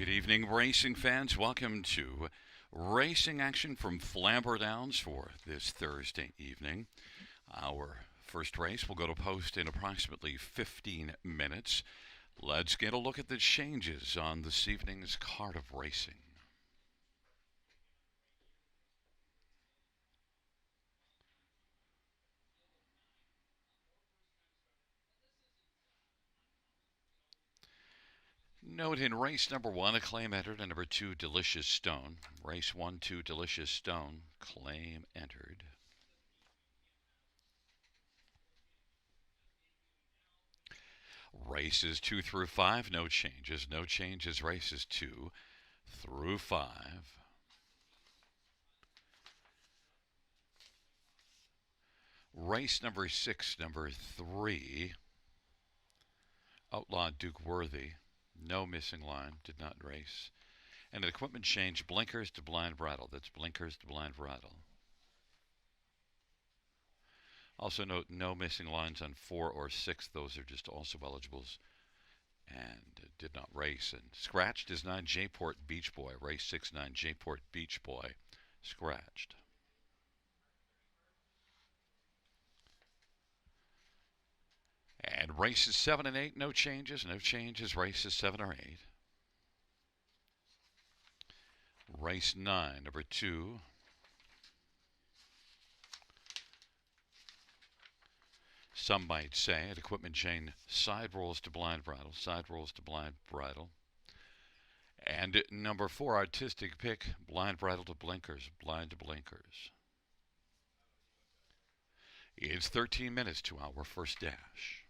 Good evening, racing fans. Welcome to racing action from Flamboro Downs for this Thursday evening. Our first race will go to post in approximately 15 minutes. Let's get a look at the changes on this evening's card of racing. Note in race number 1, Acclaim entered, and number 2, Delicious Stone. Race 1, 2, Delicious Stone, Claim entered. Races 2 through 5, no changes. No changes, races 2 through 5. Race number 6, number 3, Outlaw Duke Worthy. No missing line, did not race. And an equipment change, blinkers to blind bridle. That's blinkers to blind bridle. Also note no missing lines on 4 or 6. Those are just also eligibles and did not race. And scratched is 9 J-Port Beach Boy. Race 6, 9 J-Port Beach Boy. Scratched. And races 7 and 8, no changes. No changes, races 7 or 8. Race 9, number 2. Some might say an equipment chain, side rolls to blind bridle, side rolls to blind bridle. And number 4, artistic pick, blind bridle to blinkers, blind to blinkers. It's 13 minutes to our first dash.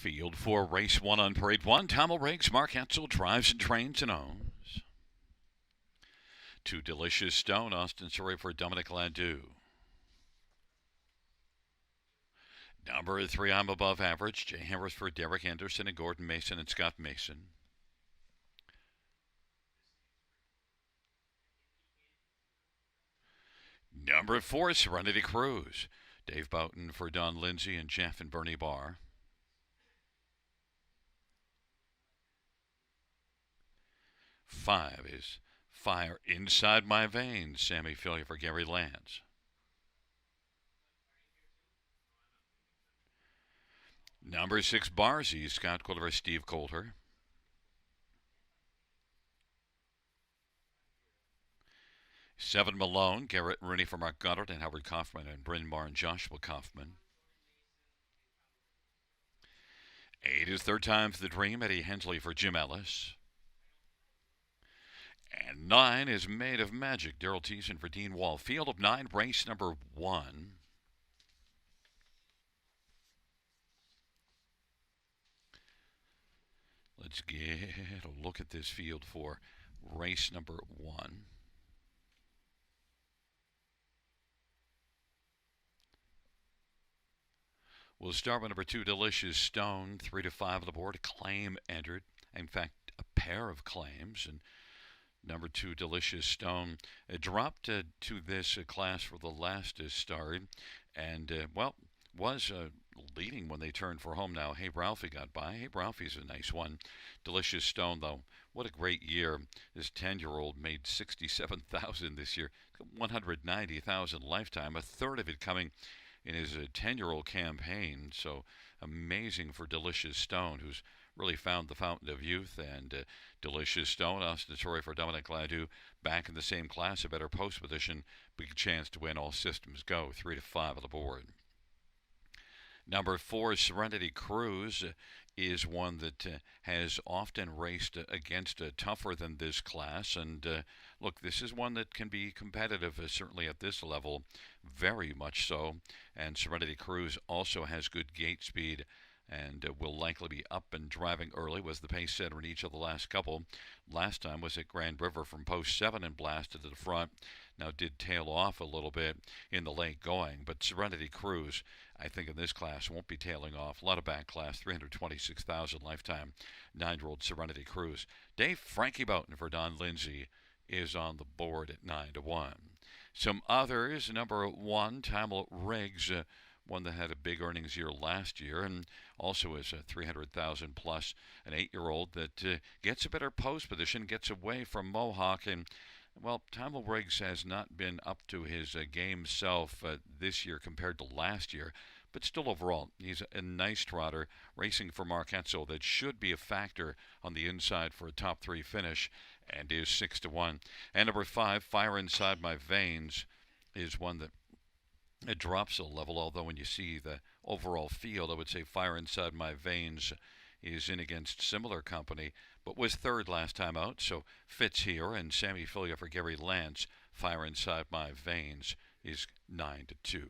Field 4, race 1 on parade 1. Tamil Riggs, Mark Etzel drives and trains and owns. 2, Delicious Stone, Austin Surrey for Dominic Ladew. Number 3, I'm Above Average, Jay Harris for Derek Anderson and Gordon Mason and Scott Mason. Number 4, Serenity Cruise, Dave Boughton for Don Lindsay and Jeff and Bernie Barr. 5 is Fire Inside My Veins, Sammy Philly for Gary Lance. Number 6, Barzy, Scott Coulter for Steve Coulter. 7, Malone, Garrett Rooney for Mark Goddard and Howard Kaufman and Bryn Mawr and Joshua Kaufman. 8 is Third Time's the Dream, Eddie Hensley for Jim Ellis. And 9 is Made of Magic, Daryl Thiessen for Dean Wall. Field of 9, race number 1. Let's get a look at this field for race number 1. We'll start with number 2, Delicious Stone, 3 to 5 on the board. A claim entered. In fact, a pair of claims. And number 2, Delicious Stone, dropped to this class for the last start. And, was leading when they turned for home now. Hey, Ralphie got by. Hey, Ralphie's a nice one. Delicious Stone, though, what a great year. This 10-year-old made $67,000 this year, $190,000 lifetime, a third of it coming in his 10-year-old campaign. So amazing for Delicious Stone, who's really found the fountain of youth. And Delicious Stone, Austin Torrey for Dominic Ladew, back in the same class, a better post position, big chance to win. All systems go, 3 to 5 on the board. Number 4, Serenity Cruise, is one that has often raced against tougher than this class. And look, this is one that can be competitive, certainly at this level, very much so. And Serenity Cruise also has good gate speed and will likely be up and driving early. Was the pace setter in each of the last couple. Last time was at Grand River from post 7 and blasted to the front. Now did tail off a little bit in the late going, but Serenity Cruise, I think in this class, won't be tailing off. A lot of back class, $326,000 lifetime, 9-year-old Serenity Cruise. Dave Frankie Boughton for Don Lindsay is on the board at 9 to 1. Some others, number 1, Tamil Riggs, one that had a big earnings year last year, and also is a $300,000 plus, an 8-year-old that gets a better post position, gets away from Mohawk, and well, Tamil Riggs has not been up to his game self this year compared to last year, but still overall, he's a nice trotter, racing for Mark Etzel that should be a factor on the inside for a top 3 finish, and is 6 to 1. And number 5, Fire Inside My Veins, is one that it drops a level, although when you see the overall field, I would say Fire Inside My Veins is in against similar company, but was third last time out, so fits here. And Sammy Filia for Gary Lance, Fire Inside My Veins, is 9 to 2.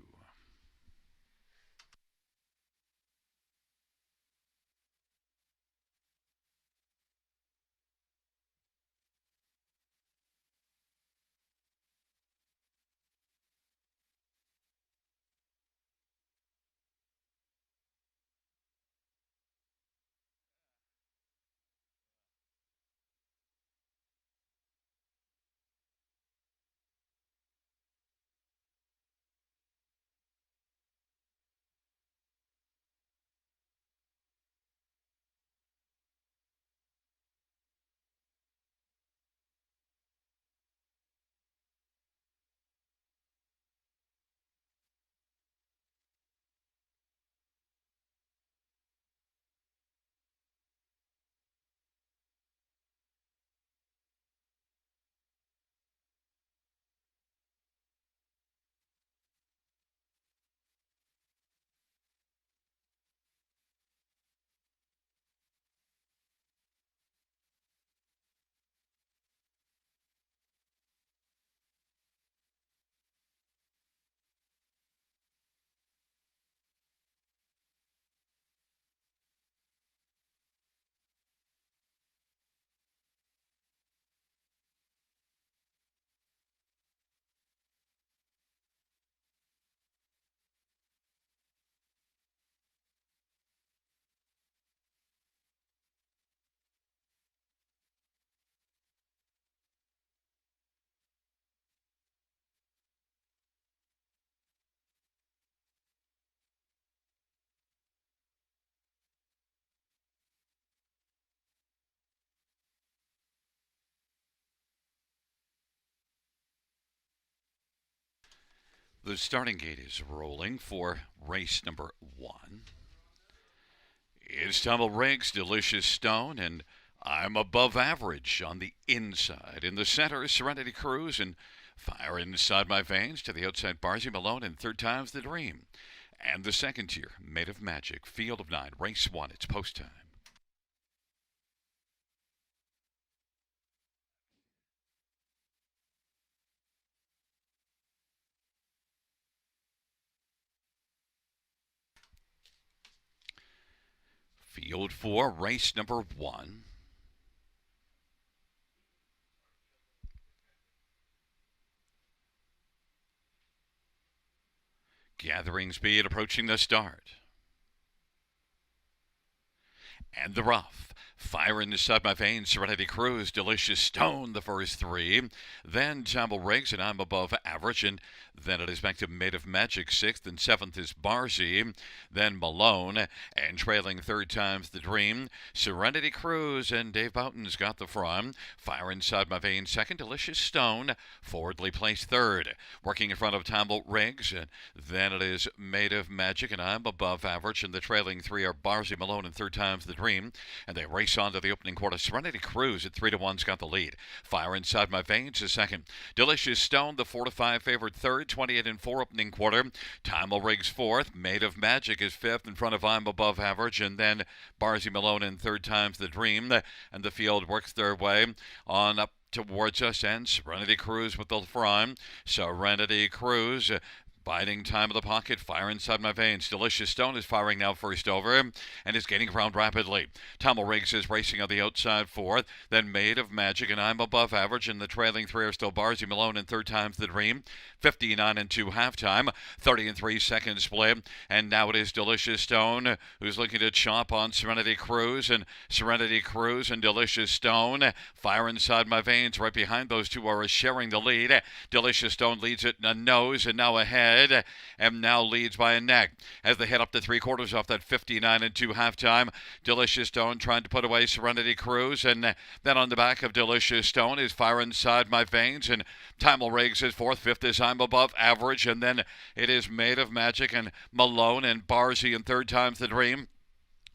The starting gate is rolling for race number 1. It's Tumble Riggs, Delicious Stone, and I'm above average on the inside. In the center, Serenity Cruise, and Fire Inside My Veins to the outside, Barzy Malone, and Third Time's the Dream. And the second tier, Made of Magic, Field of Nine, race 1. It's post time. Field 4, race number 1. Gathering speed approaching the start. And the rough. Fire inside my veins, Serenity Cruise, Delicious Stone, the first 3. Then Tumble Riggs, and I'm above average. And then it is back to Made of Magic, 6th, and 7th is Barzy. Then Malone, and trailing Third Time's the Dream. Serenity Cruise, and Dave Boughton's got the front. Fire Inside My Veins, 2nd, Delicious Stone, forwardly placed 3rd. Working in front of Tumble Riggs, and then it is Made of Magic, and I'm above average. And the trailing 3 are Barzy, Malone, and Third Time's the Dream. And they race on to the opening quarter. Serenity Cruise at 3-1's got the lead. Fire Inside My Veins is second. Delicious Stone, the 4-5 favored third. 28-4 opening quarter. Time Riggs fourth. Made of Magic is fifth in front of I'm above average. And then Barzy Malone and Third Time's the Dream. And the field works their way on up towards us, and Serenity Cruise with the front. Serenity Cruise biding time of the pocket, Fire Inside My Veins. Delicious Stone is firing now first over and is gaining ground rapidly. Tumble Riggs is racing on the outside fourth. Then Made of Magic, and I'm above average. And the trailing 3 are still Barzy Malone and Third Time's the Dream. 59-2 halftime. 30-3 second split. And now it is Delicious Stone who's looking to chomp on Serenity Cruise. And Serenity Cruise and Delicious Stone. Fire Inside My Veins right behind those two are sharing the lead. Delicious Stone leads it in a nose and now ahead. And now leads by a neck as they head up to 3/4 off that 59-2 halftime. Delicious Stone trying to put away Serenity Cruise, and then on the back of Delicious Stone is Fire Inside My Veins, and Tumble Riggs is fourth. Fifth is I'm above average, and then it is Made of Magic and Malone and Barzy and Third Time's the Dream.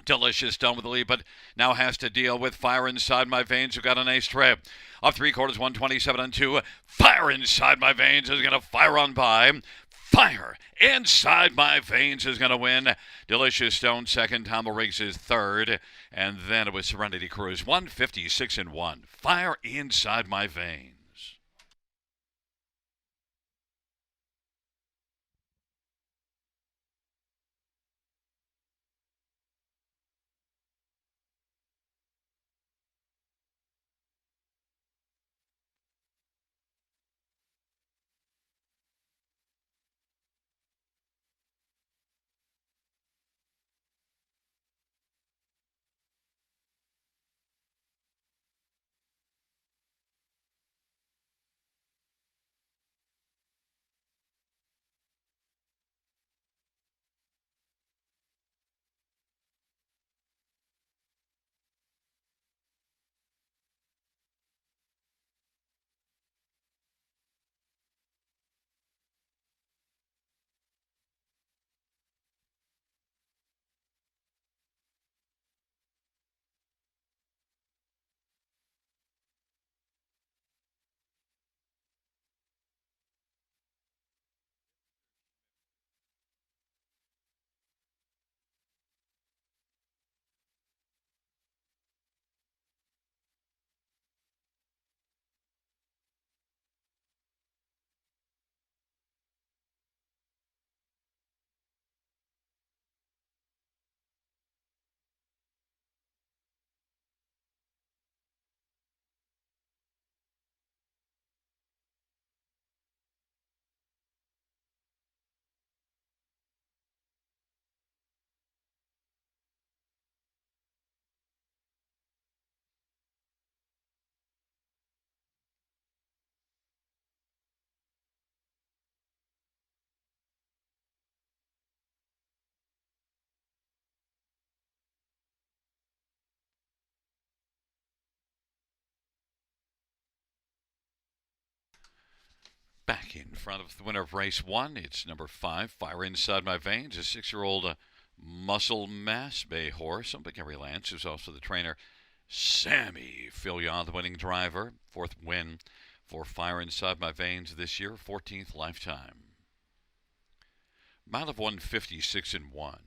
Delicious Stone with the lead, but now has to deal with Fire Inside My Veins, who got a nice trip. Up 3/4, 127-2. Fire Inside My Veins is going to fire on by. Fire Inside My Veins is going to win. Delicious Stone second. Tumble Riggs is third. And then it was Serenity Cruise, 156-1. Fire Inside My Veins. In front of the winner of race 1, it's number 5, Fire Inside My Veins, a 6-year-old muscle mass bay horse. On Gary Lance, who's also the trainer. Sammy Filion, the winning driver. 4th win for Fire Inside My Veins this year, 14th lifetime. Mile of 156 and 1.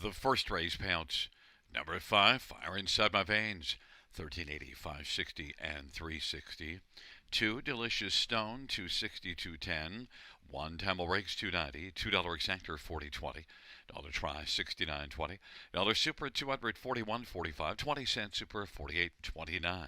The first race payouts: number 5, Fire Inside My Veins, 1380, 560, and 360. 2, Delicious Stone, 260, 210. 1, Tamil Rakes, 290. $2 exactor, 40.20. Dollar Try, 69.20. Dollar Super, 241.45. 20-cent Super, 48.29.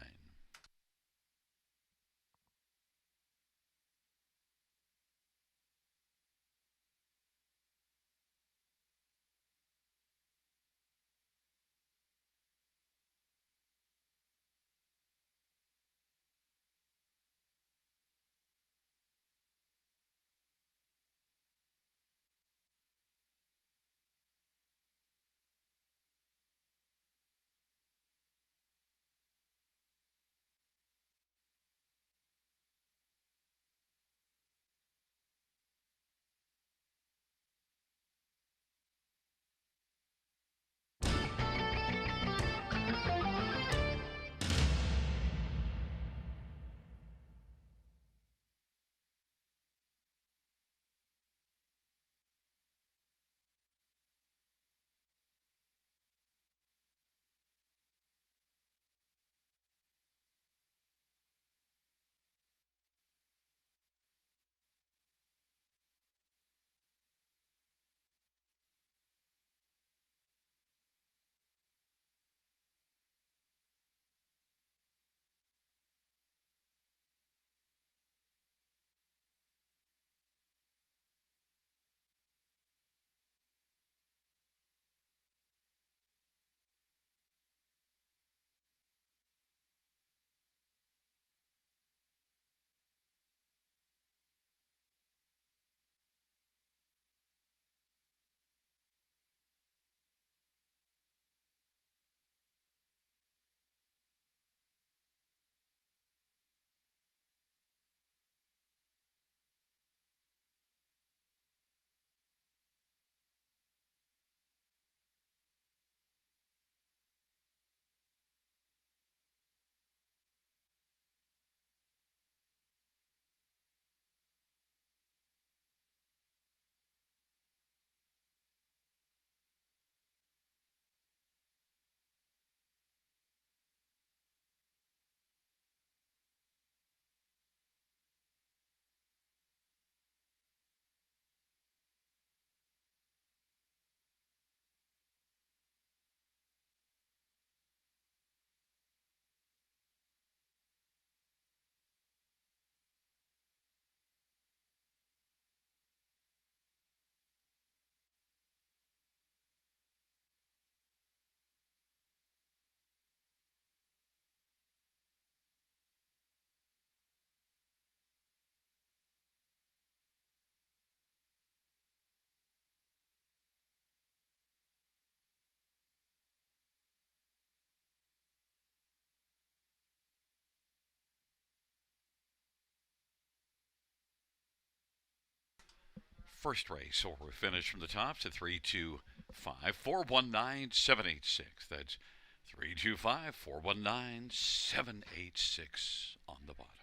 first race, or we finish from the top to 325 419 786. That's 325 419 786 on the bottom.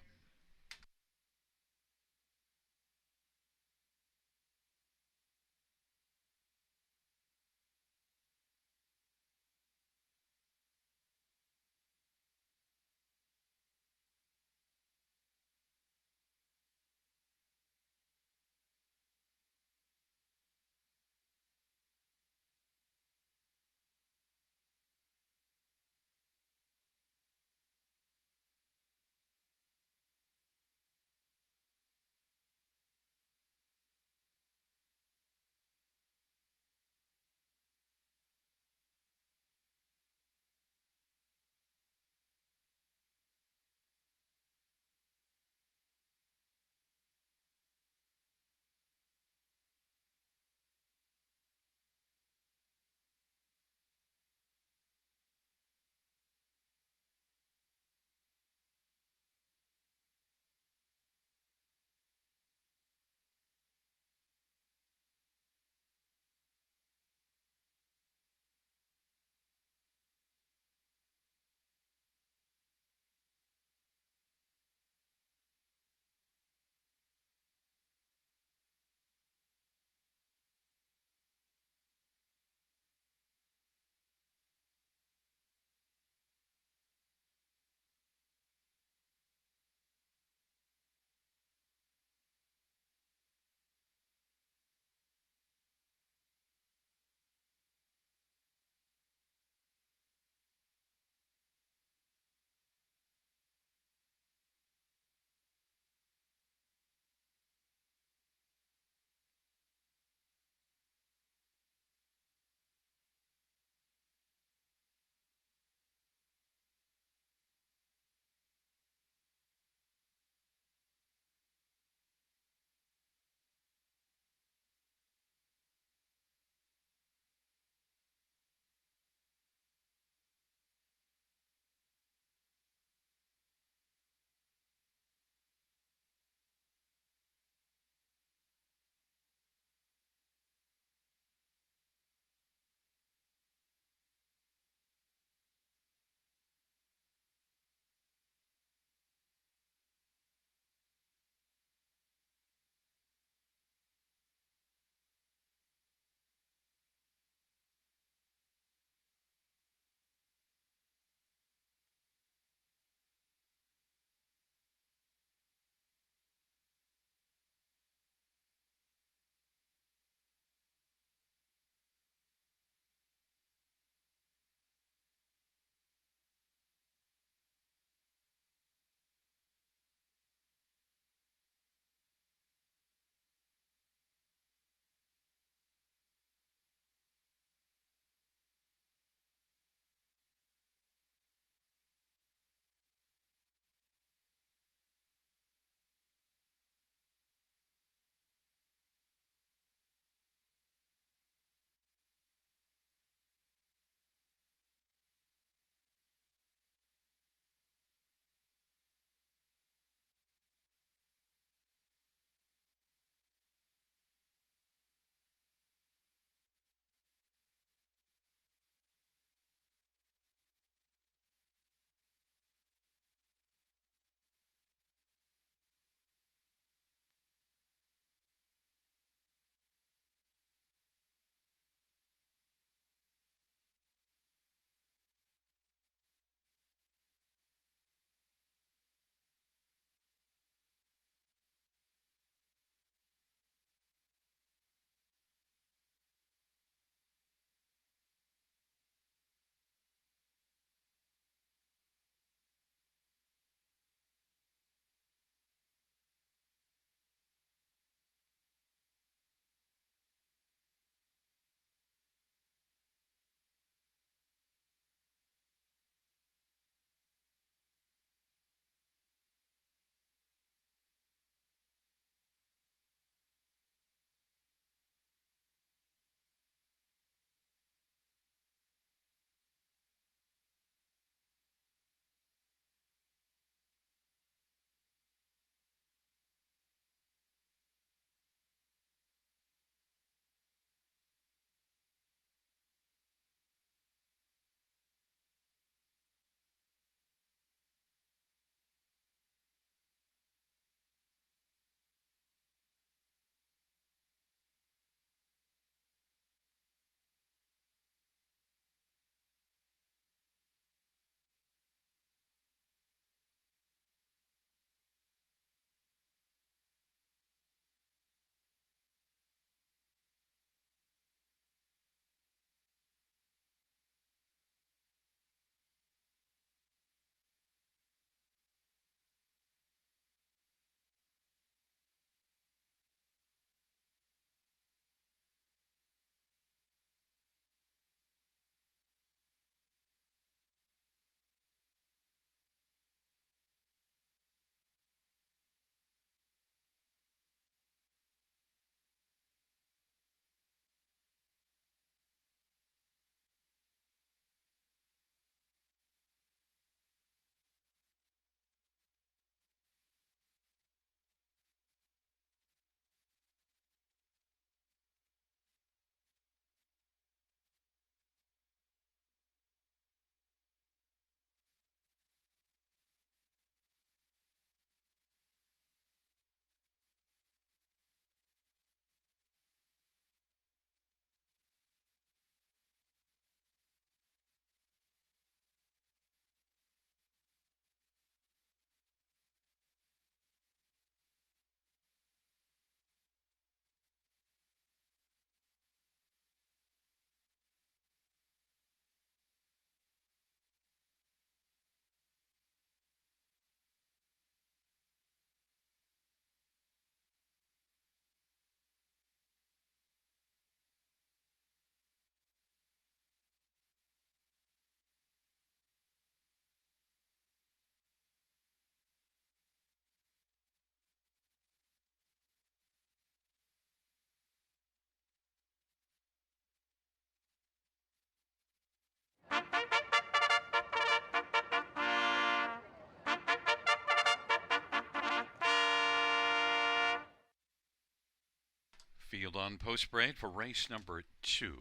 Field on post parade for race number 2.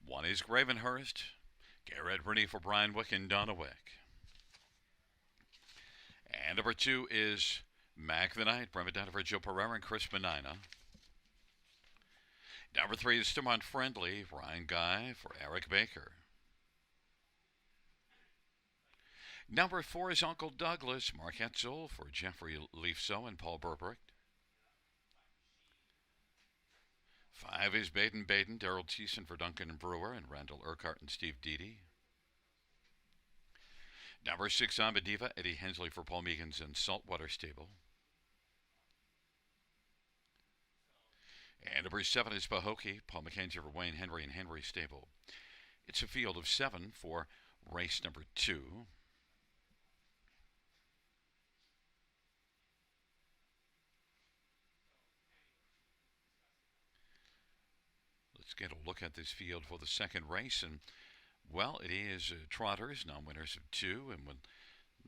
One is Gravenhurst. Garrett Rooney for Brian Wick and Donna Wick. And number 2 is Mac the Knight. Bremen for Joe Pereira and Chris Menina. Number 3 is Stimont Friendly. Ryan Guy for Eric Baker. Number 4 is Uncle Douglas. Mark Etzel for Jeffrey Leafso and Paul Burbrick. 5 is Baden Baden. Daryl Thiessen for Duncan Brewer and Randall Urquhart and Steve Deedy. Number 6, Amadiva. Eddie Hensley for Paul Meegans and Saltwater Stable. And number 7 is Pahokee. Paul McKenzie for Wayne Henry and Henry Stable. It's a field of 7 for race number 2. Let's get a look at this field for the second race. And, well, it is trotters, non-winners of 2. And when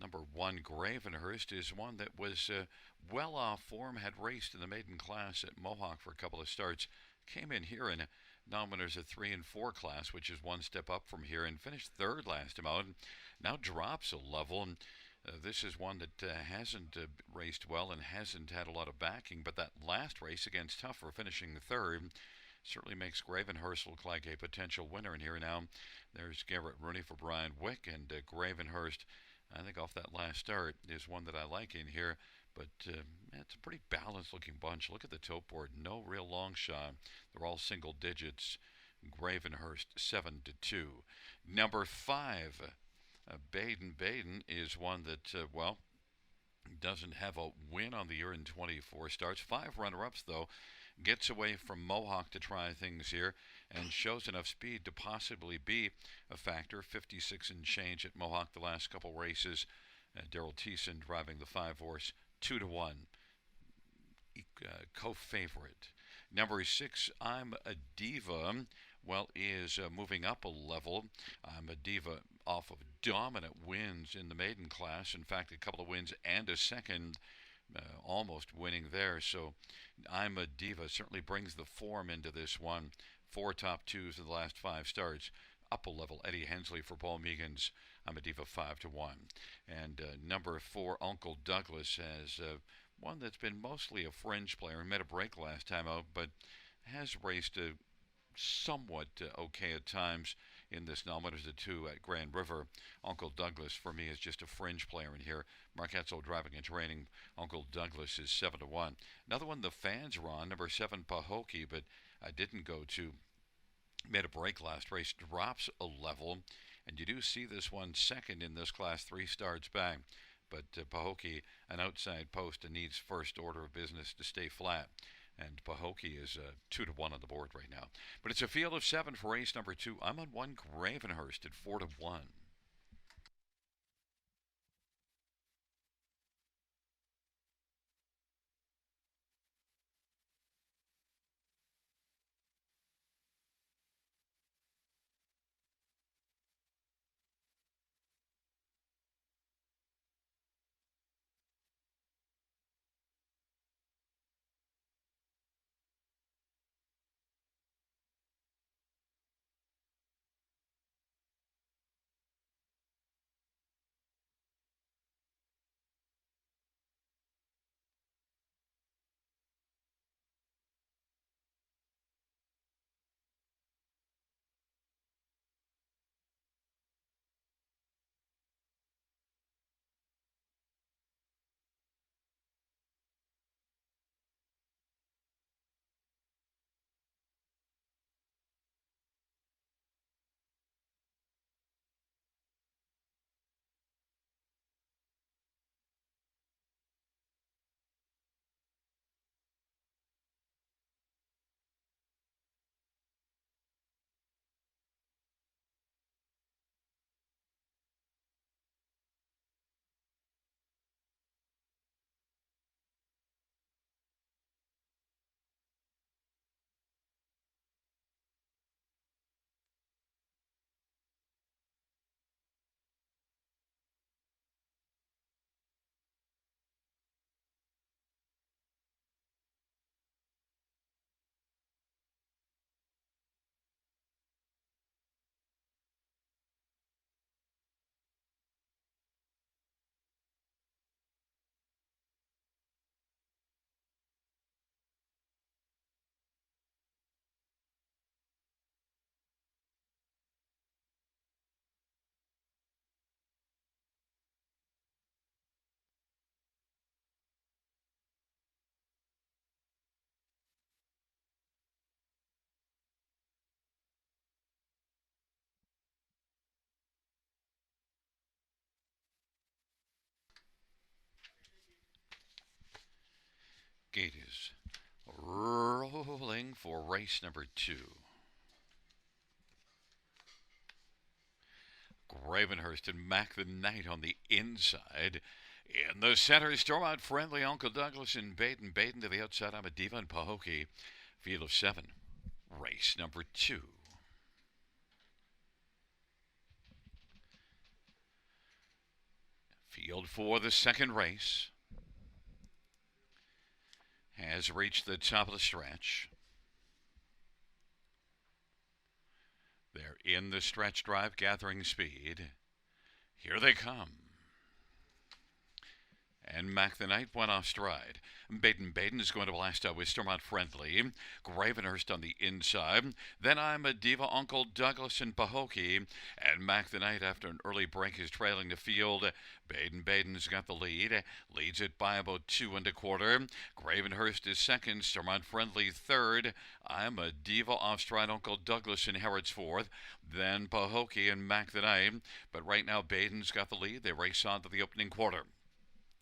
number 1, Gravenhurst, is one that was well off form, had raced in the maiden class at Mohawk for a couple of starts, came in here in a non-winners of 3 and 4 class, which is one step up from here, and finished 3rd last time out, and now drops a level. And this is one that hasn't raced well and hasn't had a lot of backing, but that last race against Tuffer, finishing 3rd, certainly makes Gravenhurst look like a potential winner in here. Now, there's Garrett Rooney for Brian Wick, and Gravenhurst, I think off that last start, is one that I like in here. But it's a pretty balanced looking bunch. Look at the tote board. No real long shot. They're all single digits. Gravenhurst 7-2. Number 5, Baden Baden, is one that, well, doesn't have a win on the year in 24 starts. 5 runner-ups, though. Gets away from Mohawk to try things here and shows enough speed to possibly be a factor. 56 and change at Mohawk the last couple races. Daryl Thiessen driving the 5-horse 2-1. Co-favorite. Number 6, I'm a Diva, well, is moving up a level. I'm a Diva off of dominant wins in the maiden class. In fact, a couple of wins and a second, almost winning there. So I'm a Diva certainly brings the form into this one. 4 top 2s in the last 5 starts. Up a level, Eddie Hensley for Paul Meegans. I'm a Diva 5-1. And number 4, Uncle Douglas, has one that's been mostly a fringe player. Made a break last time out, but has raced somewhat okay at times in this nominators of 2 at Grand River. Uncle Douglas, for me, is just a fringe player in here. Mark Etzel driving and training. Uncle Douglas is 7-1. Another one the fans are on, number 7, Pahokee, but I didn't go to. Made a break last race, drops a level, and you do see this one second in this class, 3 starts back. But Pahokee, an outside post, and needs first order of business to stay flat. And Pahokee is 2-1 on the board right now. But it's a field of 7 for race number 2. I'm on 1, Gravenhurst at 4-1. Gate is rolling for race number 2. Gravenhurst and Mac the Knight on the inside. In the center, Stormont Friendly, Uncle Douglas and Baden. Baden to the outside, I'm a Diva and Pahokee. Field of 7. Race number 2. Field for the second race has reached the top of the stretch. They're in the stretch drive, gathering speed. Here they come. And Mac the Knight went off stride. Baden is going to blast out with Stormont Friendly. Gravenhurst on the inside. Then I'm a Diva, Uncle Douglas and Pahokee. And Mac the Knight, after an early break, is trailing the field. Baden's got the lead. Leads it by about 2 1/4. Gravenhurst is second. Stormont Friendly third. I'm a Diva off stride. Uncle Douglas inherits fourth. Then Pahokee and Mac the Knight. But right now, Baden's got the lead. They race on to the opening quarter.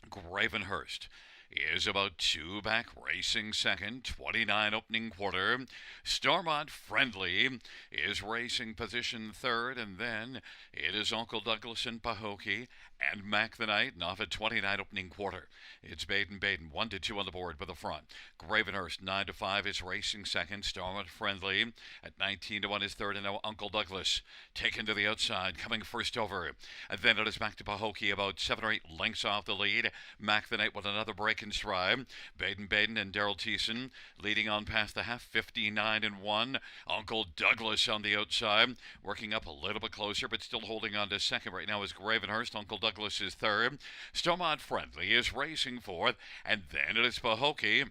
Gravenhurst is about 2 back, racing second, 29 opening quarter. Stormont Friendly is racing position third, and then it is Uncle Douglas and Pahokee and Mac the Knight, and off at 29 opening quarter. It's Baden, 1-2 on the board by the front. Gravenhurst 9-5 is racing second. Stormont Friendly at 19-1 is third, and now Uncle Douglas taken to the outside, coming first over. And then it is back to Pahokee, about 7 or 8 lengths off the lead. Mac the Knight with another break in stride. Baden and Daryl Thiessen leading on past the half, 59-1. Uncle Douglas on the outside, working up a little bit closer, but still holding on to second right now is Gravenhurst. Uncle Douglas is third. Stormont Friendly is racing fourth, and then it is Pahokee.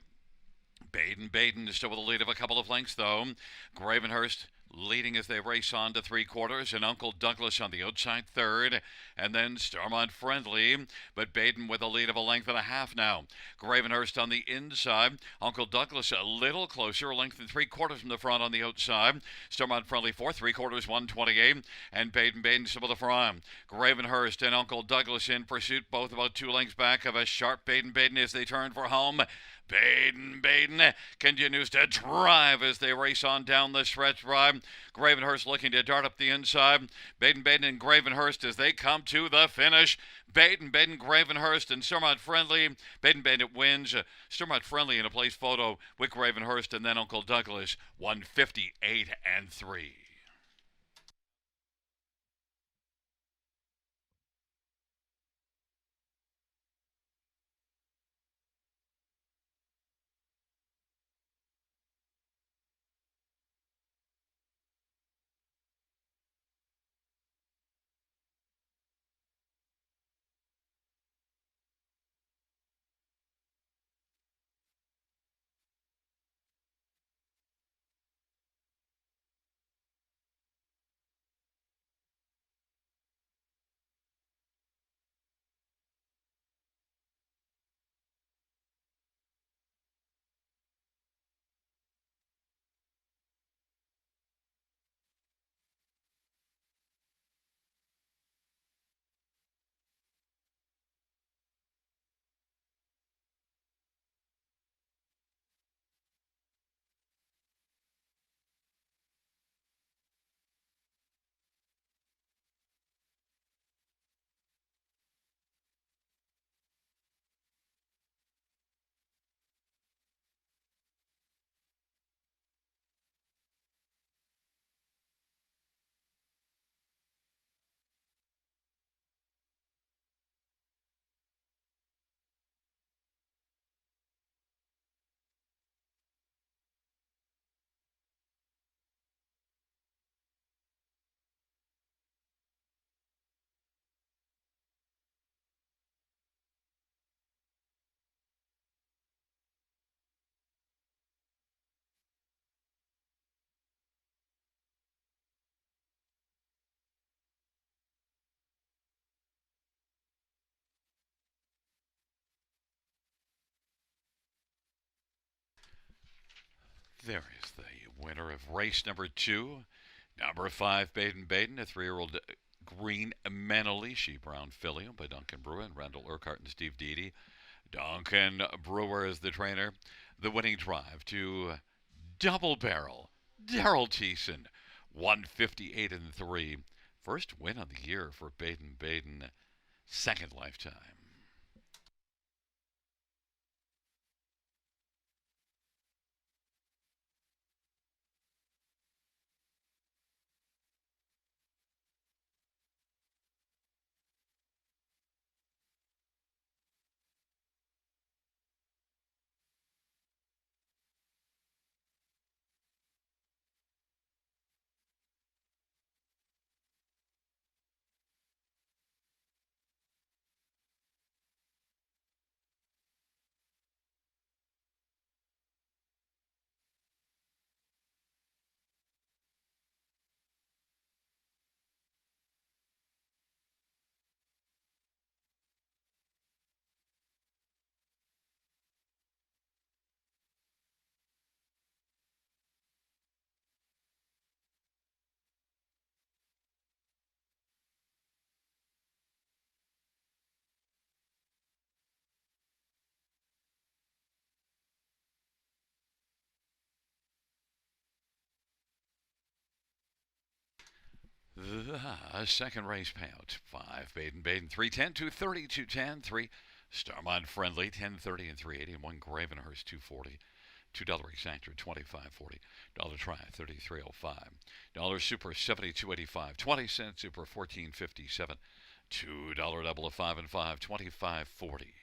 Baden is still with a lead of a couple of lengths, though. Gravenhurst leading as they race on to 3/4, and Uncle Douglas on the outside third, and then Stormont Friendly, but Baden with a lead of a length and a half now. Gravenhurst on the inside, Uncle Douglas a little closer, a length and 3/4 from the front on the outside. Stormont Friendly fourth, 3/4, 128, and Baden still with the front. Gravenhurst and Uncle Douglas in pursuit, both about 2 lengths back of a sharp Baden as they turn for home. Baden continues to drive as they race on down the stretch drive. Gravenhurst looking to dart up the inside. Baden and Gravenhurst as they come to the finish. Baden, Gravenhurst, and Stormont Friendly. Baden wins. Stormont Friendly in a place photo with Gravenhurst, and then Uncle Douglas, 158-3. There is the winner of race number 2. Number 5, Baden, a 3-year-old Green Manalishi Brown filly by Duncan Bruin, Randall Urquhart, and Steve Deedy. Duncan Brewer is the trainer. The winning drive to double barrel. Daryl Thiessen, 158 and 3. First win of the year for Baden Baden. Second lifetime. The second race payout. 5 Baden Baden, 310, 230, 210, 3 Starmont Friendly, 1030 and 380, and 1 Gravenhurst, 240. $2 exactor, 25.40. Dollar try, 33.05. Dollar super, 72.85. 20 cent super, 14.57. $2 double of 5 and 5, 25.40.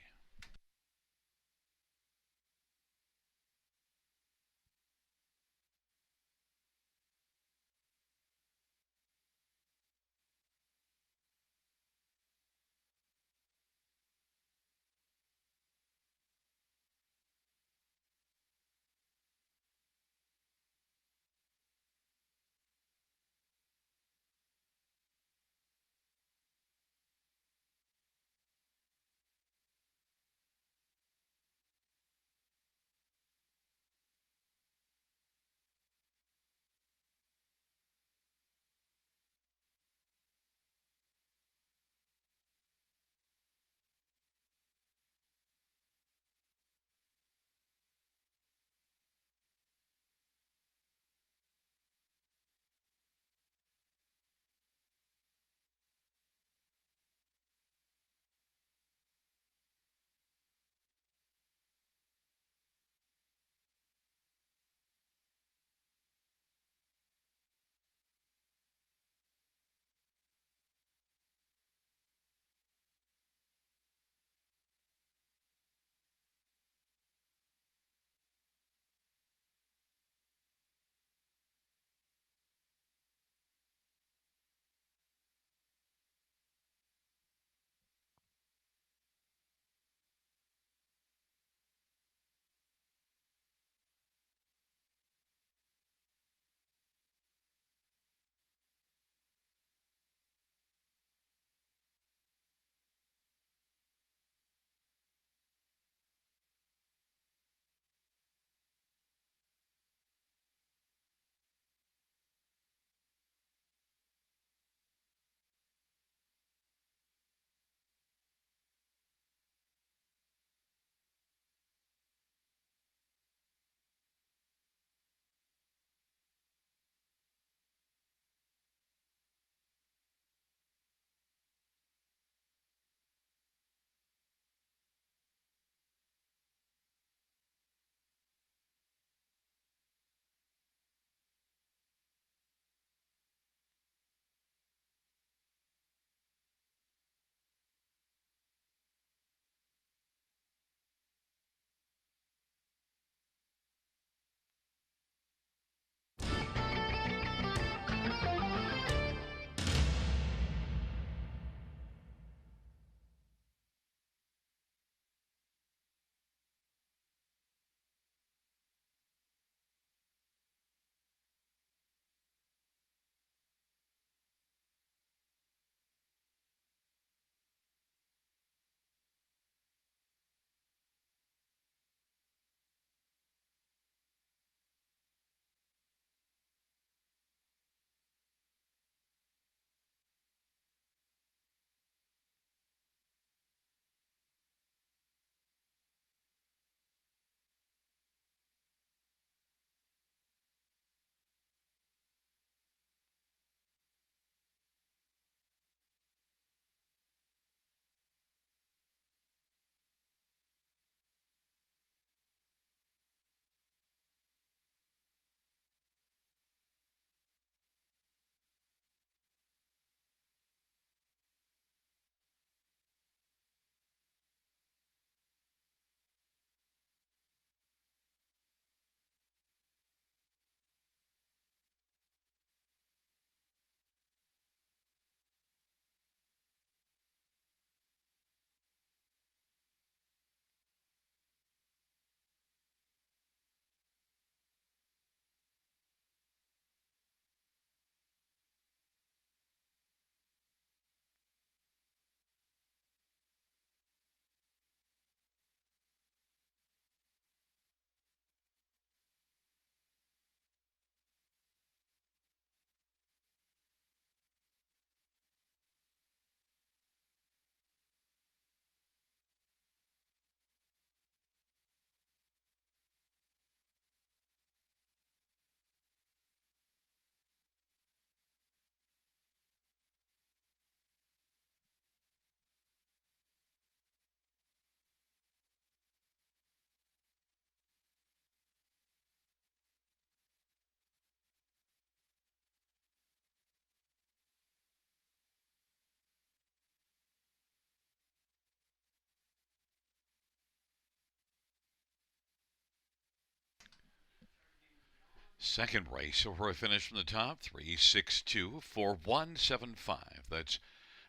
Second race, so for a finish from the top, 3624175. That's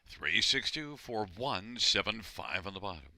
3624175 on the bottom.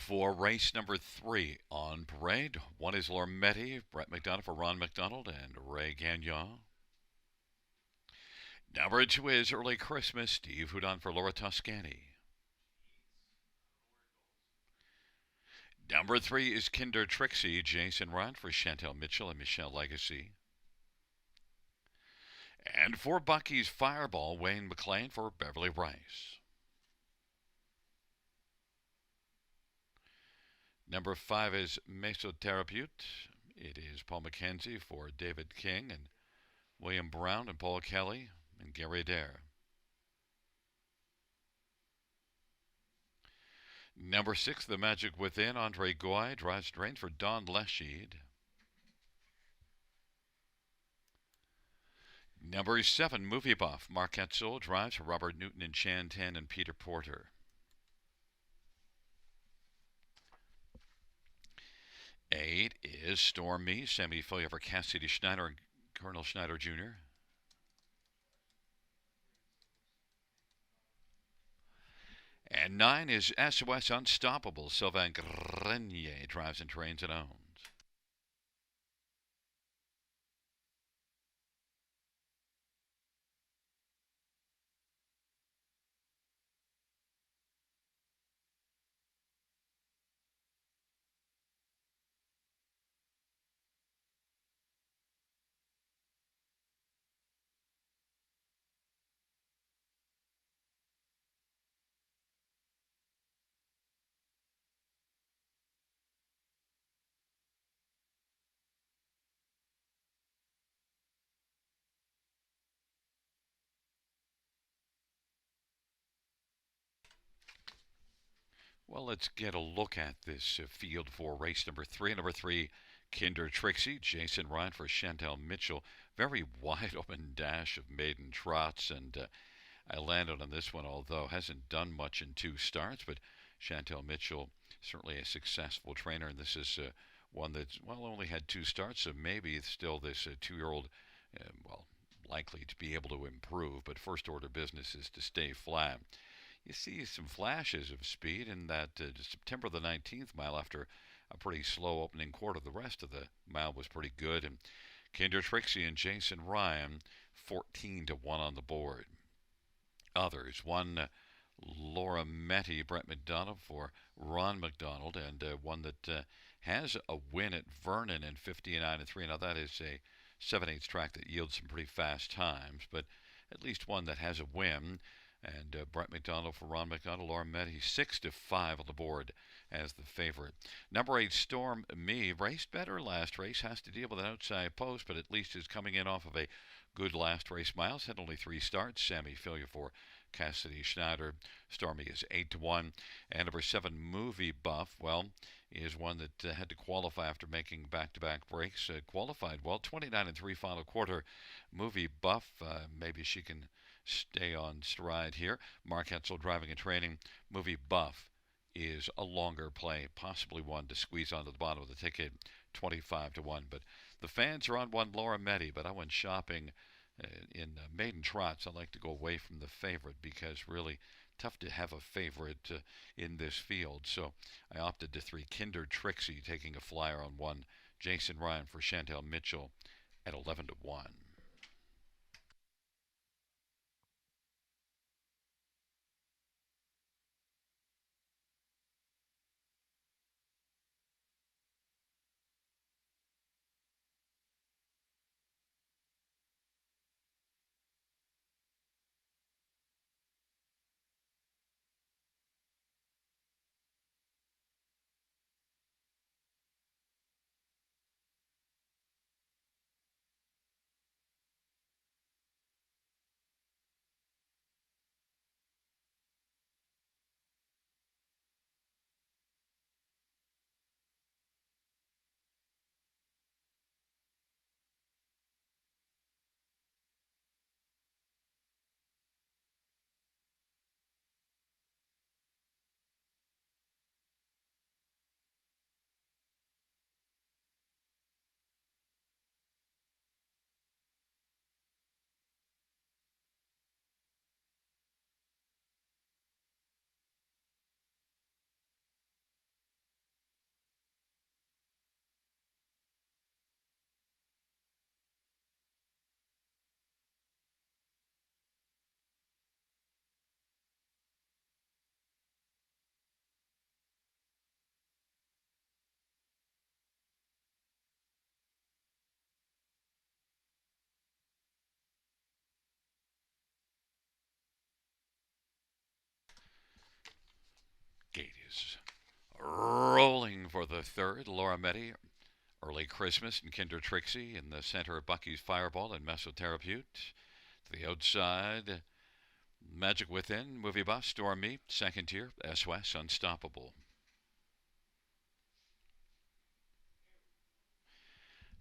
For race number 3 on parade, one is Lormetti, Brett McDonough for Ron McDonald and Ray Gagnon. Number 2 is Early Christmas, Steve Houdon for Laura Toscani. Number 3 is Kinder Trixie, Jason Ryan for Chantel Mitchell and Michelle Legacy. And for Bucky's Fireball, Wayne McLean for Beverly Rice. Number 5 is Mesotherapeute. It is Paul McKenzie for David King and William Brown and Paul Kelly and Gary Adair. Number 6, The Magic Within, Andre Goy drives drains for Don Leschied. Number 7, Movie Buff, Mark Etzel drives for Robert Newton and Chan Tan and Peter Porter. 8 is Storm Me, Sammy Fillier for Cassidy Schneider and Colonel Schneider Jr. And 9 is SOS Unstoppable, Sylvain Grenier drives and trains and owns. Well, let's get a look at this field for race number 3. Number 3, Kinder Trixie, Jason Ryan for Chantel Mitchell. Very wide open dash of maiden trots, and I landed on this one, although hasn't done much in 2 starts, but Chantel Mitchell, certainly a successful trainer, and this is one that's, well, only had 2 starts, so maybe still this 2-year-old, well, likely to be able to improve, but first order business is to stay flat. You see some flashes of speed in that September the 19th mile after a pretty slow opening quarter. The rest of the mile was pretty good, and Kinder Trixie and Jason Ryan 14-1 on the board. Others, one Laura Metty, Brett McDonough for Ron McDonald, and one that has a win at Vernon in 59-3. Now that is a 7/8 track that yields some pretty fast times, but at least one that has a win. And Brett McDonald for Ron McDonald, Laura Metty 6-5 on the board as the favorite. Number 8, Storm Me, raced better last race, has to deal with an outside post, but at least is coming in off of a good last race miles. Had only 3 starts. Sammy Fillier for Cassidy Schneider. Stormy is 8-1. And number 7, Movie Buff, well, is one that had to qualify after making back-to-back breaks. Qualified well, 29-3 final quarter. Movie Buff, maybe she can stay on stride here. Mark Etzel driving and training. Movie Buff is a longer play, possibly one to squeeze onto the bottom of the ticket, 25-1. But the fans are on one Laura Metty, but I went shopping in maiden trots. I like to go away from the favorite because really tough to have a favorite in this field. So I opted to 3 Kinder Trixie, taking a flyer on 1 Jason Ryan for Chantel Mitchell at 11-1. Bucky's. Rolling for the third, Laura Meddy, Early Christmas, and Kinder Trixie in the center of Bucky's Fireball and Mesoterapeute. To the outside, Magic Within, Movie Buff, Storm Me, second tier, SOS, Unstoppable.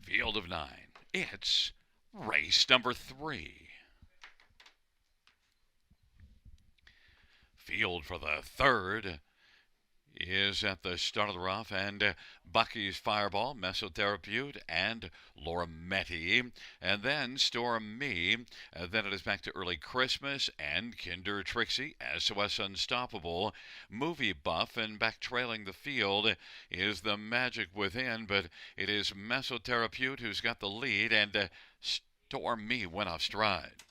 Field of 9. It's race number 3. Field for the third is at the start of the rough, and Bucky's Fireball, Mesoterapeute, and Laura Meddy, and then Storm Me. Then it is back to Early Christmas and Kinder Trixie, SOS Unstoppable, Movie Buff, and back trailing the field is the Magic Within, but it is Mesoterapeute who's got the lead, and Storm Me went off stride.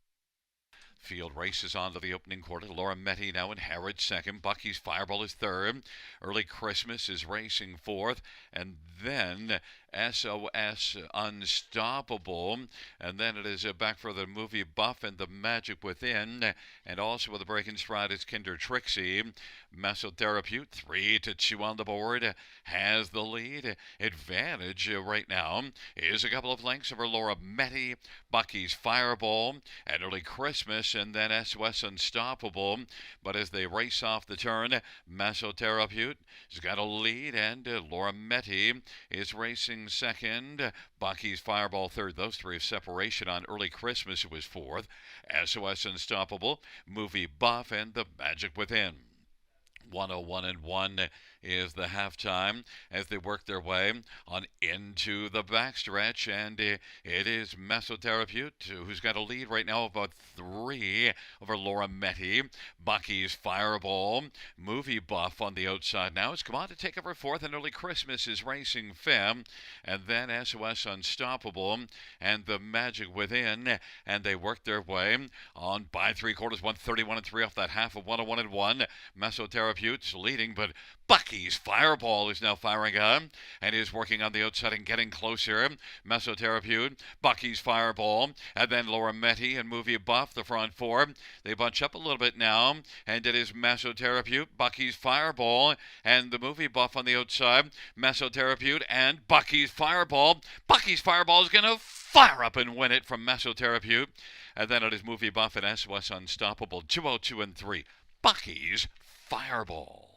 Field races on to the opening quarter. Laura Meddy now in Harrods second. Bucky's Fireball is third. Early Christmas is racing fourth. And then SOS Unstoppable. And then it is back for the Movie Buff and the Magic Within. And also with a break in stride is Kinder Trixie. Mesoterapeute, 3-2 on the board, has the lead. Advantage right now is a couple of lengths over Laura Meddy, Bucky's Fireball, and Early Christmas, and then SOS Unstoppable. But as they race off the turn, Mesoterapeute has got a lead, and Laura Meddy is racing second. Bucky's Fireball third. Those three of separation on Early Christmas, who was fourth. SOS Unstoppable, Movie Buff, and the Magic Within. 101-1 is the halftime as they work their way on into the backstretch, and it is Mesoterapeute who's got a lead right now about 3 over Laura Meddy. Bucky's Fireball, Movie Buff on the outside now has come on to take over fourth, and Early Christmas is racing fifth, and then SOS Unstoppable and the Magic Within, and they work their way on by 3/4, 131-3 off that half of 101-1. Mesoterapeute leading, but Bucky's Fireball is now firing on and is working on the outside and getting closer. Mesoterapeute, Bucky's Fireball, and then Laura Meddy and Movie Buff, the front four. They bunch up a little bit now, and it is Mesoterapeute, Bucky's Fireball, and the Movie Buff on the outside. Mesoterapeute and Bucky's Fireball. Bucky's Fireball is going to fire up and win it from Mesoterapeute. And then it is Movie Buff and SOS Unstoppable, 202-3. Bucky's Fireball.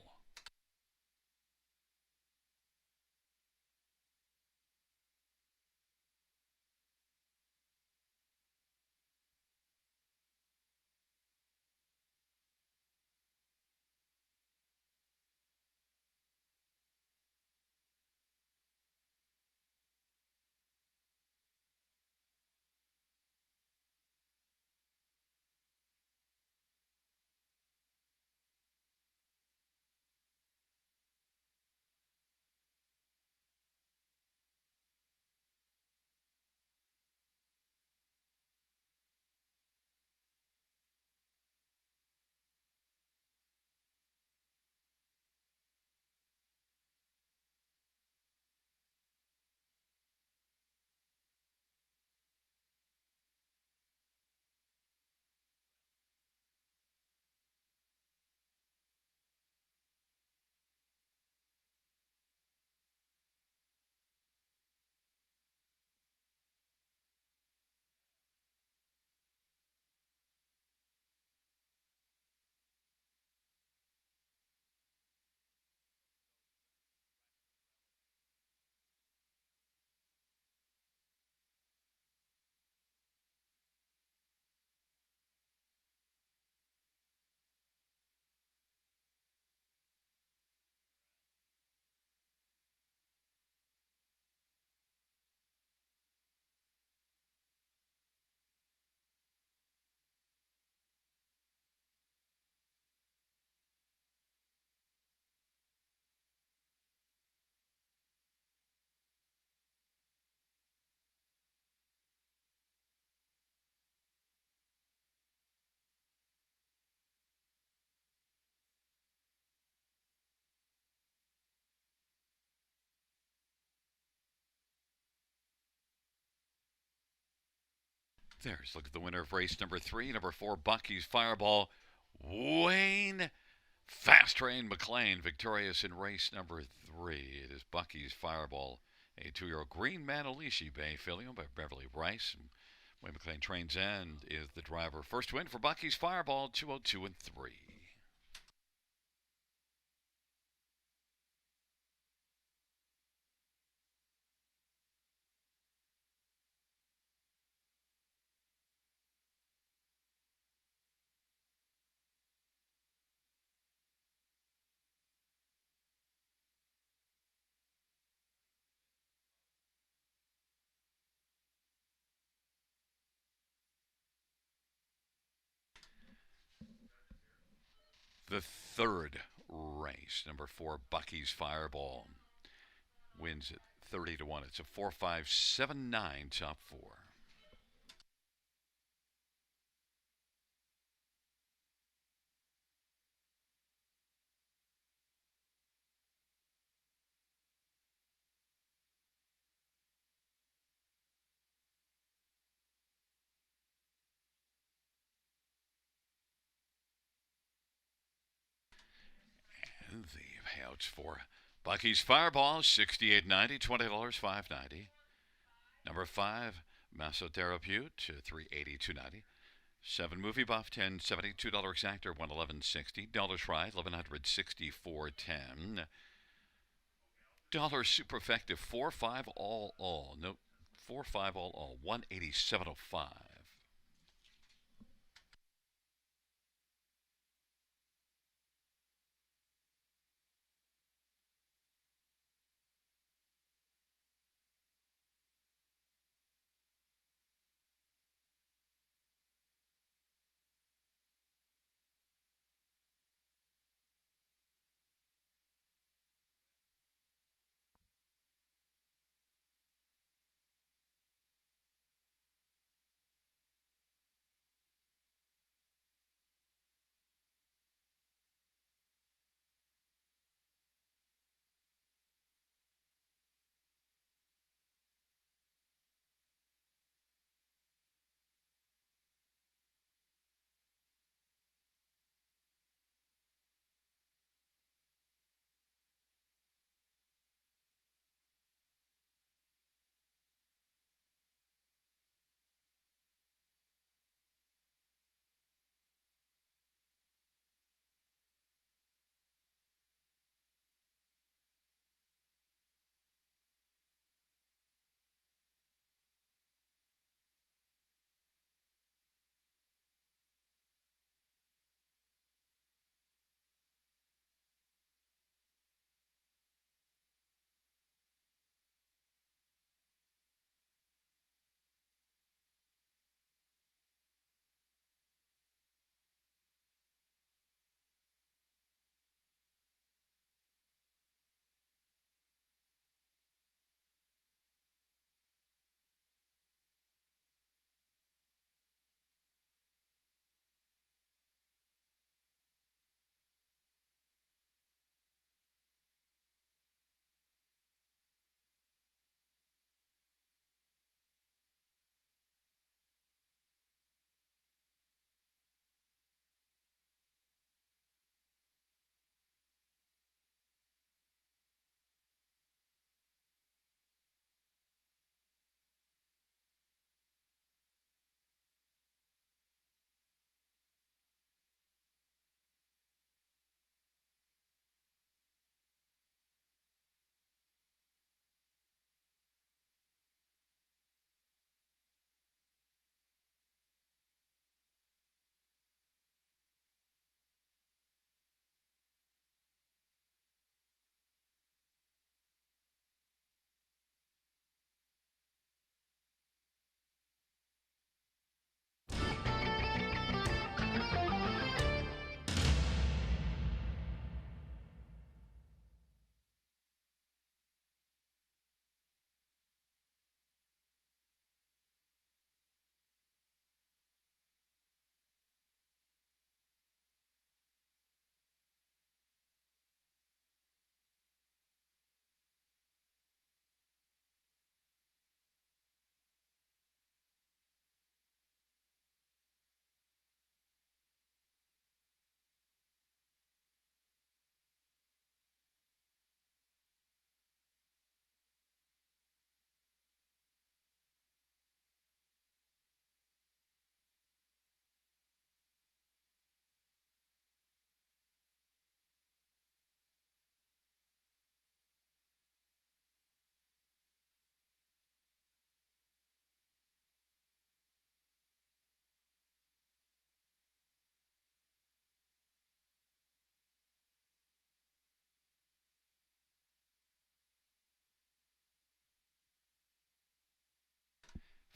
There's look at the winner of race number 3, number 4, Bucky's Fireball, Wayne Fast Train McLean victorious in race number 3. It is Bucky's Fireball, a 2-year-old Green Manalishi Bay filly by Beverly Rice. And Wayne McLean Trains End is the driver. First win for Bucky's Fireball, 202 and 3. The third race, number 4, Bucky's Fireball, wins at 30 to 1. It's a 4-5-7-9 top 4. And the payouts for Bucky's Fireball, $68.90, $20, $5.90. Number 5, Masotherapute, $382.90. 7 Movie Buff, $10.70. $2 Exactor, $111.60. $1 Ride, $1164.10. $1 Super Effective, 4-5 all. Nope, 4-5 all. 187.05.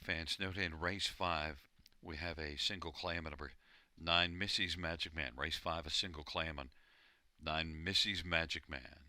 Fans, note in race 5, we have a single claim on number 9, Missy's Magic Man. Race 5, a single claim on 9, Missy's Magic Man.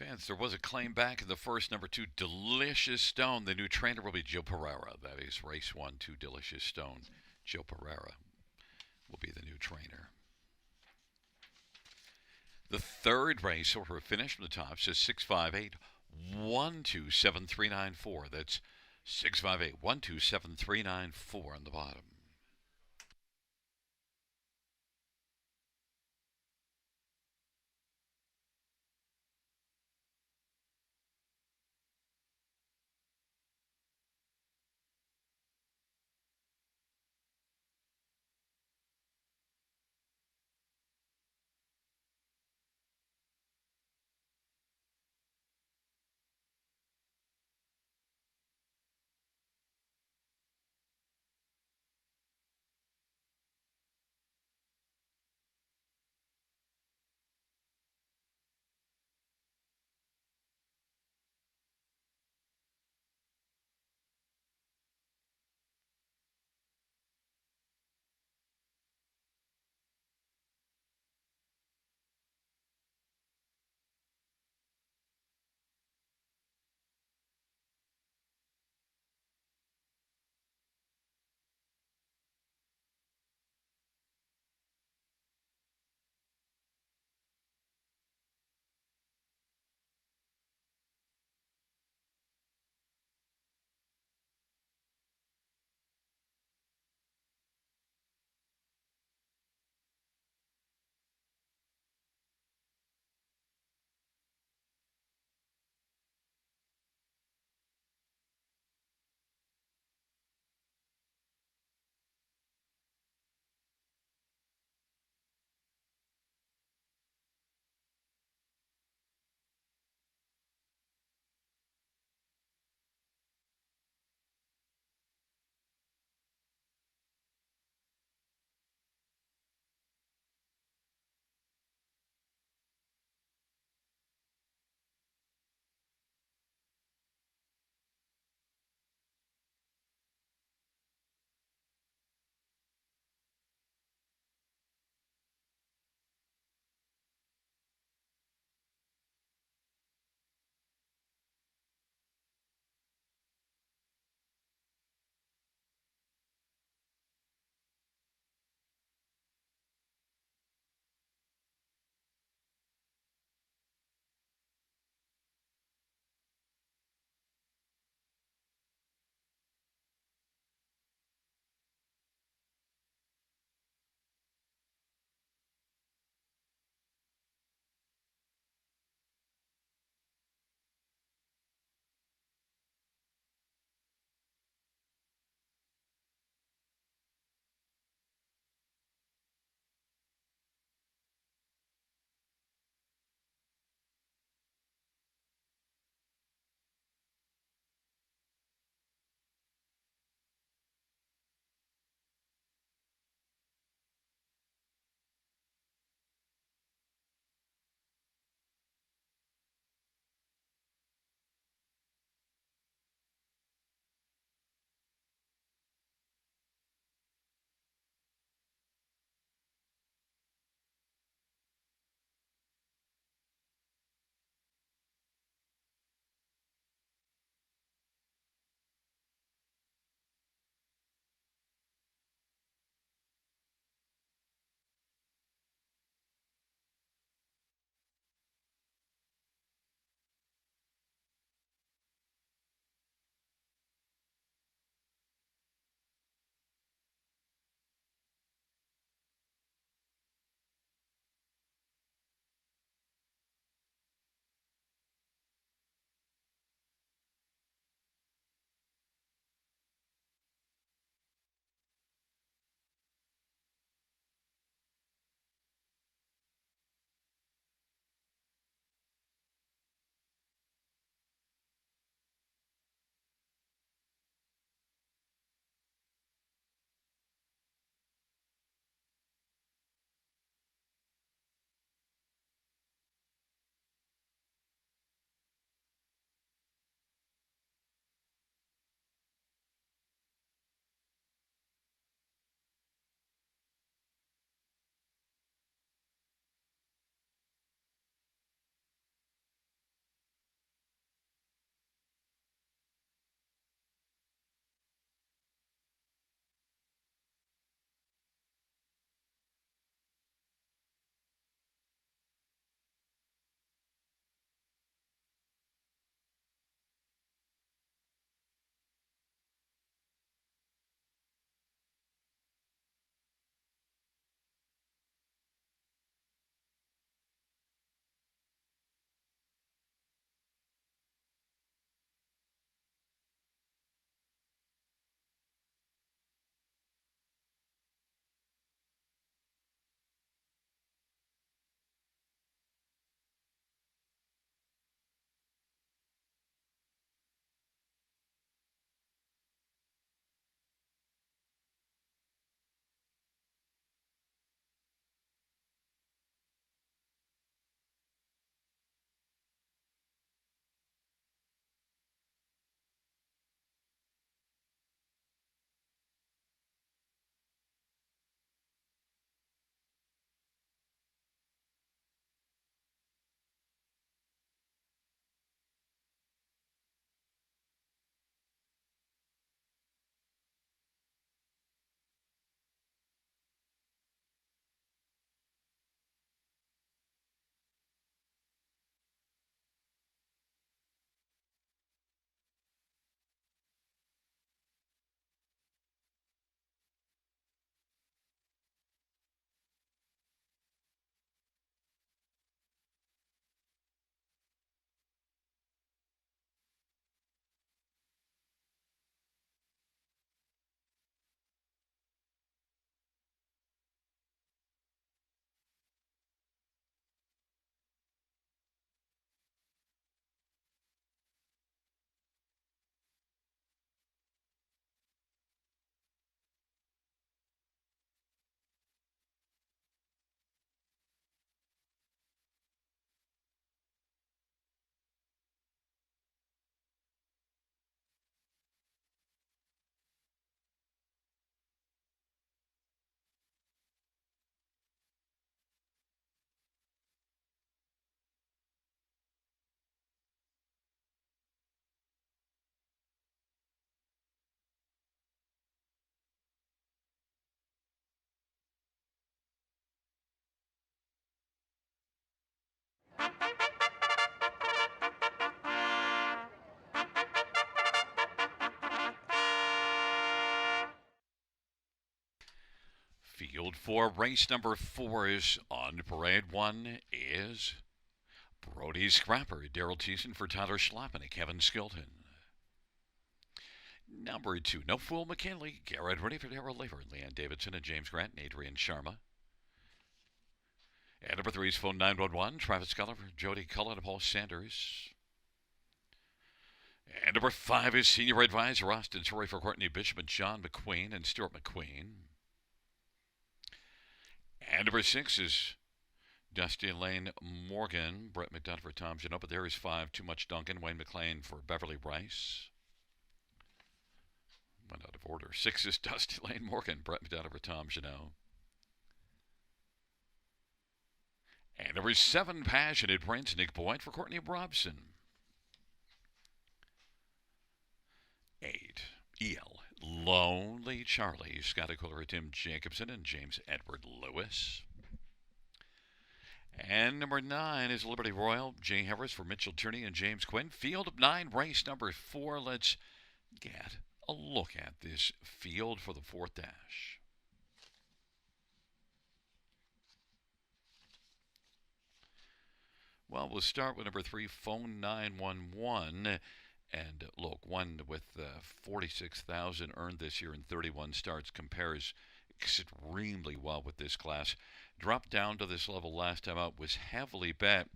Fans, there was a claim back in the first, number 2, Delicious Stone. The new trainer will be Joe Pereira. That is race 1, 2, Delicious Stone. Joe Pereira will be the new trainer. The third race, or her finish from the top, says 658 127 That's 658 127 on the bottom. Field 4, race number 4 is on parade. 1 is Brody Scrapper, Daryl Thiessen for Tyler Schlappen and Kevin Skilton. Number 2, No Fool McKinley, Garrett Ready for Darrell Lever, Leanne Davidson and James Grant and Adrian Sharma. And number 3 is Phone 911, Travis Gulliver, Jody Cullen and Paul Sanders. And number 5 is Senior Advisor Austin Torrey for Courtney Bishop and John McQueen and Stuart McQueen. And number 6 is Dusty Lane Morgan, Brett McDonough for Tom Janot. But there is 5, Too Much Duncan, Wayne McLean for Beverly Rice. Went out of order. 6 is Dusty Lane Morgan, Brett McDonough for Tom Janot. And number 7, Passionate Prince, Nick Boyd for Courtney Robson. 8, EL, Lonely Charlie, Scotty Kohler, Tim Jacobson, and James Edward Lewis. And number 9 is Liberty Royal, Jay Harris for Mitchell Tierney and James Quinn. Field of 9, race number 4. Let's get a look at this field for the 4th dash. Well, we'll start with number 3, Phone 911. And look, one with 46,000 earned this year in 31 starts compares extremely well with this class. Dropped down to this level last time out, was heavily bet,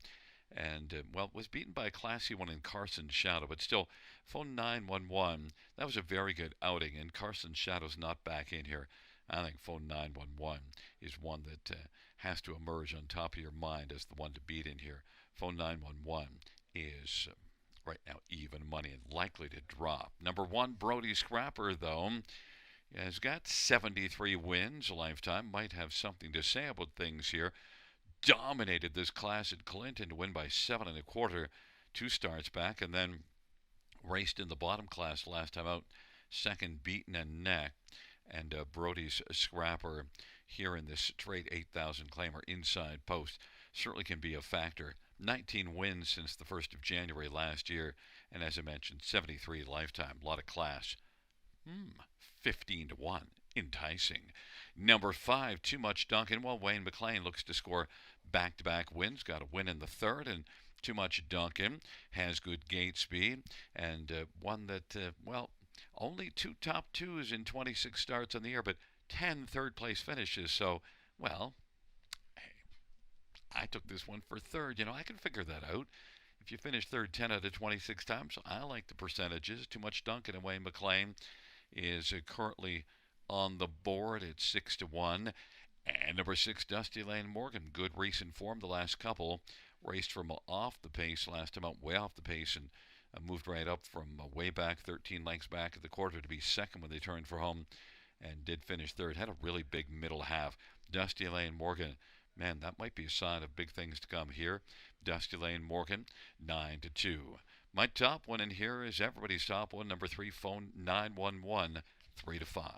and well, was beaten by a classy one in Carson Shadow, but still, Phone 911, that was a very good outing, and Carson Shadow's not back in here. I think Phone 911 is one that has to emerge on top of your mind as the one to beat in here. Phone 911 is right now even money and likely to drop. Number 1, Brody Scrapper, though, has got 73 wins a lifetime. Might have something to say about things here. Dominated this class at Clinton to win by 7 1/4, 2 starts back, and then raced in the bottom class last time out, second beaten and neck. And Brody's Scrapper here in this straight 8,000 claimer inside post certainly can be a factor. 19 wins since the 1st of January last year, and as I mentioned, 73 lifetime. A lot of class. 15 to 1. Enticing. Number 5, Too Much Duncan. Well, Wayne McLean looks to score back-to-back wins. Got a win in the 3rd, and Too Much Duncan has good gate speed, and one that, well, only 2 top 2s in 26 starts on the year, but 10 third-place finishes. So, well, I took this one for 3rd. I can figure that out. If you finish 3rd 10 out of 26 times, I like the percentages. Too Much Duncan and Wayne McLean is currently on the board at 6 to 1. And number 6, Dusty Lane Morgan. Good recent form the last couple. Raced from off the pace last time out, way off the pace, and moved right up from way back, 13 lengths back at the quarter to be 2nd when they turned for home, and did finish 3rd. Had a really big middle half. Dusty Lane Morgan, man, that might be a sign of big things to come here. Dusty Lane Morgan, 9 to 2. My top one in here is everybody's top one, number 3, Phone 911, 3 to 5.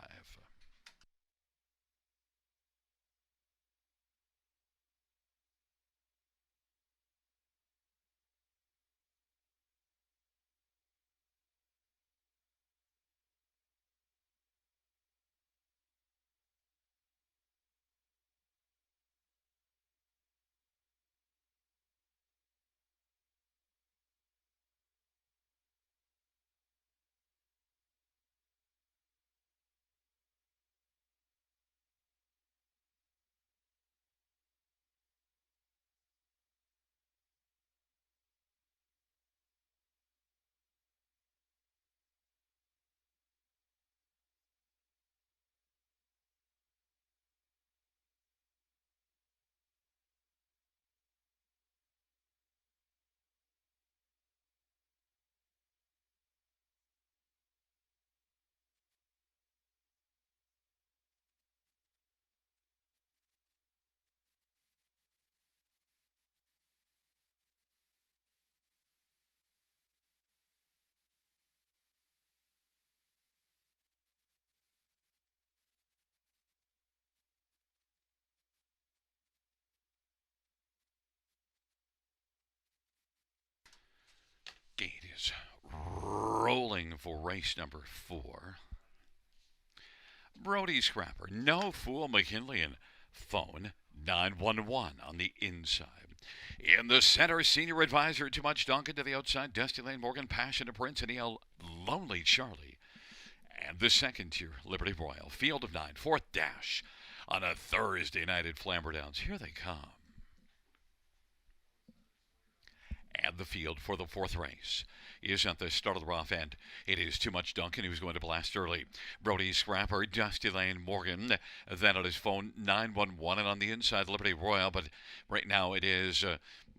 Gate is rolling for race number 4. Brody Scrapper, no fool McKinley, and phone 911 on the inside. In the center, senior advisor Too Much Duncan to the outside, Dusty Lane Morgan, Passion to Prince, and EL Lonely Charlie. And the second tier, Liberty Royal, field of nine, fourth dash on a Thursday night at Flamboro Downs. Here they come. And the field for the fourth race is at the start of the rough end. It is Too Much Duncan who's going to blast early. Brody Scrapper, Dusty Lane Morgan, then on his phone 911, and on the inside Liberty Royal. But right now it is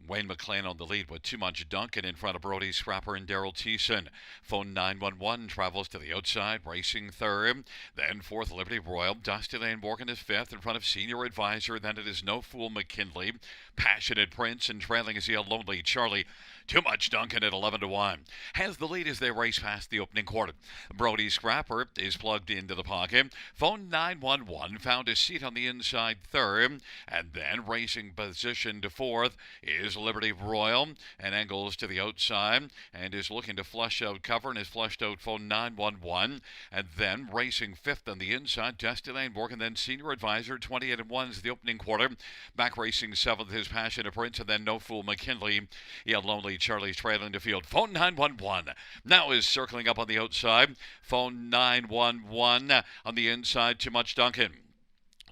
Wayne McLean on the lead with Too Much Duncan in front of Brody Scrapper and Daryl Thiessen. Phone 911 travels to the outside, racing third. Then fourth, Liberty Royal. Dusty Lane Morgan is fifth in front of Senior Advisor. Then it is No Fool McKinley. Passionate Prince, and trailing is EL Lonely Charlie. Too Much Duncan at 11-1. Has the lead as they race past the opening quarter. Brody Scrapper is plugged into the pocket. Phone 911 found a seat on the inside third. And then racing position to fourth is Liberty Royal, and angles to the outside and is looking to flush out cover and has flushed out phone 911. And then racing fifth on the inside, Dusty Lane Morgan, then Senior Advisor, 28-1 is the opening quarter. Back racing seventh is Passion of Prince, and then No Fool McKinley. Yeah, Lonely Charlie's trailing to field. Phone 911 now is circling up on the outside. Phone 911 on the inside, Too Much Duncan.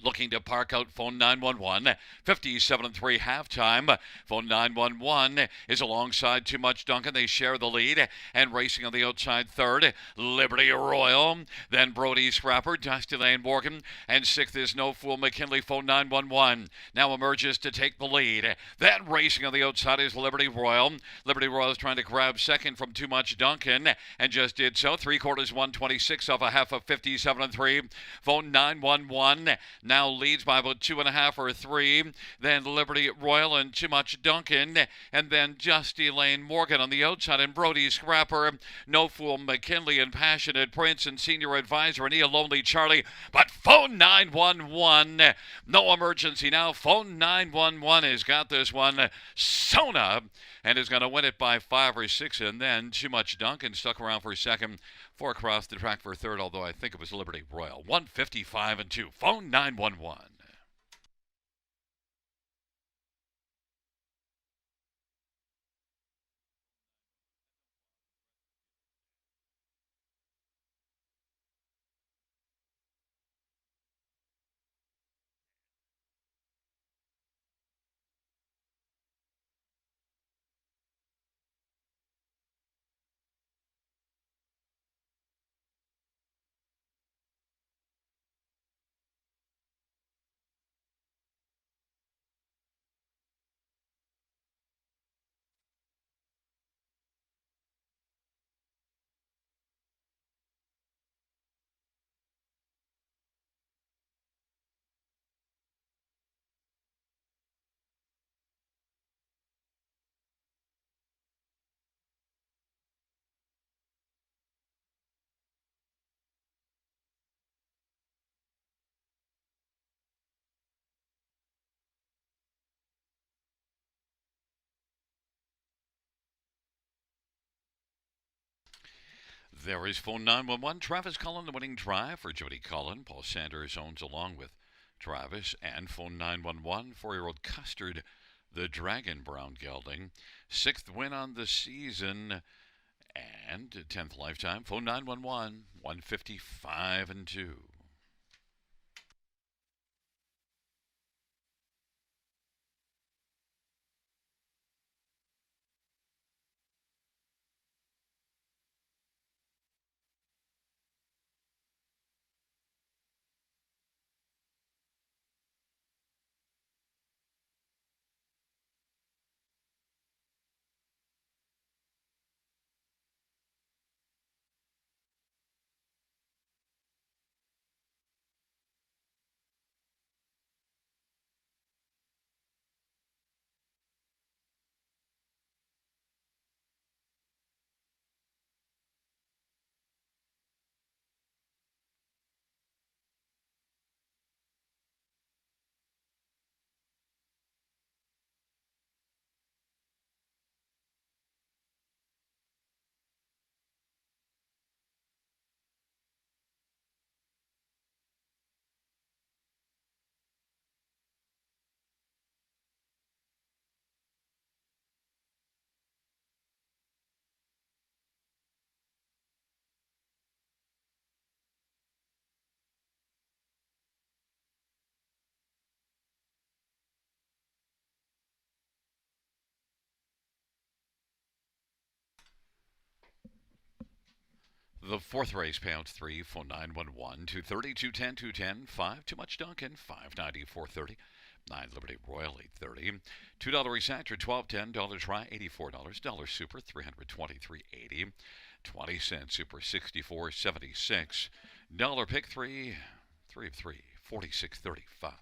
Looking to park out phone 911, 57-3 halftime. Phone 911 is alongside Too Much Duncan. They share the lead, and racing on the outside third, Liberty Royal. Then Brody Scrapper, Dusty Lane Morgan, and sixth is No Fool McKinley. Phone 911 now emerges to take the lead. Then racing on the outside is Liberty Royal. Liberty Royal is trying to grab second from Too Much Duncan, and just did so. 3/4 126 off a half of 57-3. Phone 911 now leads by about 2.5 or 3. Then Liberty Royal and Too Much Duncan, and then Dusty Lane Morgan on the outside, and Brody Scrapper, No Fool McKinley, and Passionate Prince, and Senior Advisor, and EL Lonely Charlie. But phone 911, no emergency now. Phone 911 has got this one. Sona, and is going to win it by 5 or 6, and then Too Much Duncan stuck around for second. 4 across the track for third, although I think it was Liberty Royal. 155-2. Phone 911. There is phone 911. Travis Cullen, the winning drive for Jody Cullen. Paul Sanders owns along with Travis. And phone 911, 4-year-old Custard, the Dragon Brown Gelding. 6th win on the season and 10th lifetime. Phone 911, 155-2. The fourth race, payouts 3, phone 911, 230, 210, 210, 5, too much Duncan, 590, 430, 9 Liberty Royal, 830, $2 race actor, 1210, dollar try, $84, dollar super, 323.80, 20 cent super, 64.76, dollar pick 3, 3 of 3, 46.35.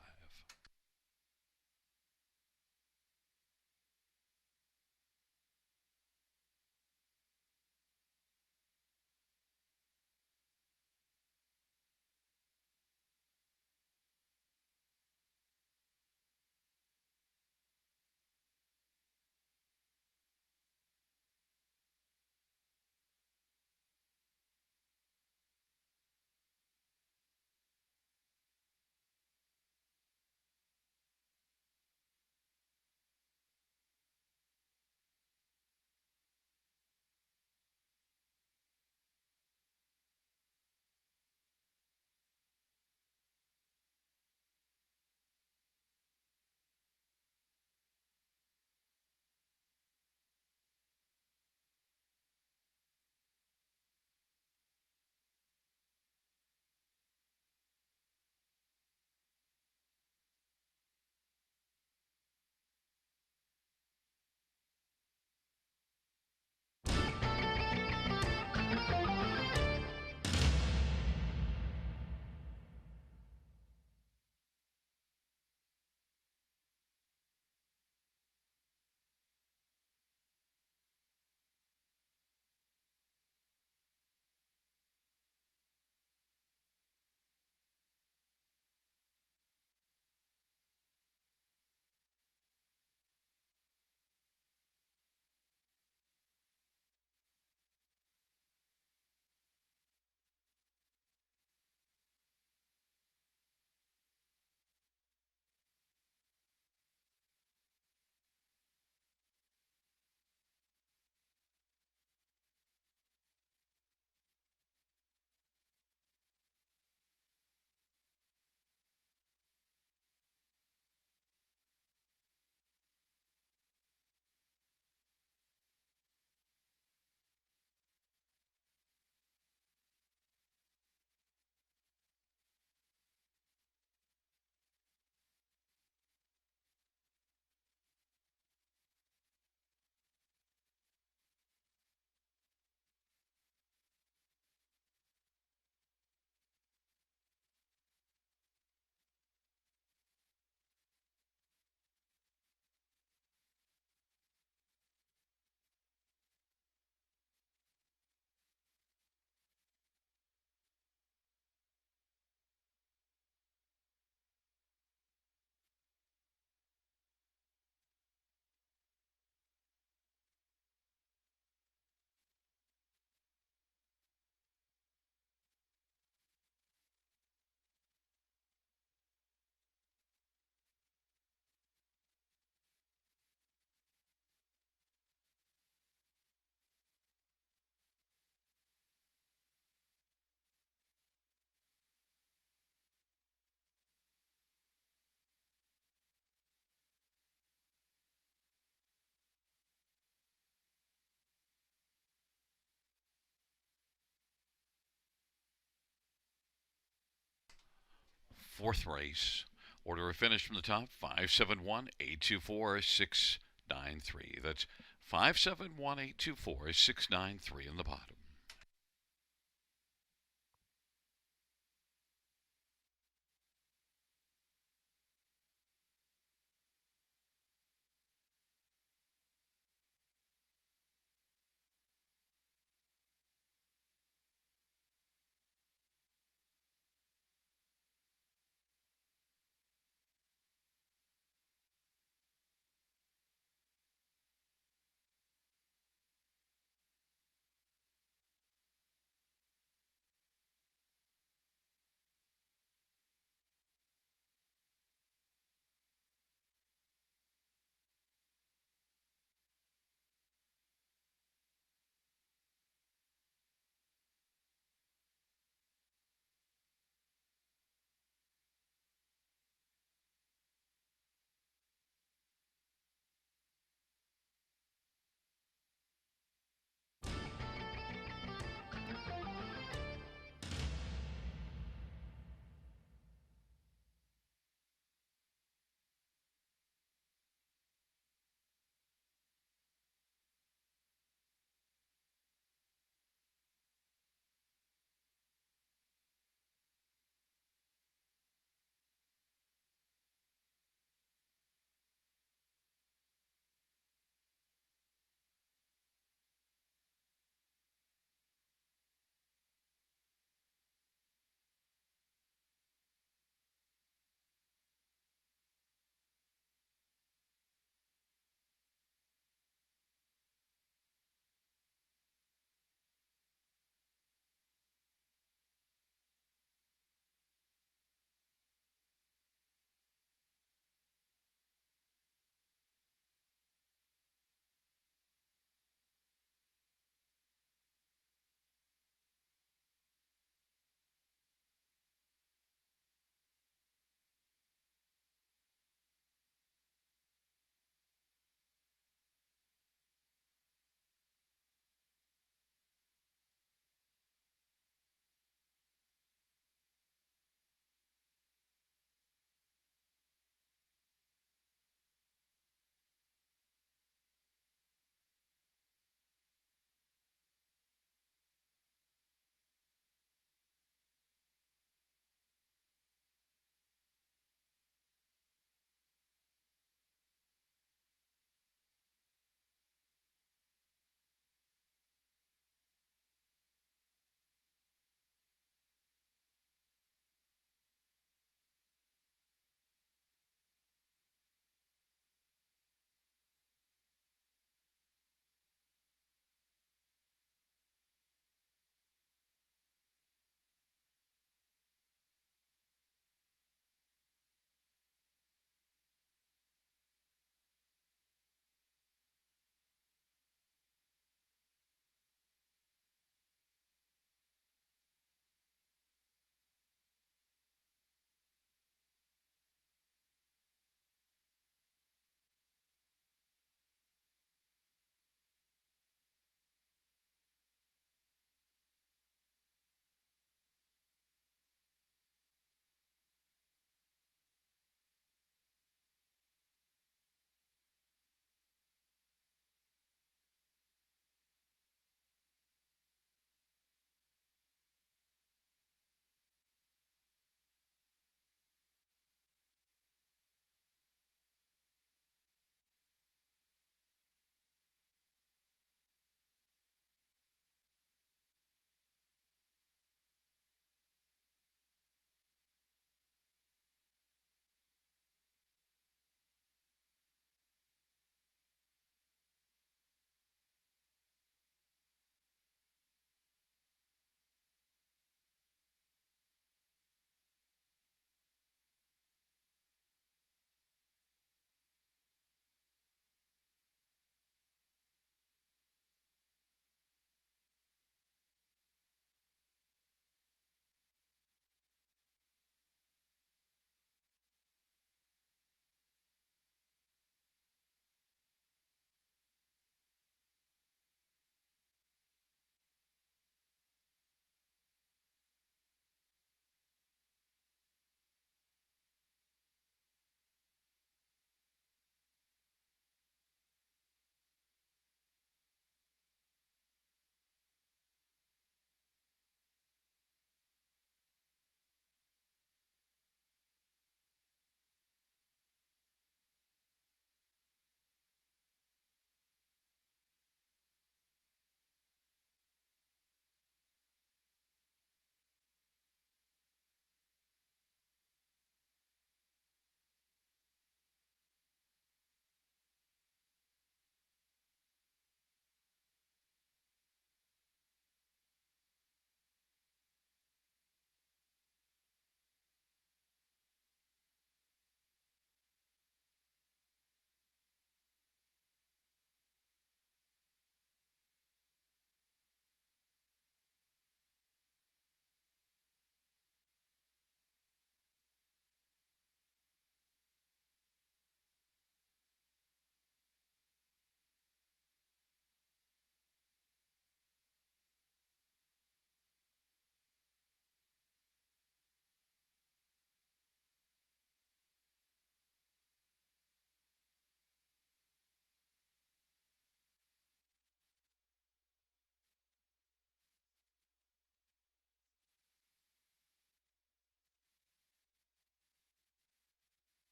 Fourth race, order of finish from the top, 571-824-693. That's 571-824-693 in the bottom.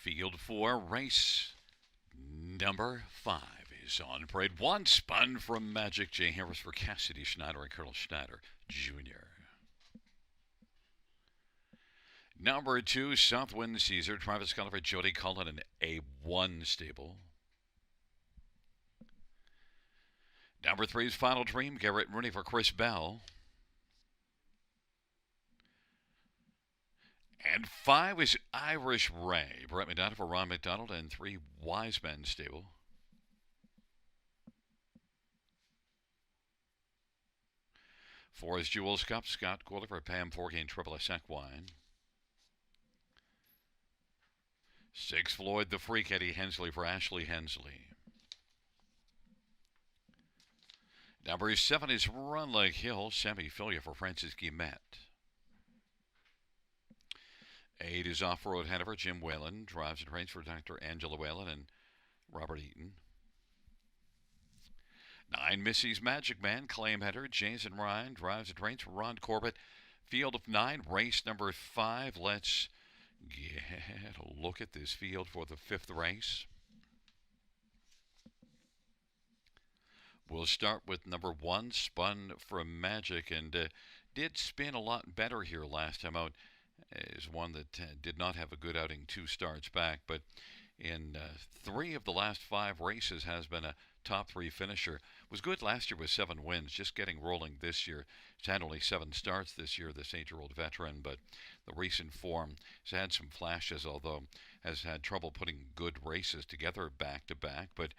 Field 4, race number 5 is on parade. One spun from Magic J. Harris for Cassidy Schneider and Colonel Schneider Jr. Number 2, Southwind Caesar, Travis Gulliver, Jody Cullen, and A1 stable. Number 3 is Final Dream, Garrett Rooney for Chris Bell. And 5 is Irish Ray, Brett McDonald for Ron McDonald, and 3 Wise Men stable. Four is Jules Cup, Scott Goulding for Pam Forgay and Triple S Equine. 6, Floyd the Freak, Eddie Hensley for Ashley Hensley. Number 7 is Run Like Hill, Sammy Filia for Francis Guillemette. 8 is Off-Road Hanover, Jim Whalen, drives and trains for Dr. Angela Whalen and Robert Eaton. 9, Missy's Magic Man, Claim Header, Jason Ryan, drives and trains for Ron Corbett. Field of 9, race number 5. Let's get a look at this field for the 5th race. We'll start with number 1, Spun from Magic, and did spin a lot better here last time out. Is one that did not have a good outing 2 starts back, but in 3 of the last 5 races has been a top 3 finisher. Was good last year with 7 wins, just getting rolling this year. He's had only 7 starts this year, this 8-year-old veteran, but the recent form has had some flashes, although has had trouble putting good races together back to back. But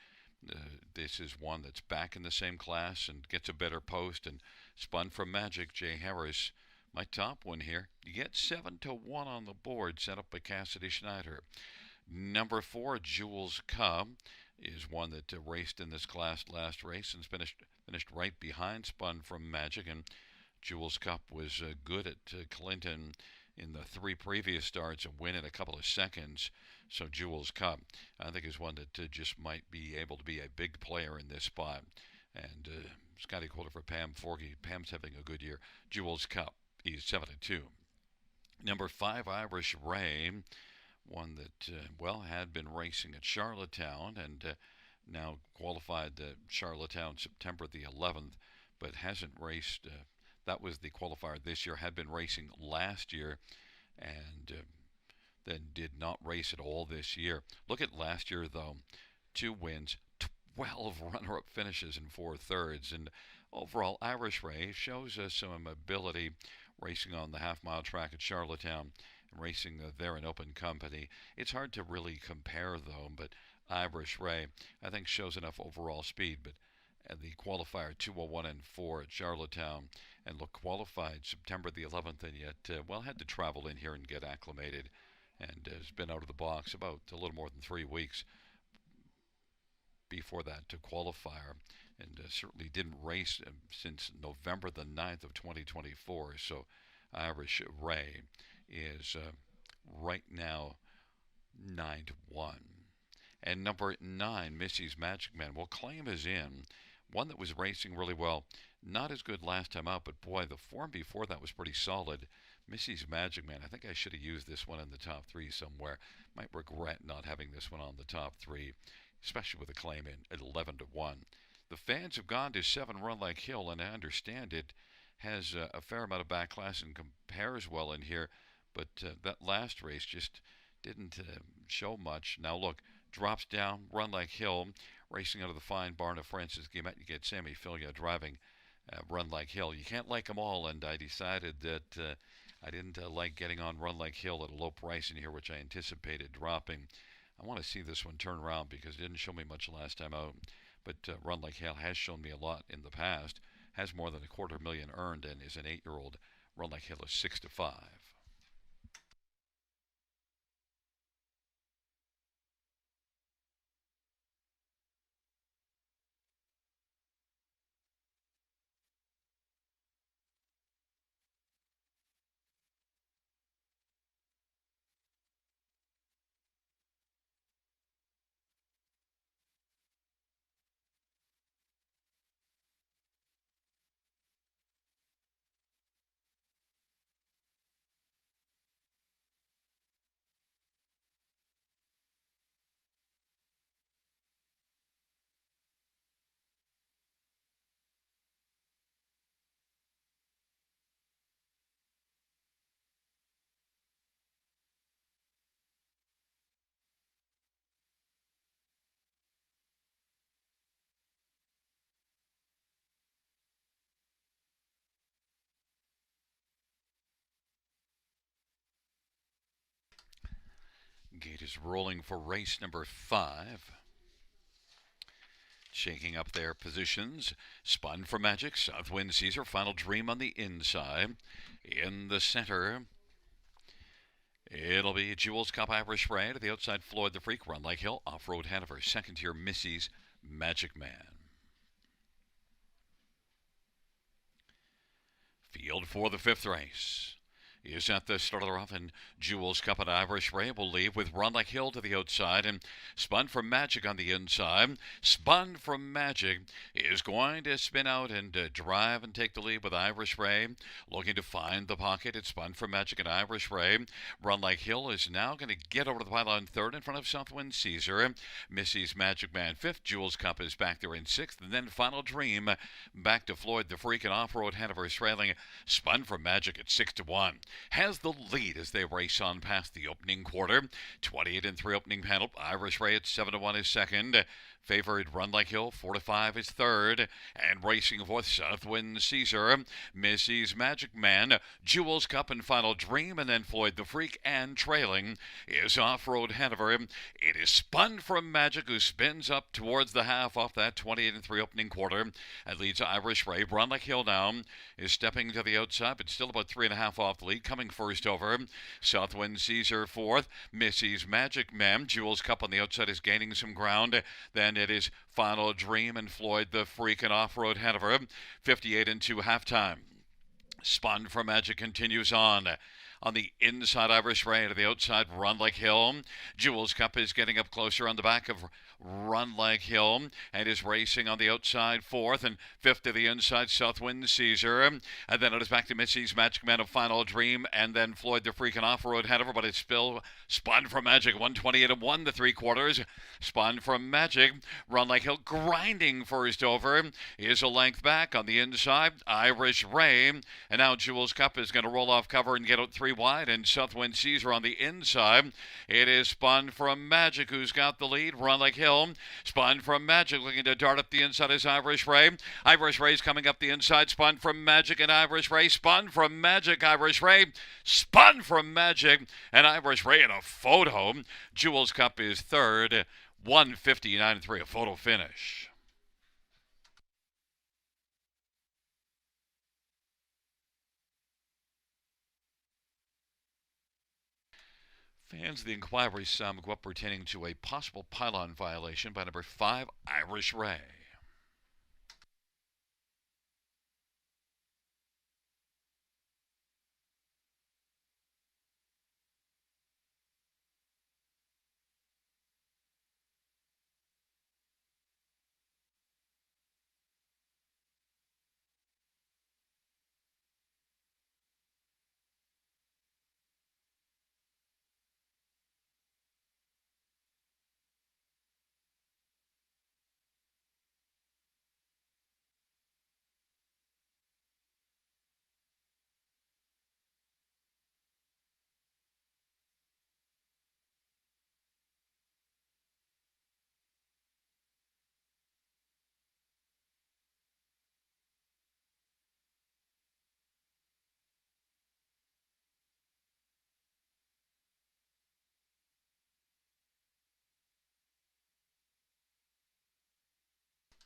this is one that's back in the same class and gets a better post. And Spun from Magic, Jay Harris, my top one here. You get 7-1 on the board, set up by Cassidy Schneider. Number 4, Jules Cup, is one that raced in this class last race and finished right behind Spun from Magic. And Jules Cup was good at Clinton in the 3 previous starts, a win in a couple of seconds. So Jules Cup, I think, is one that just might be able to be a big player in this spot. And Scotty Calder for Pam Forgey. Pam's having a good year. Jules Cup, he's 7-2. Number 5, Irish Ray, one that, had been racing at Charlottetown and now qualified at Charlottetown September the 11th, but hasn't raced. That was the qualifier this year, had been racing last year, and then did not race at all this year. Look at last year, though. 2 wins, 12 runner-up finishes in 4 thirds, and overall, Irish Ray shows us some ability racing on the half-mile track at Charlottetown, racing there in open company. It's hard to really compare, though, but Irish Ray, I think, shows enough overall speed. But at the qualifier 201 and 4 at Charlottetown, and look, qualified September the 11th, and yet, had to travel in here and get acclimated, and has been out of the box about a little more than 3 weeks before that to qualifier, and certainly didn't race since November the 9th of 2024. So Irish Ray is right now 9-1. And number 9, Missy's Magic Man. Well, Claim is in. One that was racing really well. Not as good last time out, but boy, the form before that was pretty solid. Missy's Magic Man, I think I should have used this one in the top 3 somewhere. Might regret not having this one on the top 3, especially with a Claim in at 11-1. The fans have gone to 7 Run Like Hill, and I understand it has a fair amount of backlash and compares well in here, but that last race just didn't show much. Now look, drops down, Run Like Hill, racing out of the fine barn of Francis Guillemette. You get Sammy Filia driving Run Like Hill. You can't like them all, and I decided that I didn't like getting on Run Like Hill at a low price in here, which I anticipated dropping. I want to see this one turn around because it didn't show me much last time out, but Run Like Hill has shown me a lot in the past, has more than $250,000 earned, and is an 8-year-old. Run Like Hill is 6-5. Gate is rolling for race number 5. Shaking up their positions. Spun for Magic. Southwind Caesar. Final Dream on the inside. In the center, it'll be Jewel's Cup Irish Ray. To the outside, Floyd the Freak. Run Like Hill. Off-Road Hanover. Second tier, Missy's Magic Man. Field for the 5th race is at the start of the rough, and Jewel's Cup and Irish Ray will leave with Run Like Hill to the outside, and Spun from Magic on the inside. Spun from Magic is going to spin out and drive and take the lead with Irish Ray, looking to find the pocket. It's Spun from Magic and Irish Ray. Run Like Hill is now going to get over to the pylon 3rd in front of Southwind Caesar. Missy's Magic Man 5th. Jewel's Cup is back there in 6th, and then Final Dream back to Floyd the Freak, and Off-Road Hanover trailing Spun from Magic at 6-1. Has the lead as they race on past the opening quarter. 28-3 opening panel. Irish Ray at 7-1 is second. Favored Run Like Hill, 4-5 is third. And racing fourth, Southwind Caesar, Missy's Magic Man, Jewel's Cup and Final Dream, and then Floyd the Freak, and trailing is Off-Road Hanover. It is Spun from Magic, who spins up towards the half off that 28-3 opening quarter. And leads Irish Ray. Run Like Hill now is stepping to the outside, but still about 3.5 off the lead. Coming first over, Southwind Caesar 4th. Missy's Magic Man, Jewel's Cup on the outside is gaining some ground. Then it is Final Dream and Floyd the Freak and Off-Road Hanover. 58-2 halftime. Spun from Magic continues on. On the inside, Irish Ray. To the outside, Run Like Hill. Jewel's Cup is getting up closer on the back of Run Like Hill and is racing on the outside 4th, and 5th to the inside, Southwind Caesar. And then it is back to Missy's Magic Man of Final Dream, and then Floyd the Freak and Off-Road Hanover, but it's still Spun from Magic. 128-1 the 3/4. Spun from Magic. Run Like Hill grinding first over. Is a length back on the inside, Irish Ray. And now Jewel's Cup is going to roll off cover and get out 3 wide, and Southwind Caesar on the inside. It is Spun from Magic who's got the lead. Run Like Hill. Spun from Magic looking to dart up the inside is Irish Ray. Irish Ray's coming up the inside. Spun from Magic and Irish Ray. Spun from Magic, Irish Ray. Spun from Magic and Irish Ray in a photo. Jewel's Cup is third. 159-3, a photo finish. Fans of the inquiry sum go up pertaining to a possible pylon violation by number 5, Irish Ray.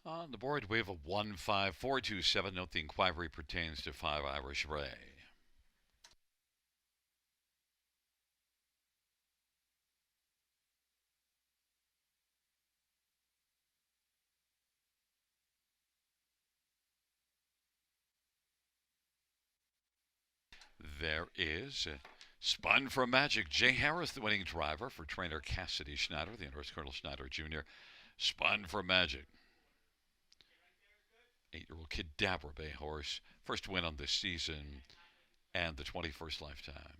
On the board, we have a 15427. Note the inquiry pertains to 5 Irish Ray. There is Spun from Magic. Jay Harris, the winning driver for trainer Cassidy Schneider, the North Colonel Schneider Jr. Spun from Magic. 8-year-old Cadabra Bay horse. First win on this season and the 21st lifetime.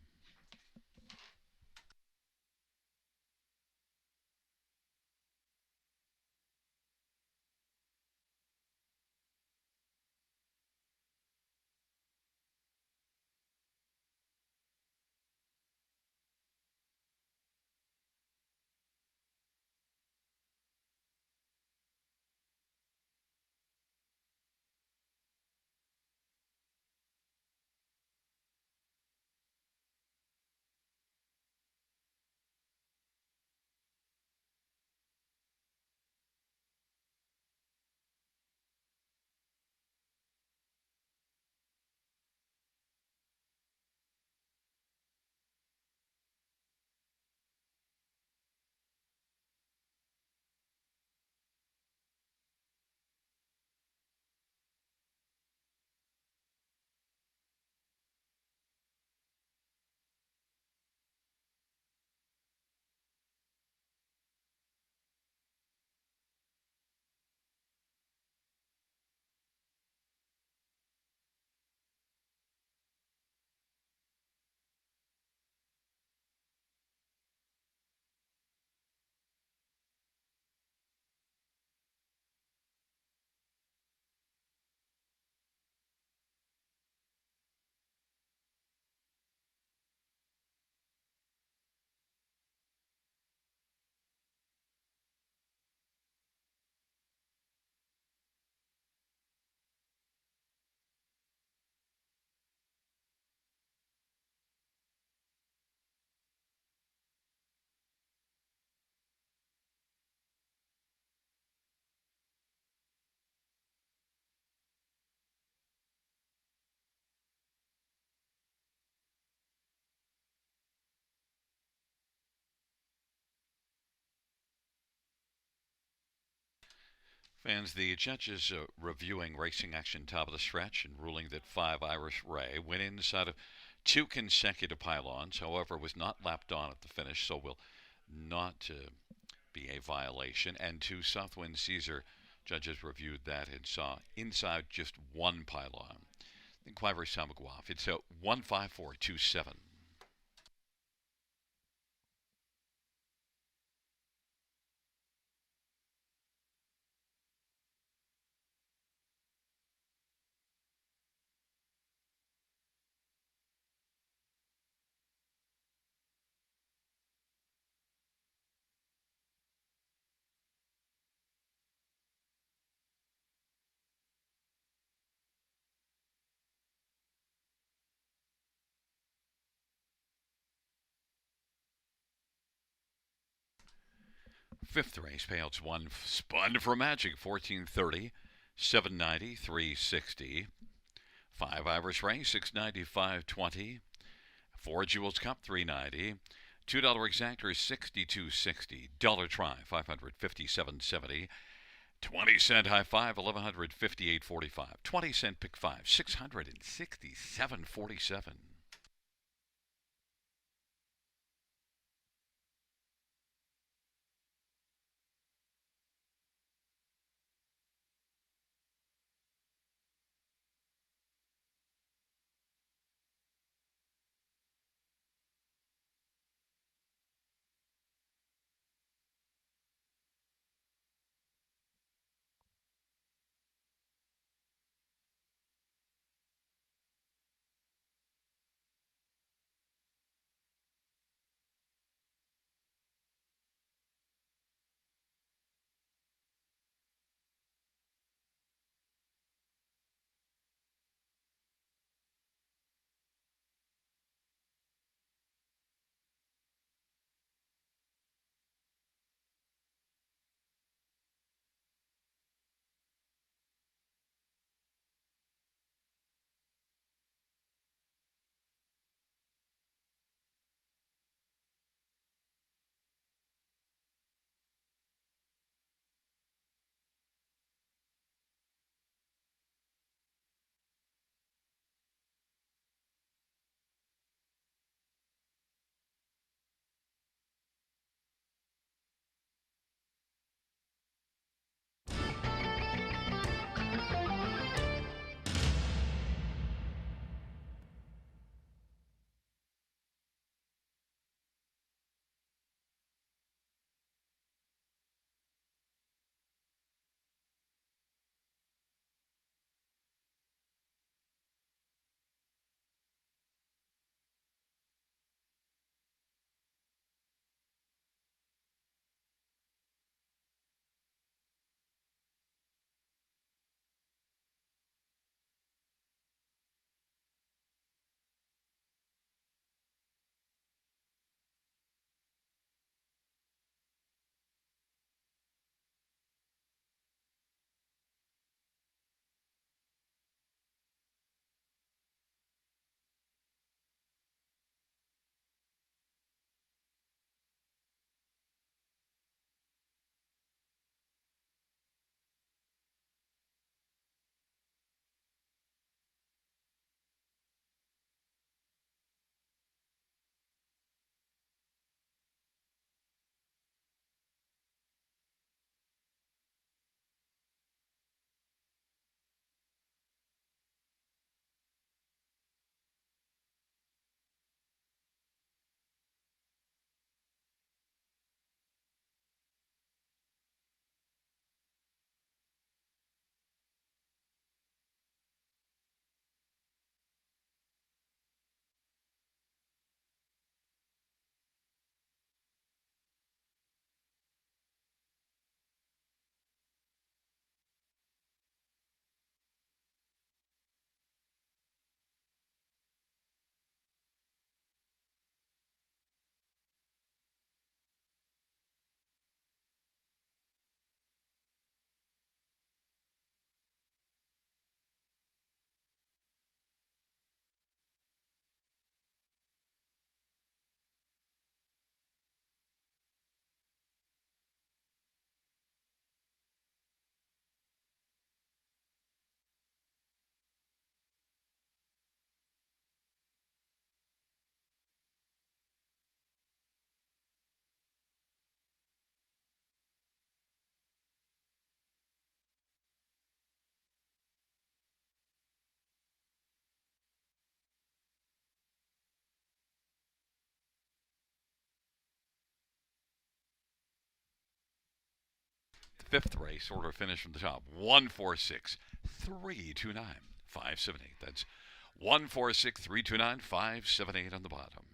Fans, the judges reviewing racing action top of the stretch and ruling that 5 Irish Ray went inside of two consecutive pylons, however, was not lapped on at the finish, so will not be a violation. And two Southwind Caesar judges reviewed that and saw inside just one pylon. Then Quiver Samaguaf. It's a 15427. Fifth race, payouts one spun for Magic, 1430, 790, 360. 5 Irish Ray, 690, 520. Four Jewels Cup, 390. $2 exactor, 62.60. Dollar try, 557.70. 20-cent high five, 1158.45. 20-cent pick five, 667.47. fifth race, order finish from the top. 146-329-578. That's 146-329-578 on the bottom.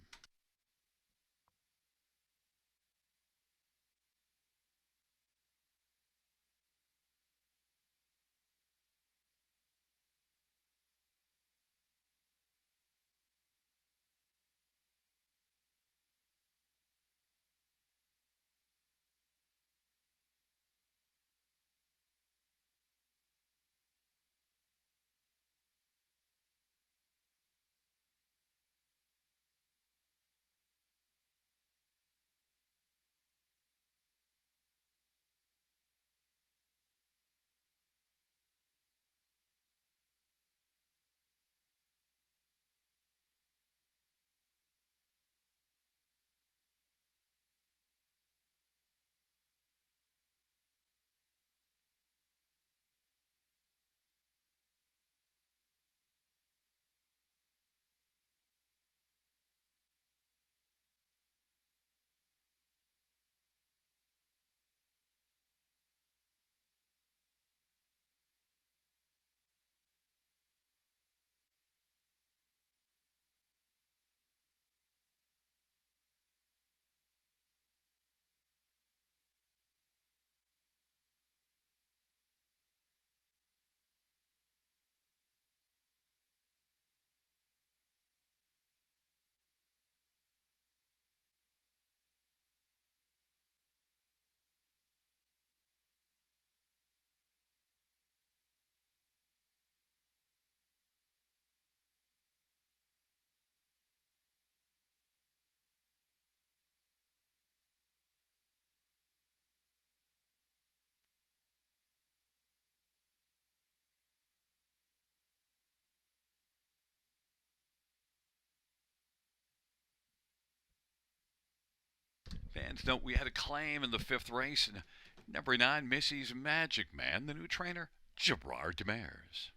Fans note we had a claim in the fifth race. And number 9, Missy's Magic Man, the new trainer, Gerard Demers.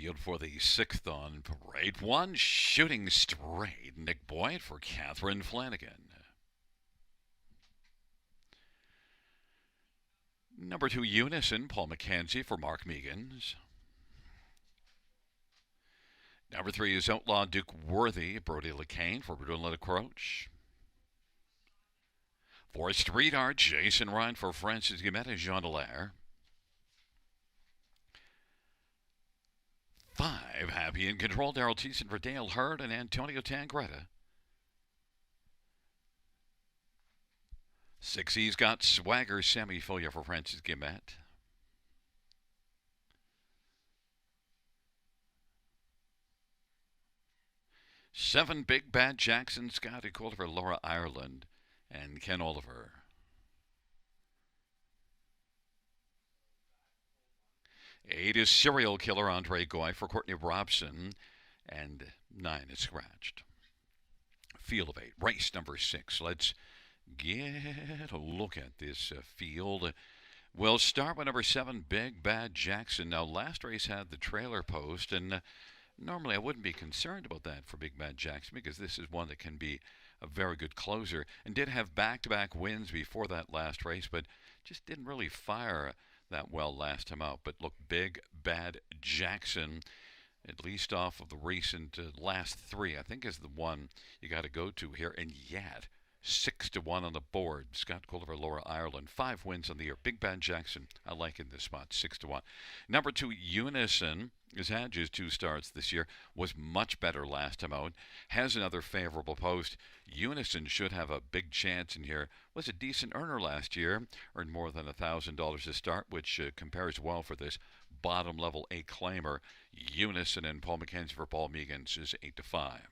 field for the 6th on parade. 1 shooting straight. Nick Boyd for Catherine Flanagan. Number 2 Unison, Paul McKenzie for Mark Meegans. Number 3 is Outlaw Duke Worthy, Brody LeCain for Brunella Croach. 4 Street Art, Jason Ryan for Francis Guimette and Jean Dallaire. 5 Happy in Control, Daryl Thiessen for Dale Hurd and Antonio Tangretta. 6 He's Got Swagger, Sammy Folia for Francis Guimette. 7 Big Bad Jackson, Scotty Calder for Laura Ireland and Ken Oliver. 8 is Serial Killer, Andre Goy for Courtney Robson, and 9 is scratched. Field of 8, race number 6. Let's get a look at this field. We'll start with number 7, Big Bad Jackson. Now, last race had the trailer post, and normally I wouldn't be concerned about that for Big Bad Jackson because this is one that can be a very good closer and did have back-to-back wins before that last race, but just didn't really fire that well last time out. But look, Big Bad Jackson, at least off of the recent last 3, I think is the one you got to go to here, and yet 6-1 on the board. Scott Culver, Laura Ireland, 5 wins on the year. Big Bad Jackson, I like in this spot, 6-1. Number 2, Unison, has had just 2 starts this year, was much better last time out, has another favorable post. Unison should have a big chance in here. Was a decent earner last year, earned more than $1,000 a start, which compares well for this bottom level 8 claimer. Unison and Paul McKenzie for Paul Meegans is 8-5.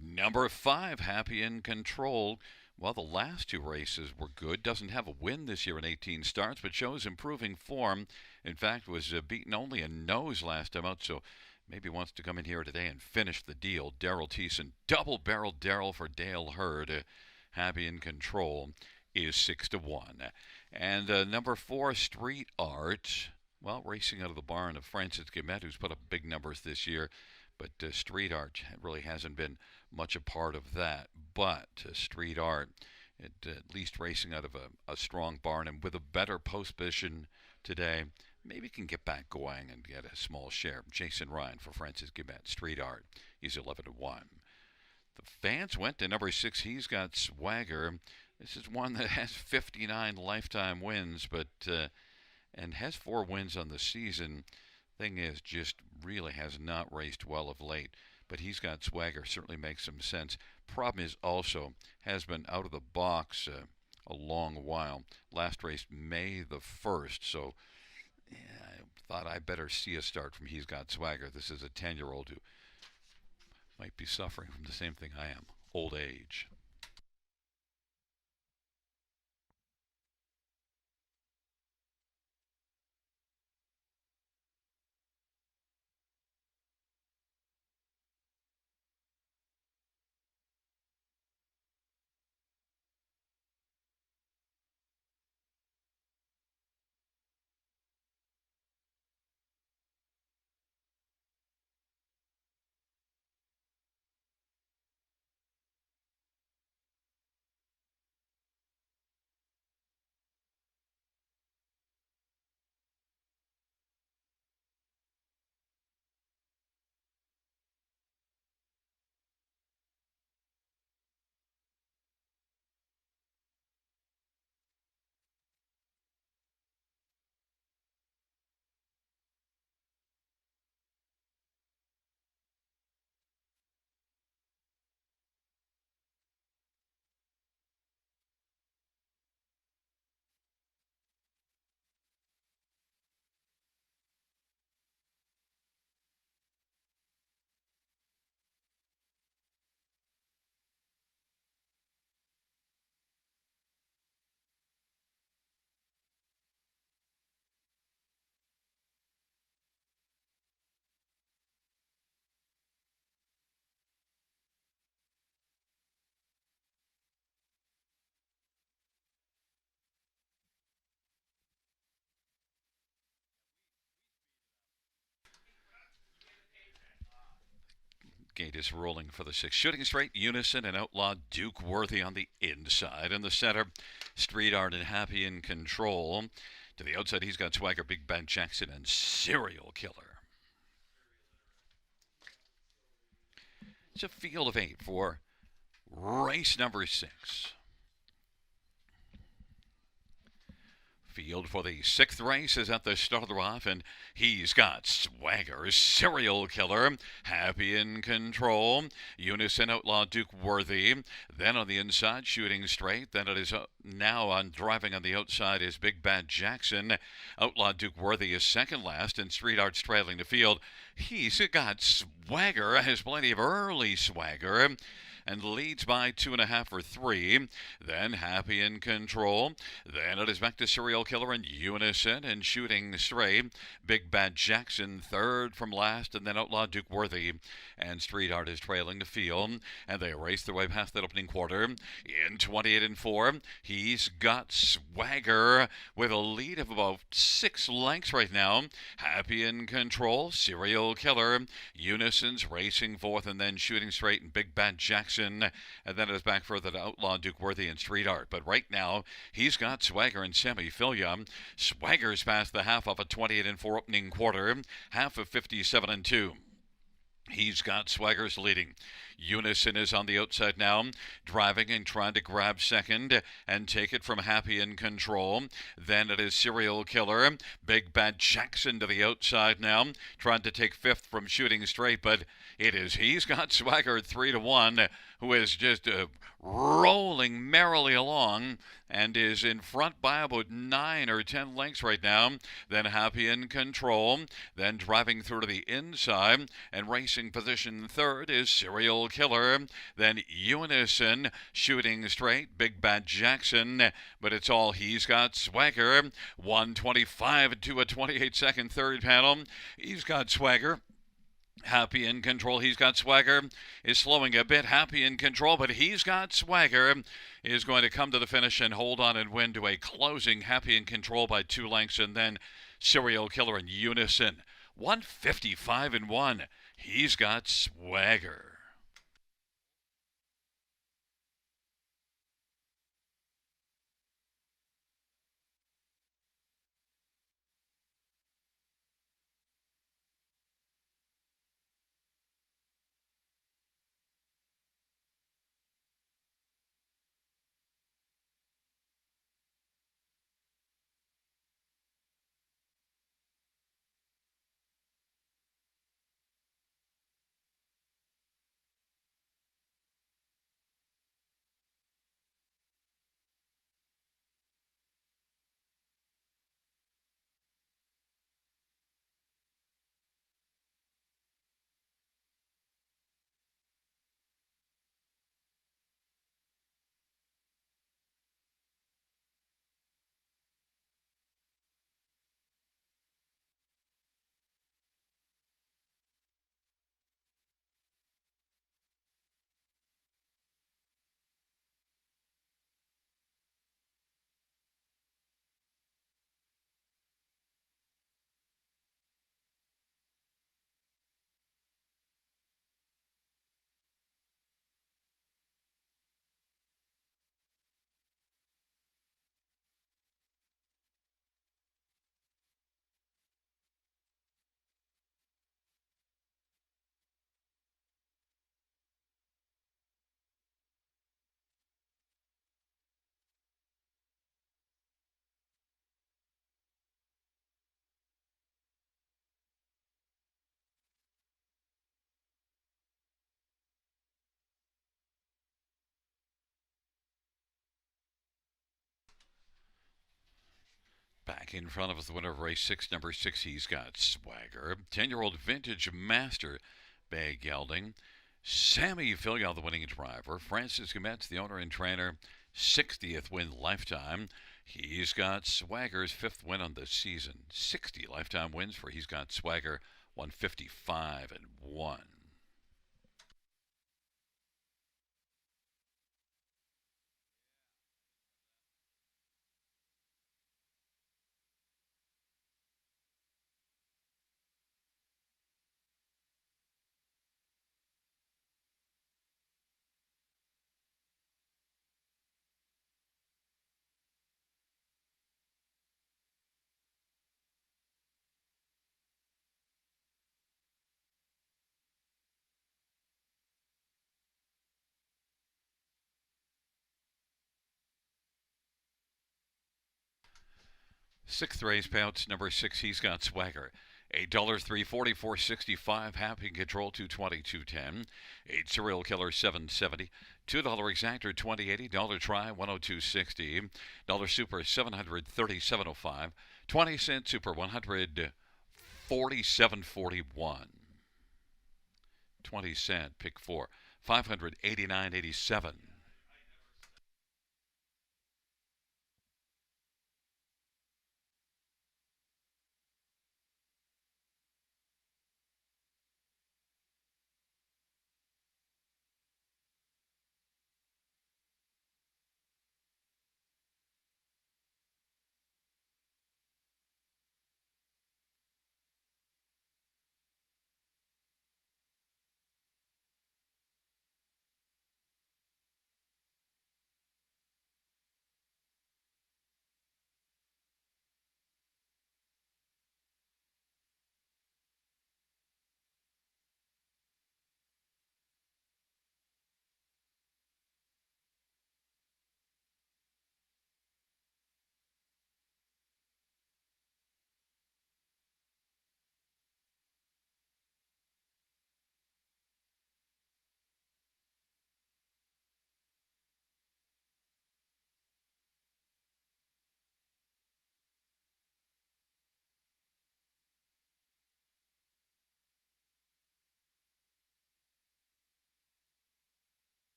Number 5, Happy in Control. Well, the last 2 races were good. Doesn't have a win this year in 18 starts, but shows improving form. In fact, was beaten only a nose last time out, so maybe wants to come in here today and finish the deal. Daryl Thiessen, double-barreled Daryl for Dale Hurd. Happy in Control is 6-1. And number 4, Street Art. Well, racing out of the barn of Francis Guimette, who's put up big numbers this year. But Street Art really hasn't been much a part of that. But Street Art, at least racing out of a strong barn and with a better post position today, maybe can get back going and get a small share. Jason Ryan for Francis Guimette. Street Art, he's 11-1. The fans went to number 6, He's Got Swagger. This is one that has 59 lifetime wins, but and has 4 wins on the season. Thing is, just really has not raced well of late, but He's Got Swagger certainly makes some sense. Problem is also has been out of the box a long while. Last race May the 1st, so yeah, I thought I better see a start from He's Got Swagger. This is a 10-year-old who might be suffering from the same thing I am, old age. is rolling for the 6th. Shooting straight, Unison and Outlaw Duke Worthy on the inside. In the center, Street Art and Happy in Control. To the outside, he's got Swagger, Big Bad Jackson, and Serial Killer. It's a field of 8 for race number 6. Field for the 6th race is at the start of the off, and he's got Swagger, Serial Killer, Happy in Control, Unison, Outlaw Duke Worthy. Then on the inside, Shooting Straight. Then it is now on driving on the outside is Big Bad Jackson. Outlaw Duke Worthy is second last, and Street Art's trailing the field. He's got Swagger, has plenty of early swagger, and leads by 2.5 or 3. Then Happy in Control. Then it is back to Serial Killer and Unison and Shooting Straight. Big Bad Jackson third from last, and then Outlaw Duke Worthy and Street Art is trailing the field, and they race their way past that opening quarter. In 28 and 4, he's got Swagger with a lead of about 6 lengths right now. Happy in Control, Serial Killer, Unison's racing fourth, and then Shooting Straight and Big Bad Jackson. And then it is back further to Outlaw Duke Worthy and Street Art. But right now, he's got Swagger and Semi-Philia. Swagger's past the half of a 28 and 4 opening quarter, half of 57 and 2. He's got Swagger's leading. Unison is on the outside now, driving and trying to grab second and take it from Happy in Control. Then it is Serial Killer. Big Bad Jackson to the outside now, trying to take fifth from Shooting Straight, but he's got Swagger 3-1, who is just rolling merrily along and is in front by about 9 or 10 lengths right now. Then Happy in Control. Then driving through to the inside and racing position third is Serial Killer. Then Unison, Shooting Straight, Big Bad Jackson. But it's all he's got Swagger. 1:25 to a 28-second third panel. He's got Swagger. Happy in Control, he's got Swagger, is slowing a bit. Happy in Control, but he's got Swagger, is going to come to the finish and hold on and win to a closing Happy in Control by 2 lengths, and then Serial Killer in Unison. 155 and 1. He's got Swagger. Back in front of us, the winner of race 6, number 6, he's got Swagger. 10-year-old Vintage Master, Bay Gelding. Semi-Philia, the winning driver. Francis Gometz, the owner and trainer, 60th win lifetime. He's got Swagger's 5th win on the season. 60 lifetime wins for he's got Swagger, 155 and 1. Sixth race payouts number 6. He's got swagger. $8 344.65. Happy control 222.10. 8 serial killer 770. $2 exactor 2080. Dollar try 102.60. Dollar super 737.05. 20-cent super 147.41. 20-cent pick 4 589.87.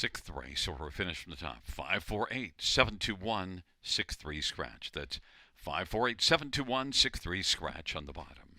sixth race, so we're finished from the top. 548-721-63 scratch. That's 548-721-63 scratch on the bottom.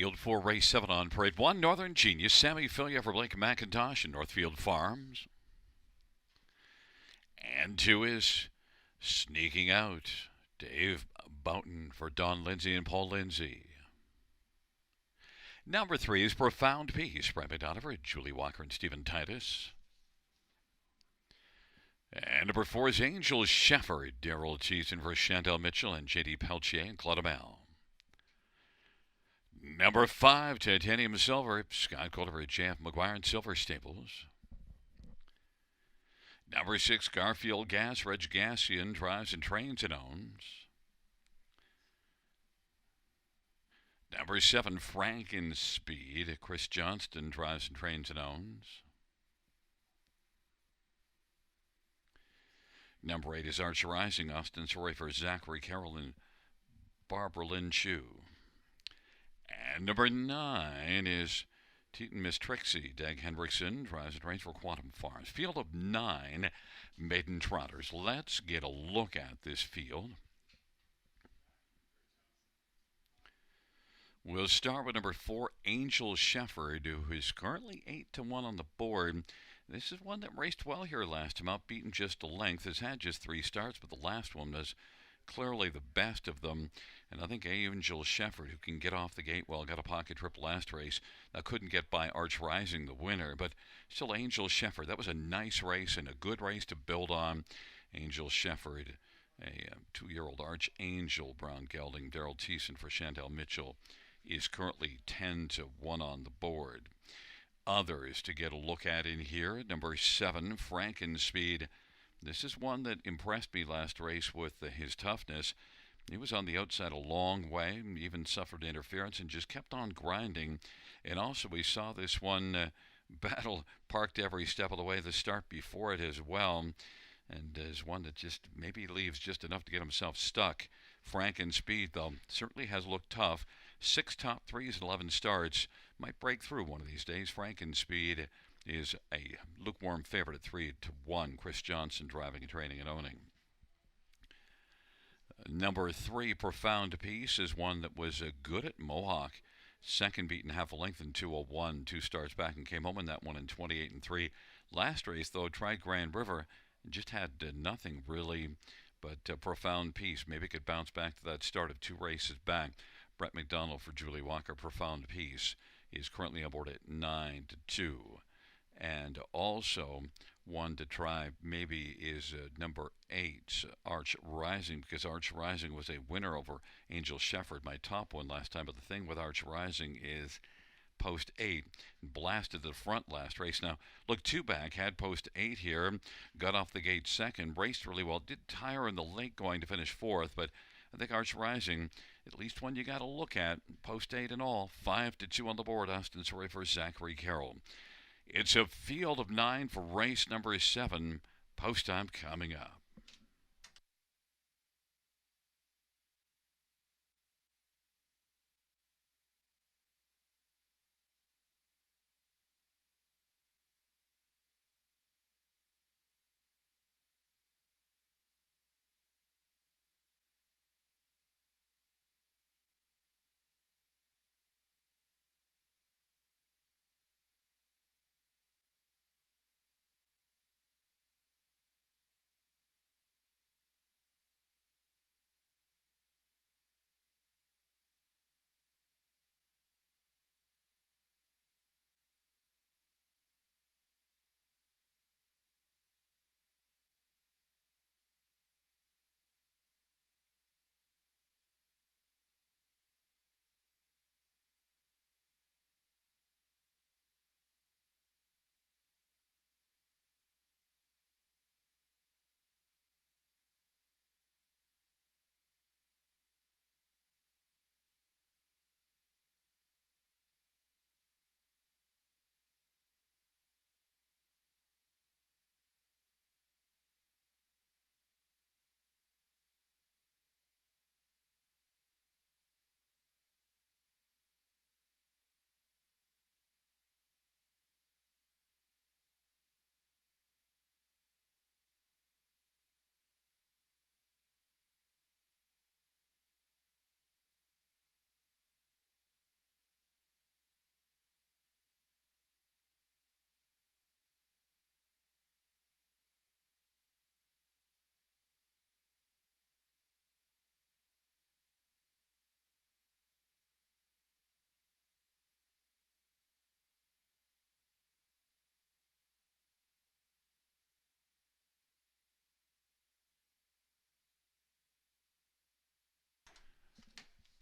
Field 4, Race 7 on Parade 1. Northern Genius, Sammy Filia for Blake McIntosh and Northfield Farms. And 2 is Sneaking Out, Dave Boughton for Don Lindsay and Paul Lindsay. Number 3 is Profound Peace, Brett McDonough, Julie Walker and Stephen Titus. And number 4 is Angel Shepard, Daryl Cheeson for Chantal Mitchell and J.D. Peltier and Claude Amel. Number 5, Titanium Silver, Scott Culver, J.F. McGuire and Silver Staples. Number 6, Garfield Gas, Reg Gassian drives and trains and owns. Number 7, Franken Speed, Chris Johnston drives and trains and owns. Number 8 is Arch Rising, Austin Sorry for Zachary Carroll and Barbara Lynn Chu. And number 9 is Teton Miss Trixie, Dag Hendrickson drives and trains for Quantum Farms. Field of 9 maiden trotters. Let's get a look at this field. We'll start with number 4, Angel Shepard, who is currently 8-1 on the board. This is one that raced well here last time out, beaten just a length. Has had just 3 starts, but the last one was clearly the best of them. And I think Angel Shepard, who can get off the gate well, got a pocket trip last race. Now couldn't get by Arch Rising, the winner, but still Angel Shepard. That was a nice race and a good race to build on. Angel Shepard, a 2-year-old Archangel, Brown Gelding, Daryl Thiessen for Chantal Mitchell, is currently 10-1 on the board. Others to get a look at in here. Number 7, Franken Speed. This is one that impressed me last race with his toughness. He was on the outside a long way, even suffered interference and just kept on grinding. And also we saw this one battle parked every step of the way, the start before it as well. And is one that just maybe leaves just enough to get himself stuck. Franken Speed, though, certainly has looked tough. 6 top 3s and 11 starts. Might break through one of these days. Franken Speed is a lukewarm favorite at 3-1. Chris Johnson driving and training and owning. Number 3, Profound Peace, is one that was good at Mohawk. Second beaten half a length in 2:01. 2 starts back and came home in that one in 28-3. Last race, though, tried Grand River and just had nothing really. But Profound Peace maybe could bounce back to that start of 2 races back. Brett McDonald for Julie Walker. Profound Peace is currently on board at 9-2. And also one to try maybe is number 8, Arch Rising, because Arch Rising was a winner over Angel Shepard, my top one last time. But the thing with Arch Rising is post 8 blasted to the front last race. Now look, 2 back, had post 8 here, got off the gate second, raced really well, did tire in the late going to finish 4th, but I think Arch Rising, at least one you got to look at, post 8 and all. 5-2 on the board. Austin Sorry for Zachary Carroll. It's a field of 9 for race number 7. Post time coming up.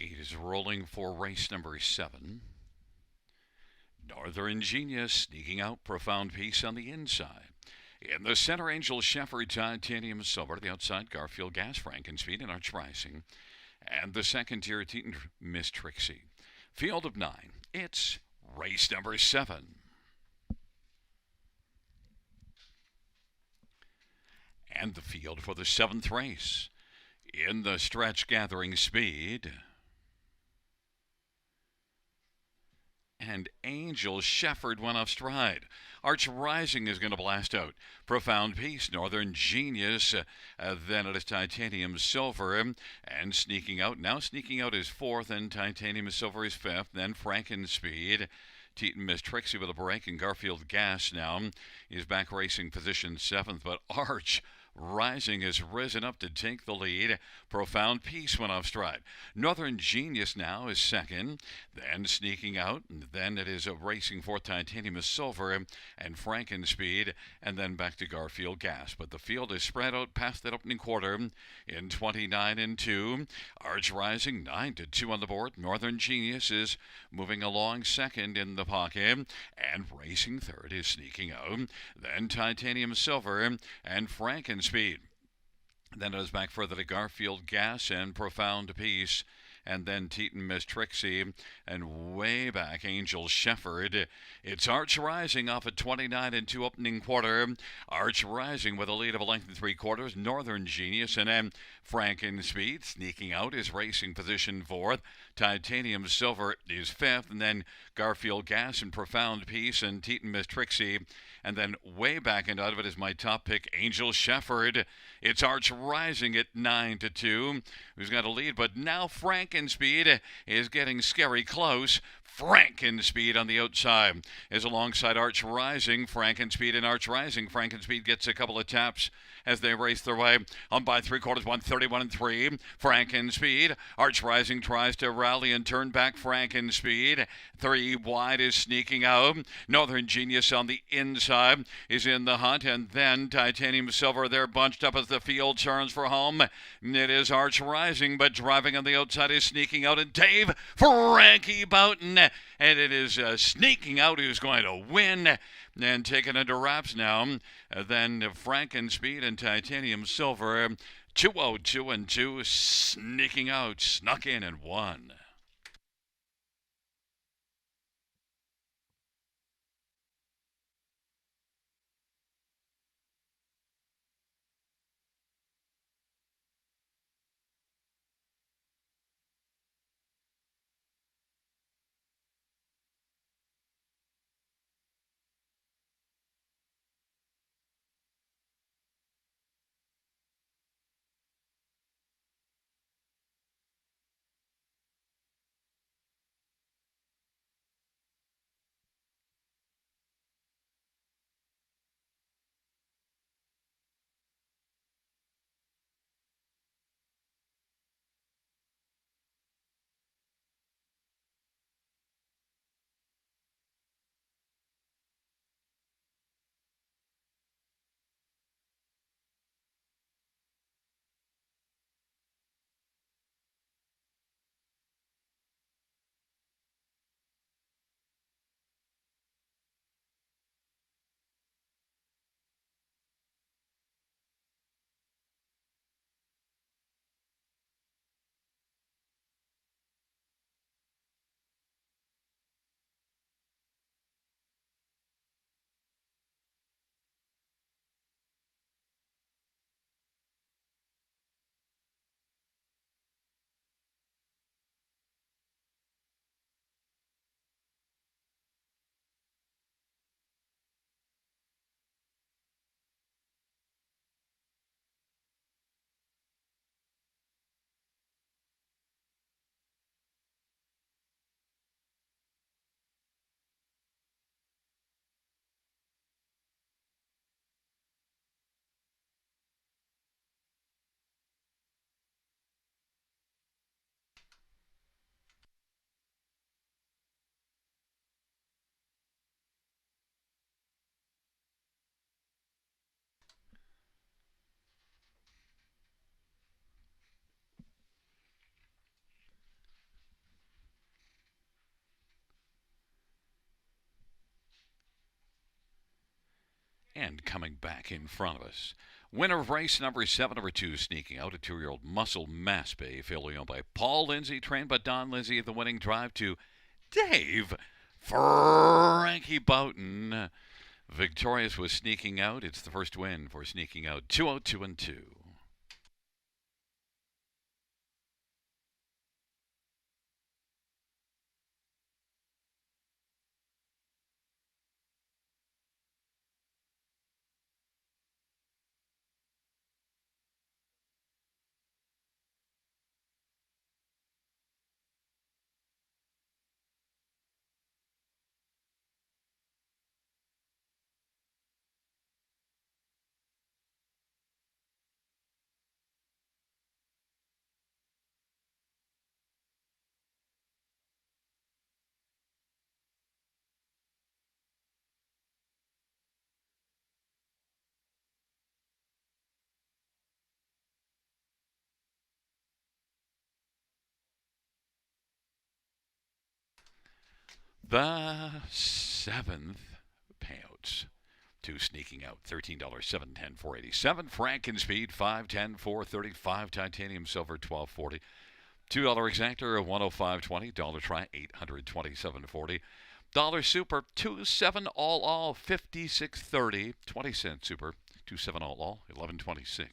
Gate is rolling for race number 7. Northern Genius sneaking out. Profound Peace on the inside. In the center, Angel Shepherd, Titanium Silver. The outside, Garfield Gas, Frankenspeed, and Arch Rising. And the second tier, Teton Miss Trixie. Field of 9. It's race number 7. And the field for the 7th race. In the stretch, gathering speed. And Angel Shepherd went off stride. Arch Rising is going to blast out. Profound Peace, Northern Genius, then it is Titanium Silver, and sneaking out. Now sneaking out is 4th, and Titanium Silver is 5th, then Frankenspeed. Teton Miss Trixie with a break, and Garfield Gas now is back racing position 7th, but Arch Rising has risen up to take the lead. Profound Peace went off stride. Northern Genius now is 2nd, then sneaking out. And then it is a racing for Titanium Silver and Frankenspeed, and then back to Garfield Gas. But the field is spread out past that opening quarter in 29-2. Arch Rising 9-2 on the board. Northern Genius is moving along 2nd in the pocket, and racing 3rd is sneaking out. Then Titanium Silver and Frankenspeed. Then it is back further to Garfield Gas and Profound Peace, and then Teton Miss Trixie, and way back Angel Shepherd. It's Arch Rising off at 29-2 opening quarter. Arch Rising with a lead of a length and 3/4. Northern Genius and then Frankenspeed sneaking out is racing position 4th. Titanium Silver is 5th, and then Garfield Gas and Profound Peace and Teton Miss Trixie. And then way back and out of it is my top pick, Angel Shepherd. It's Arch Rising at 9-2, who's got a lead, but now Frankenspeed is getting scary close. Frankenspeed on the outside is alongside Arch Rising. Frankenspeed and Arch Rising. Frankenspeed gets a couple of taps as they race their way on by 3/4, 131-3. Frankenspeed. Arch Rising tries to rally and turn back. Frankenspeed 3 wide is sneaking out. Northern Genius on the inside is in the hunt, and then Titanium Silver there bunched up as the field turns for home. It is Arch Rising, but driving on the outside is sneaking out, and Dave Frankie Boughton, and it is sneaking out who's going to win. And taken into wraps now. Then Frankenspeed and Titanium Silver, 202-2, sneaking out, snuck in and won. and coming back in front of us. Winner of race number 7, number 2, sneaking out, a 2-year-old Muscle Mass Bay, family owned by Paul Lindsay, trained by Don Lindsay. The winning drive to Dave Frankie Boughton. Victorious was sneaking out. It's the first win for sneaking out. 202 and 2. The 7th payouts. 2 sneaking out. $13, 7, 10, 487. Franken speed, 5, 10, 435. Titanium silver, 1240. $2 exactor, 105.20. Dollar try, 827.40. Dollar super, 27 all, 56.30. 20-cent super, 27 all, 11.26.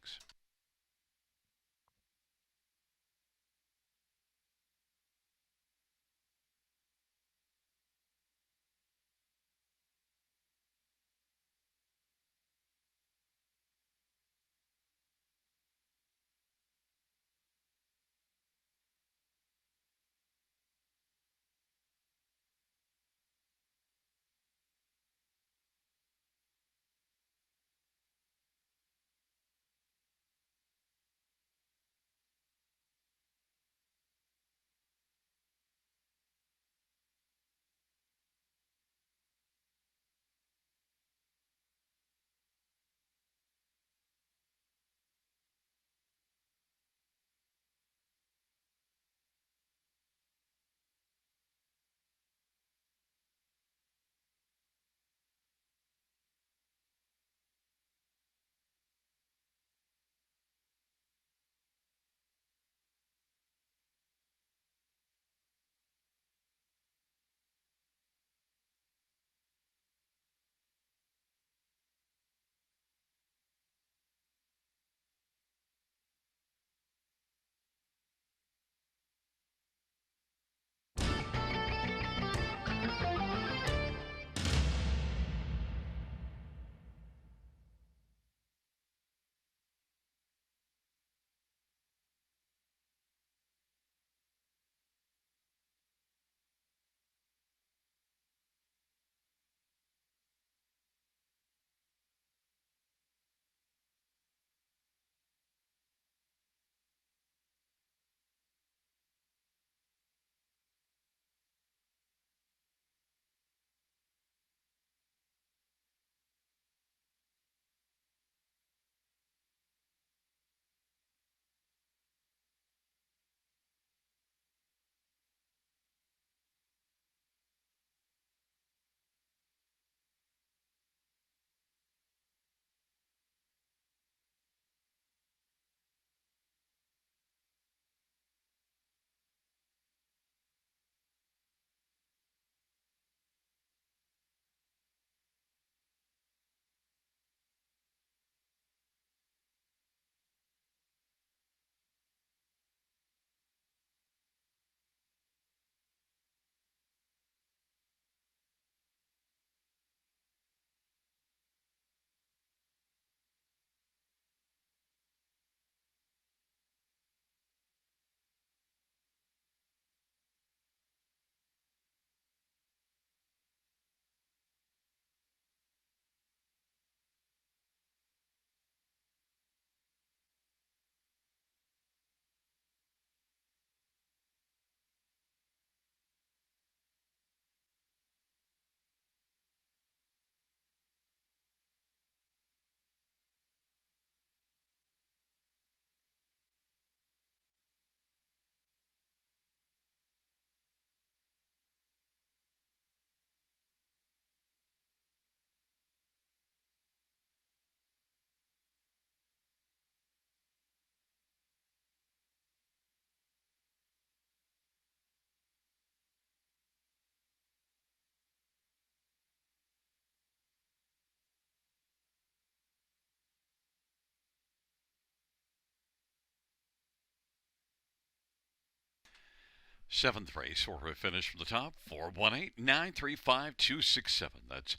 Seventh race, or we finish from the top, 418-935-267. That's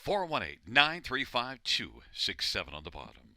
418-935-267 on the bottom.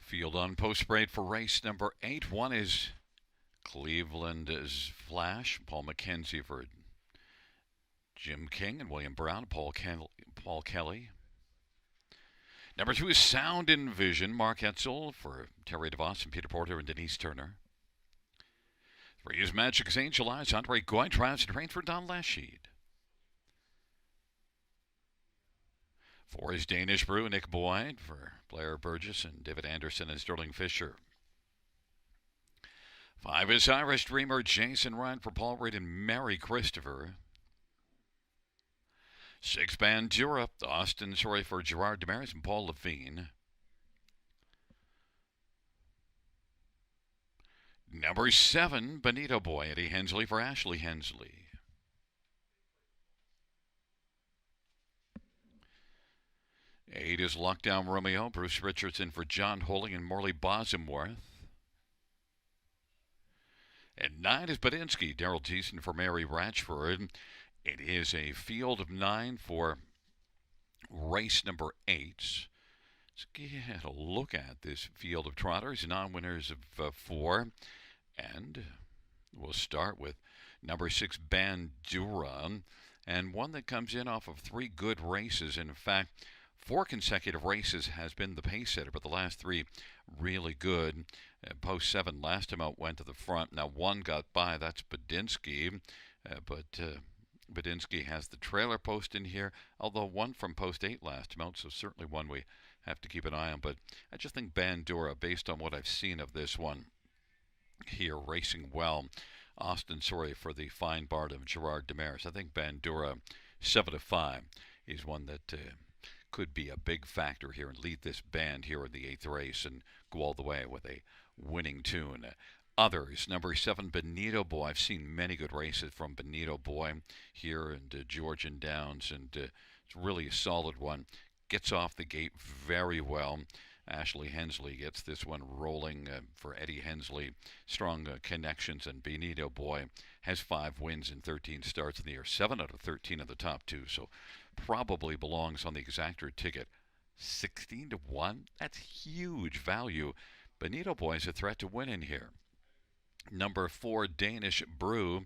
Field on post parade for race number 8. One is Cleveland's Flash, Paul McKenzie for Jim King and William Brown, Paul Kelly. Number 2 is Sound and Vision, Mark Etzel for Terry DeVos and Peter Porter and Denise Turner. 3 is Magic's Angel Eyes, Andre Goy, drives and trains for Don Lasheed. 4 is Danish Brew, Nick Boyd for Blair Burgess and David Anderson and Sterling Fisher. 5 is Irish Dreamer, Jason Ryan for Paul Reed and Mary Christopher. 6 Bandura, Austin Sorry for Gerard Demaris and Paul Levine. Number 7, Bonito Boy, Eddie Hensley for Ashley Hensley. 8 is Lockdown Romeo, Bruce Richardson for John Holing and Morley Bosworth. And 9 is Badinsky, Daryl Thiessen for Mary Ratchford. It is a field of 9 for race number 8. Let's get a look at this field of trotters, non-winners of 4. And we'll start with number 6, Bandura, and one that comes in off of 3 good races. In fact, 4 consecutive races has been the pace setter, but the last 3 really good. Post 7 last time out went to the front. Now 1 got by, that's Badinsky, but Badinsky has the trailer post in here, although 1 from post 8 last time out, so certainly one we have to keep an eye on. But I just think Bandura, based on what I've seen of this one here, racing well. Austin Sorry for the fine Bard of Gerard Demaris. I think Bandura 7-5 is one that could be a big factor here and lead this band here in the 8th race and go all the way with a winning tune. Others, number 7, Bonito Boy. I've seen many good races from Bonito Boy here in Georgian Downs, and it's really a solid one. Gets off the gate very well. Ashley Hensley gets this one rolling for Eddie Hensley. Strong connections, and Bonito Boy has 5 wins in 13 starts in the year, 7 out of 13 of the top 2, so probably belongs on the exactor ticket. 16-1, that's huge value. Bonito Boy is a threat to win in here. Number 4, Danish Brew,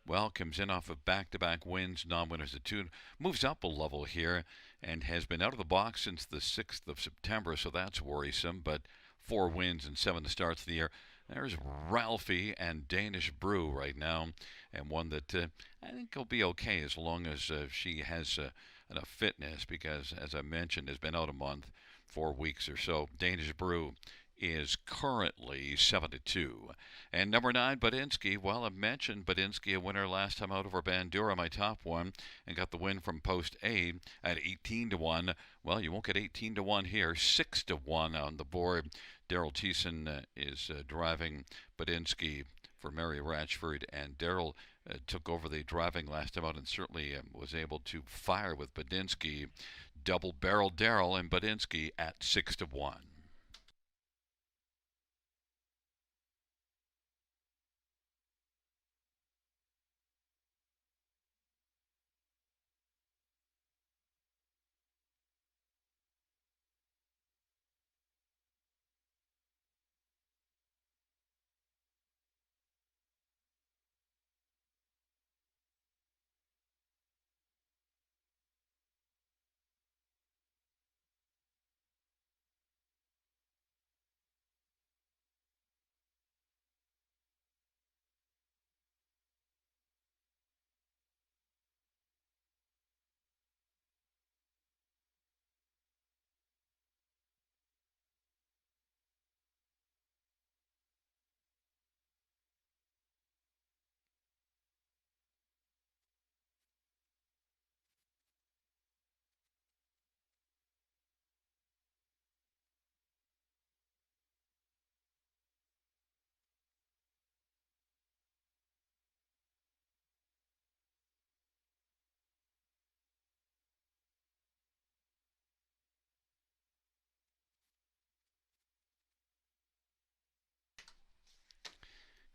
well, comes in off of back-to-back wins, non-winners of 2, moves up a level here, and has been out of the box since the 6th of September, so that's worrisome, but 4 wins and 7 starts of the year. There's Ralphie and Danish Brew right now, and one that I think will be okay as long as she has enough fitness, because, as I mentioned, has been out a month, 4 weeks or so. Danish Brew is currently 7-2. And number 9, Badinsky. Well, I mentioned Badinsky, a winner last time out over Bandura, my top one, and got the win from post A at 18-1. Well, you won't get 18-1 here. 6-1 on the board. Daryl Thiessen is driving Badinsky for Mary Ratchford, and Daryl took over the driving last time out and certainly was able to fire with Badinsky. Double-barrel Daryl and Badinsky at 6-1.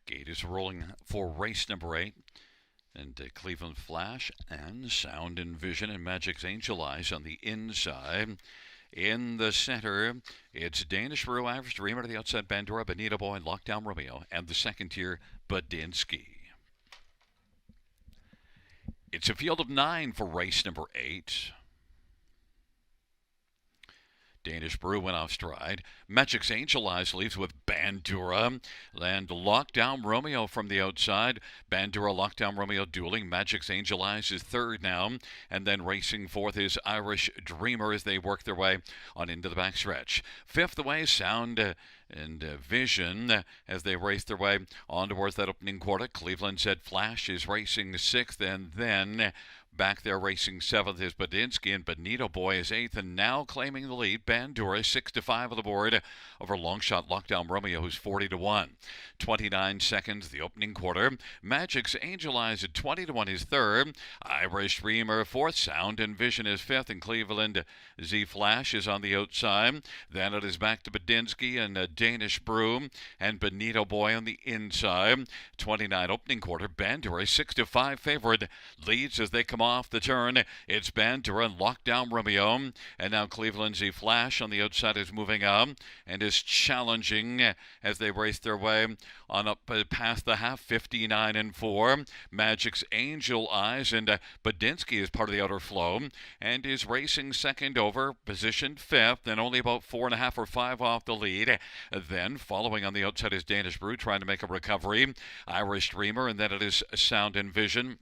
Gate is rolling for race number 8. And Cleveland Flash and Sound and Vision and Magic's Angel Eyes on the inside. In the center, it's Danish Brew, Irish Dreamer to the outside, Bandura, Bonito Boy, Lockdown Romeo, and the second tier, Badinsky. It's a field of 9 for race number 8. Danish Brew went off stride. Magic's Angel Eyes leaves with Bandura. And Lockdown Romeo from the outside. Bandura, Lockdown Romeo dueling. Magic's Angel Eyes is third now. And then racing fourth is Irish Dreamer as they work their way on into the backstretch. Fifth away, Sound and Vision as they race their way on towards that opening quarter. Cleveland said Flash is racing sixth, and then back there racing seventh is Badinsky, and Bonito Boy is eighth, and now claiming the lead. Bandura 6-5 on the board over Longshot Lockdown Romeo, who's 40-1. 29 seconds the opening quarter. Magic's Angel Eyes at 20-1 is third. Irish Dreamer fourth. Sound and Vision is fifth, and Cleveland Z Flash is on the outside. Then it is back to Badinsky and Danish Brew and Bonito Boy on the inside. 29 opening quarter. Bandura 6-5 favorite, leads as they come off the turn. It's Bandura and Lockdown Romeo, and now Cleveland Z Flash on the outside is moving up and is challenging as they race their way on up past the half. 59-4. Magic's Angel Eyes and Badinsky is part of the outer flow and is racing second over, positioned fifth, and only about 4.5 or 5 off the lead. Then following on the outside is Danish Brew trying to make a recovery. Irish Dreamer, and then it is Sound and Vision.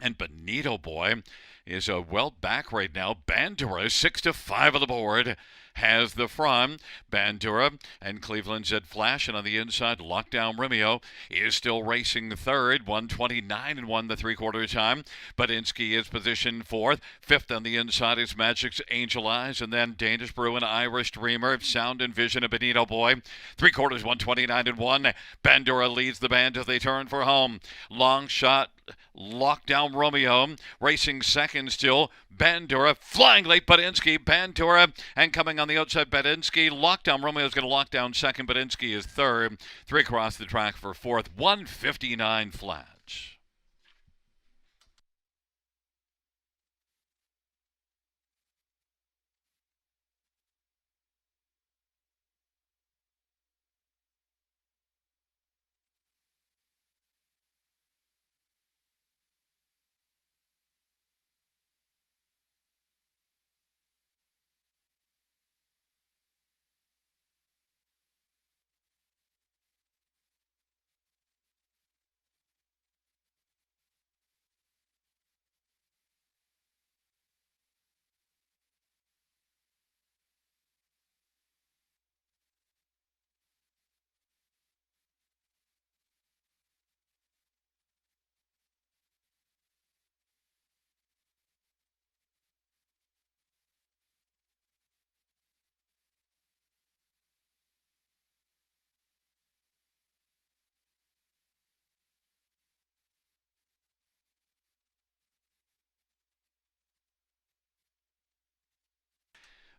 And Bonito Boy is well back right now. Bandura 6-5 on the board has the front. Bandura and Cleveland Z Flash, and on the inside, Lockdown Romeo is still racing third. 1:29.1 the three-quarter time. Badinsky is positioned fourth. Fifth on the inside is Magic's Angel Eyes, and then Danish Brew and Irish Dreamer, Sound and Vision, and Bonito Boy. Three quarters, 1:29.1. Bandura leads the band as they turn for home. Long shot, Lockdown Romeo racing second still. Bandura flying late. Badinsky, Bandura, and coming on the outside, Badinsky. Lockdown Romeo is going to lock down second. Badinsky is third. Three across the track for fourth. 1:59 flats.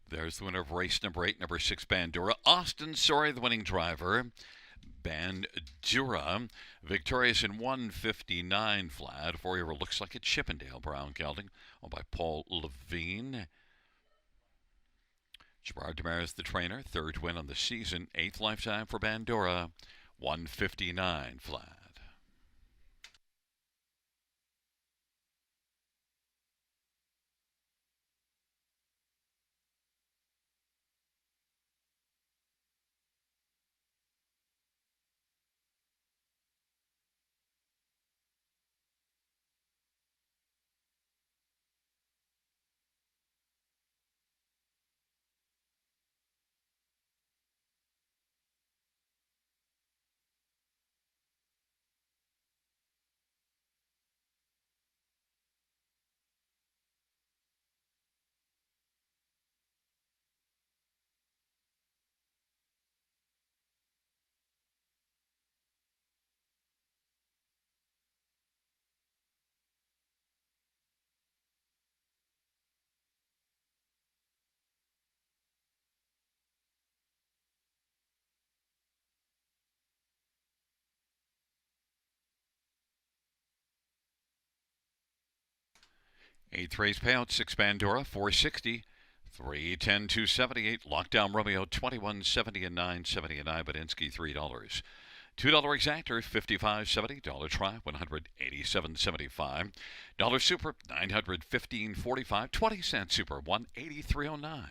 There's the winner of race number 8, number 6, Bandura. Austin Sorry, the winning driver. Bandura, victorious in 1:59 flat. 4-year-old looks like it's Chippendale Brown gelding, owned by Paul Levine. Gerard Demarais, the trainer, third win on the season, 8th lifetime for Bandura, 1:59 flat. Eighth race payout, 6 Bandura, 460. 310 278. Lockdown Romeo 2170 and 970 and Ibedinsky $3. $2 exactor 55.70. Dollar try 187.75. Dollar super 915.45. 20-cent super 183.09.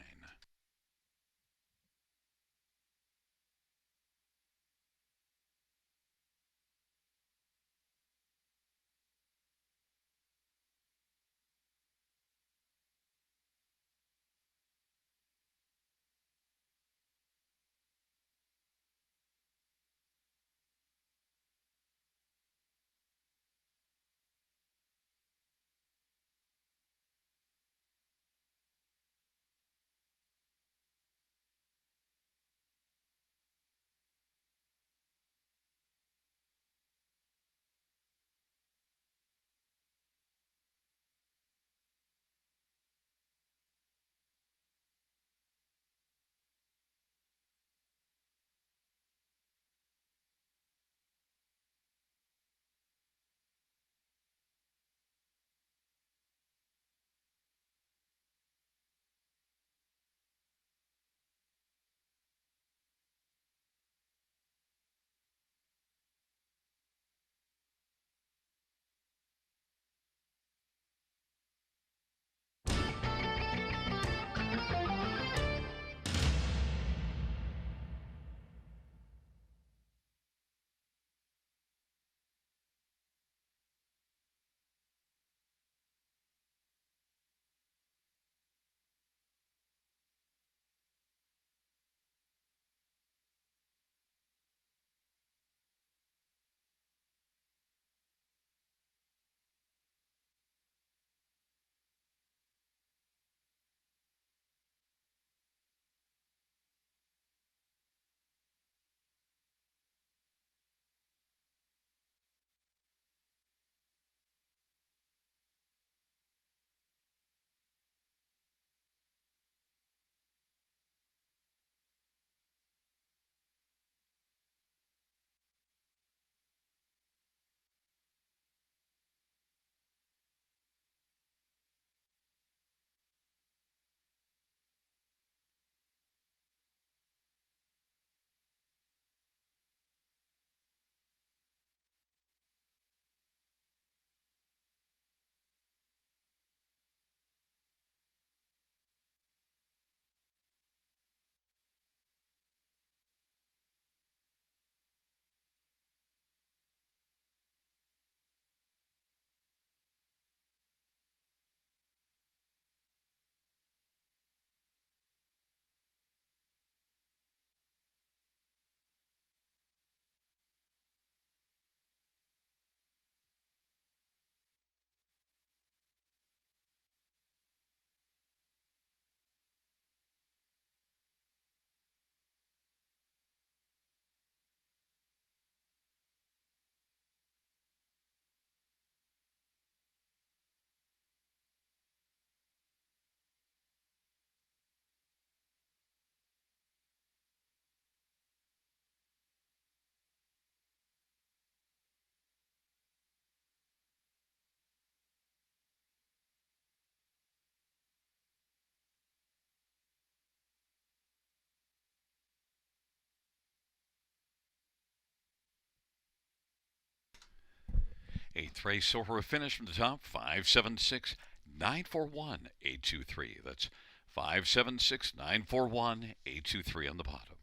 Eighth race, so for a finish from the top, 576 941 823. That's 576 941 823 on the bottom.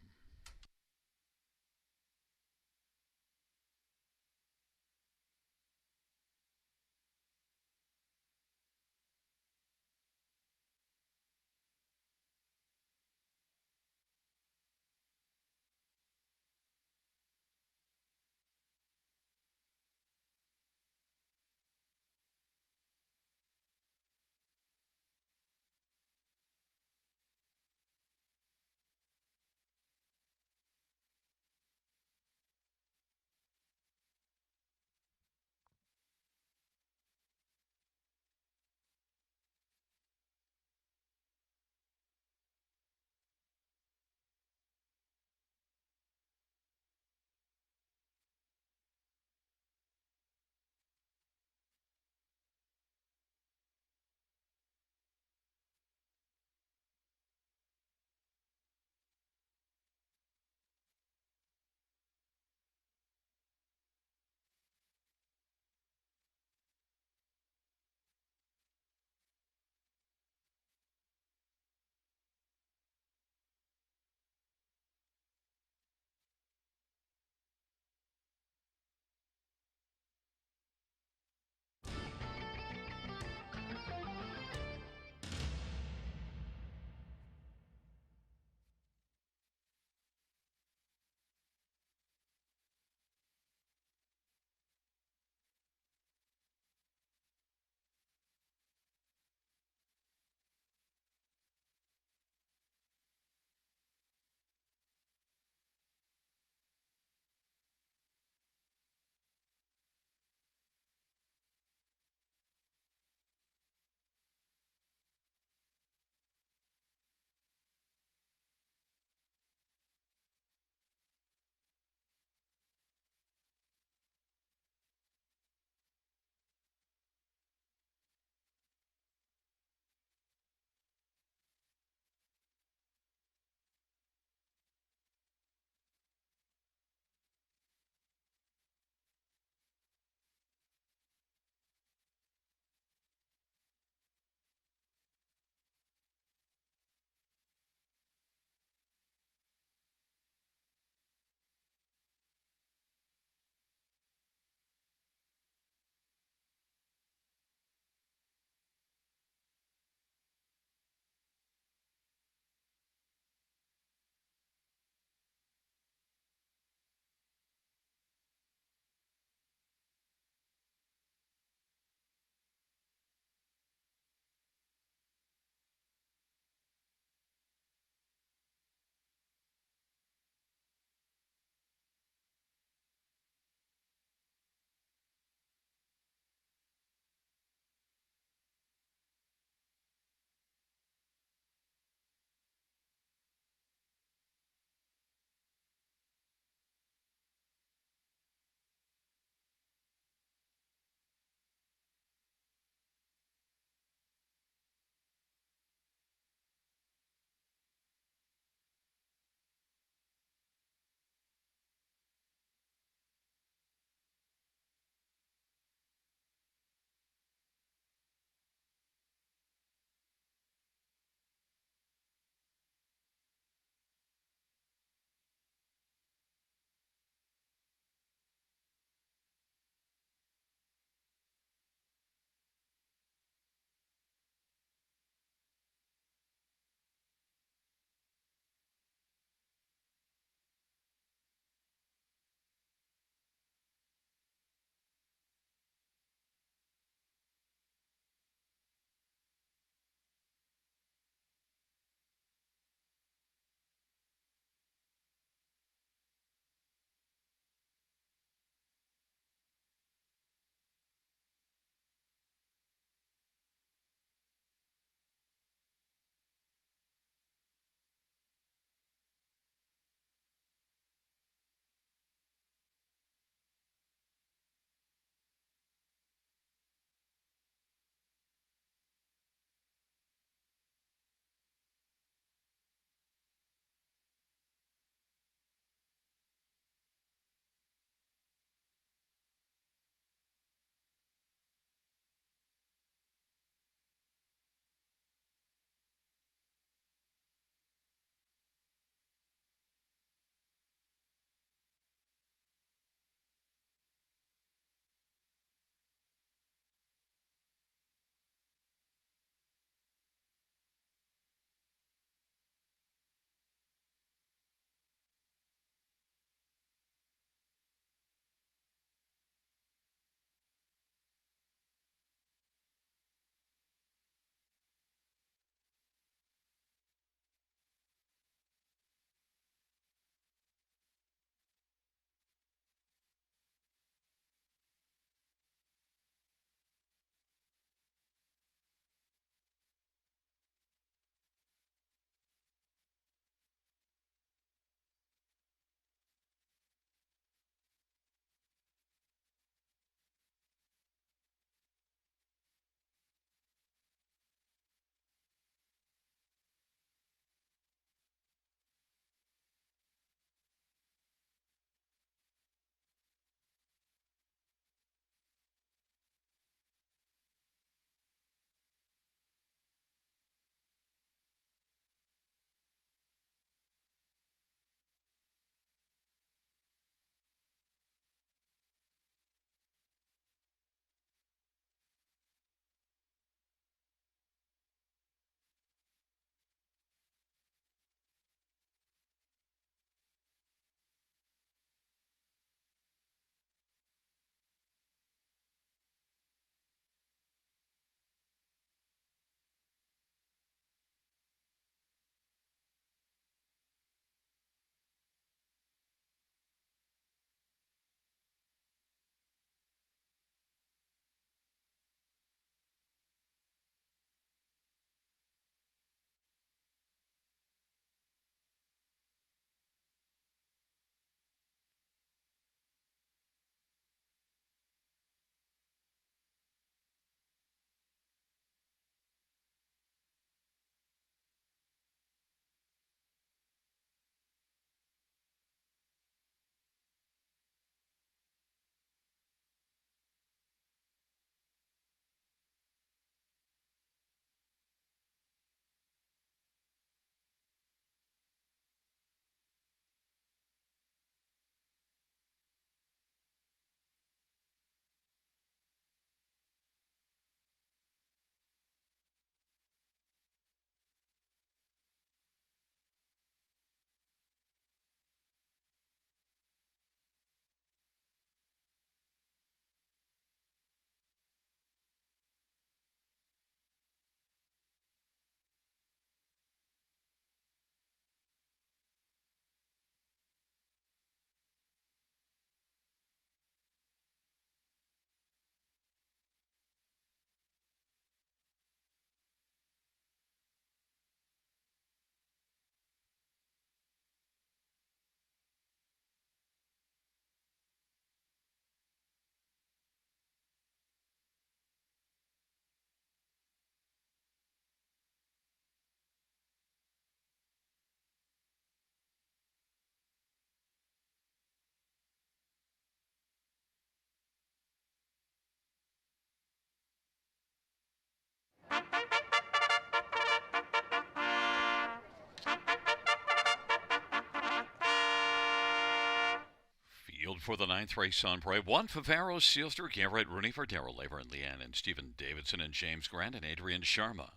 for the ninth race on parade. One, Favaro, Sealster, Garrett Rooney for Darrell Laver and Leanne and Stephen Davidson and James Grant and Adrian Sharma.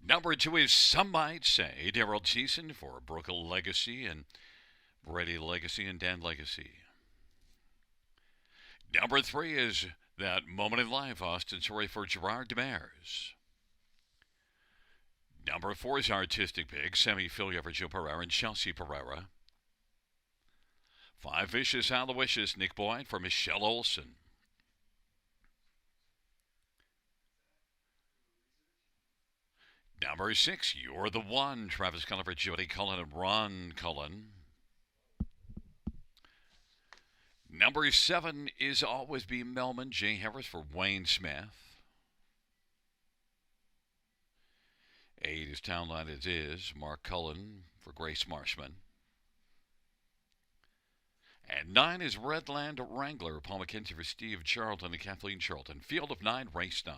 Number 2 is Some Might Say, Daryl Thiessen for Brooke Legacy and Brady Legacy and Dan Legacy. Number 3 is That Moment in Life, Austin Sorry for Gerard Demers. Number 4 is Artistic Pig, Sammy Filia for Joe Pereira and Chelsea Pereira. 5, Vicious Aloysius, Nick Boyd for Michelle Olson. Number 6, You're the One, Travis Cullen for Jody Cullen and Ron Cullen. Number 7 is Always Be Melman, Jay Harris for Wayne Smith. 8 is Townline It Is, Mark Cullen for Grace Marshman. And 9 is Redland Wrangler, Paul McKenzie for Steve Charlton and Kathleen Charlton. Field of 9, race 9.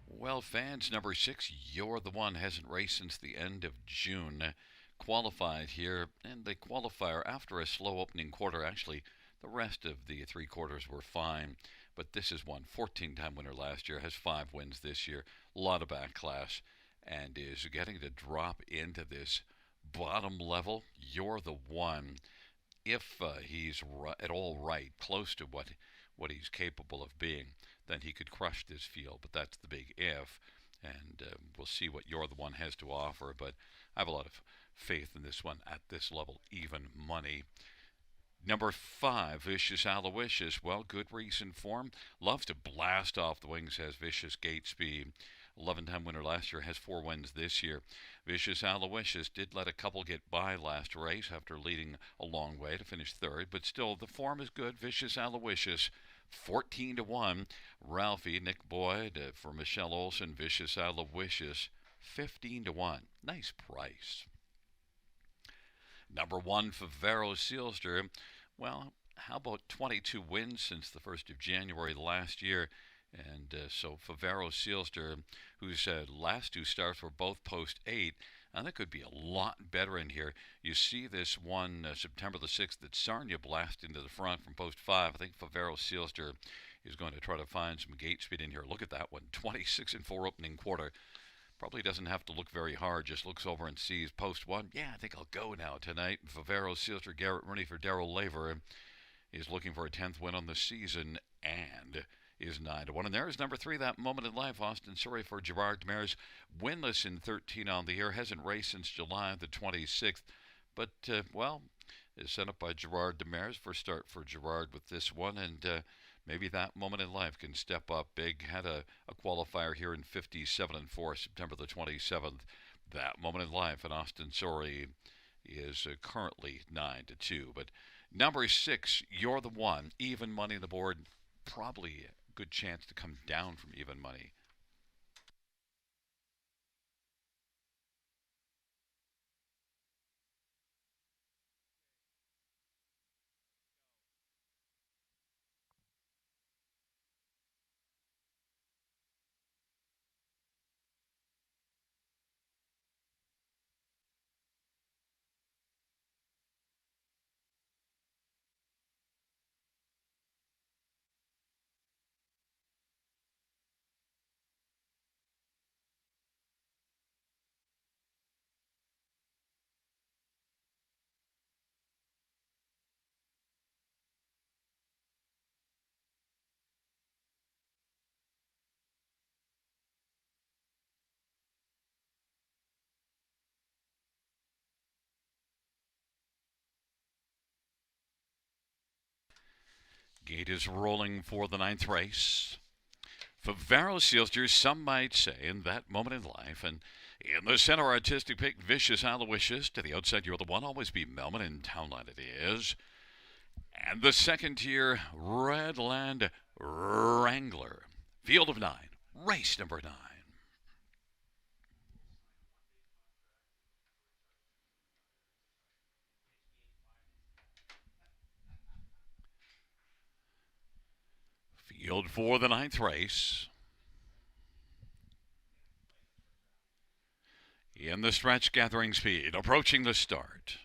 Well, fans, number 6, You're the One, hasn't raced since the end of June. Qualified here, and the qualifier after a slow opening quarter. Actually, the rest of the 3 quarters were fine, but this is one 14-time winner last year, has 5 wins this year, a lot of back class, and is getting to drop into this bottom level. You're the One. If he's at all right, close to what he's capable of being, then he could crush this field. But that's the big if, and we'll see what You're the One has to offer. But I have a lot of faith in this one at this level, even money. Number 5, Vicious Aloysius. Well, good recent form. Loves to blast off the wings, has vicious gate speed. 11-time winner last year, has 4 wins this year. Vicious Aloysius did let a couple get by last race after leading a long way to finish 3rd, but still the form is good. Vicious Aloysius, 14-1. Ralphie, Nick Boyd for Michelle Olson. Vicious Aloysius, 15-1. Nice price. Number 1, Favaro Sealster. Well, how about 22 wins since the 1st of January last year? And so Favaro Sealster, whose last 2 starts were both post 8, and that could be a lot better in here. You see this one September the 6th that Sarnia blasted into the front from post 5. I think Favaro Sealster is going to try to find some gate speed in here. Look at that one, 26-4 opening quarter. Probably doesn't have to look very hard, just looks over and sees post 1. Yeah, I think I'll go now tonight. Favaro Sealster, Garrett Rooney for Darrell Laver is looking for a 10th win on the season and is 9-1. And there is number 3, That Moment in Life, Austin Sorry for Gerard Demers. Winless in 13 on the year, hasn't raced since July the 26th. But, is sent up by Gerard Demers. First start for Gerard with this one, and maybe That Moment in Life can step up big. Had a qualifier here in 57-4, September the 27th. That Moment in Life, and Austin Sorry is currently 9-2. But number 6, You're the One, even money on the board, probably a good chance to come down from even money. Gate is rolling for the 9th race. Favaro Sealster, Some Might Say, in That Moment in Life. And in the center, Artistic Pick, Vicious Aloysius. To the outside, You're the One, Always Be Melman, and Townline It Is. And the second tier, Redland Wrangler. Field of 9, race number 9. Field for the 9th race. In the stretch, gathering speed, approaching the start.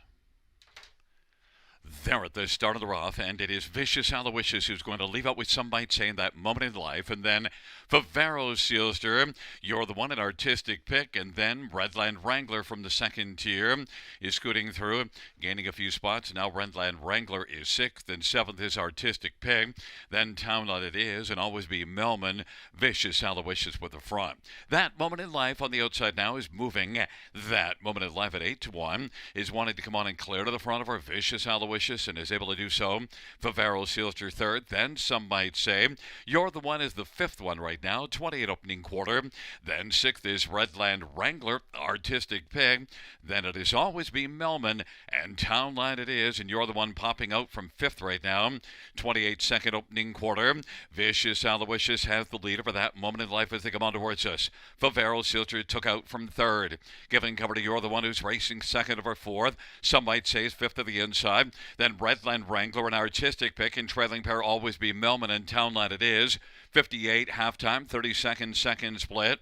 There at the start of the rough, and it is Vicious Aloysius who's going to leave out with some might say in that moment in life, and then Flamboro Sealster, You're the One, an artistic pick, and then Redland Wrangler from the second tier is scooting through, gaining a few spots. Now Redland Wrangler is sixth, and seventh is Artistic Pick, then Townlet It Is, and Always Be Melman, Vicious Aloysius with the front. That moment in life on the outside now is moving. That moment in life at 8-1 is wanting to come on and clear to the front of our Vicious Aloysius, and is able to do so. Flamboro Sealster third, then some might say You're the One is the fifth one right now, 28 opening quarter. Then sixth is Redland Wrangler, Artistic Pig. Then it is Always Be Melman, and Townline It Is, and You're the One popping out from fifth right now, 28 second opening quarter. Vicious Aloysius has the lead for that moment in life as they come on towards us. Flamboro Sealster took out from third, giving cover to You're the One who's racing second over fourth. Some might say is fifth to the inside. Then Redland Wrangler, an Artistic Pick, and trailing pair Always Be Melman and Townline It Is. 58 halftime, 32nd second split.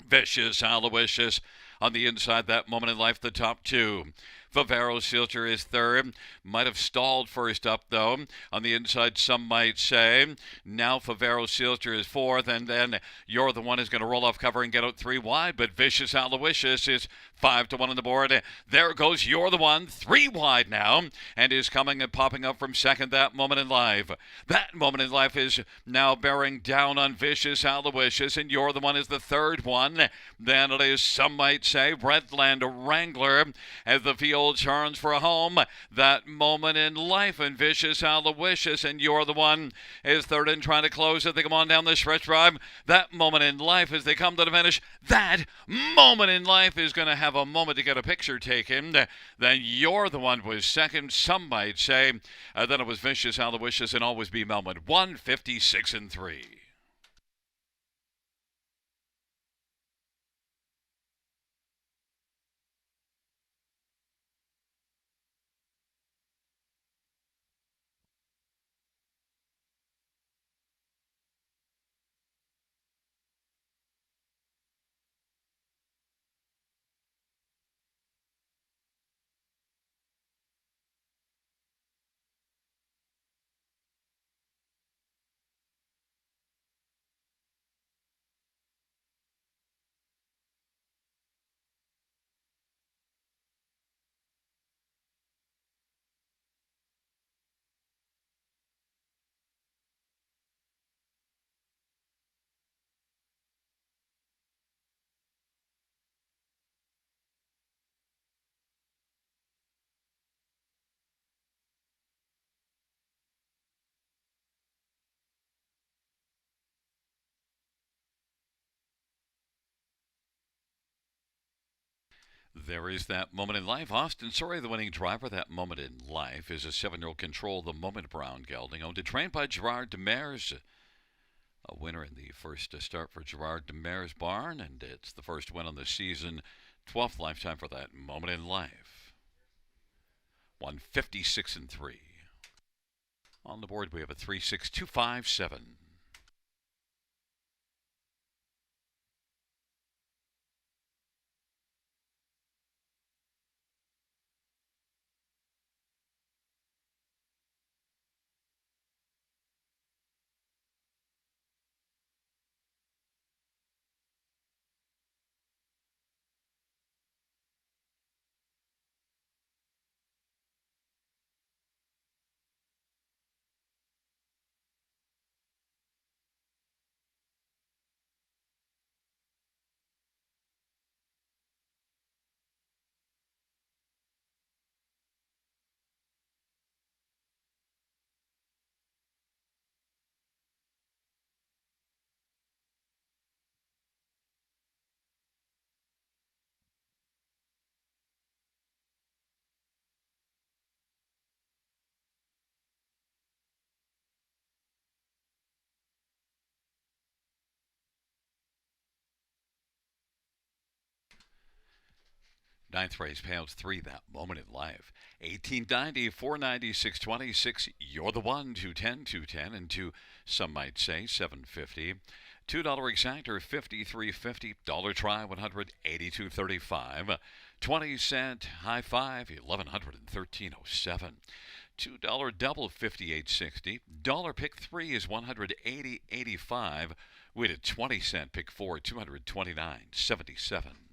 Vicious Aloysius on the inside that moment in life, the top two. Flamboro Sealster is third. Might have stalled first up, though. On the inside, some might say. Now Flamboro Sealster is fourth, and then You're the One is going to roll off cover and get out three wide, but Vicious Aloysius is 5-1 on the board. There goes You're the One, three wide now, and is coming and popping up from second that moment in life. That moment in life is now bearing down on Vicious Aloysius, and You're the One is the third one. Then it is, some might say, Redland Wrangler as the field turns for a home. That moment in life, and Vicious Aloysius and You're the One is third and trying to close it. They come on down the stretch drive. That moment in life as they come to the finish. That moment in life is going to have a moment to get a picture taken. Then You're the One was second, some might say. Then it was Vicious Aloysius and Always Be Melman. 156-3. There is that moment in life. Austin Sorry, the winning driver. That moment in life is a 7-year-old Control the Moment Brown gelding, owned and trained by Gerard Demers. A winner in the first start for Gerard Demers' barn, and it's the first win on the season. 12th lifetime for that moment in life. 156-3. On the board, we have a 36257. Ninth race, payouts 3, that moment in life. 1890, 490, 626, You're the One, 210, 210, and 2, some might say, 750. $2 exactor, 53.50. Dollar try, 182.35. 20-cent high five, 1113.07. $2 double, 58.60. Dollar pick 3 is 180.85. We had a 20-cent pick 4, 229.77.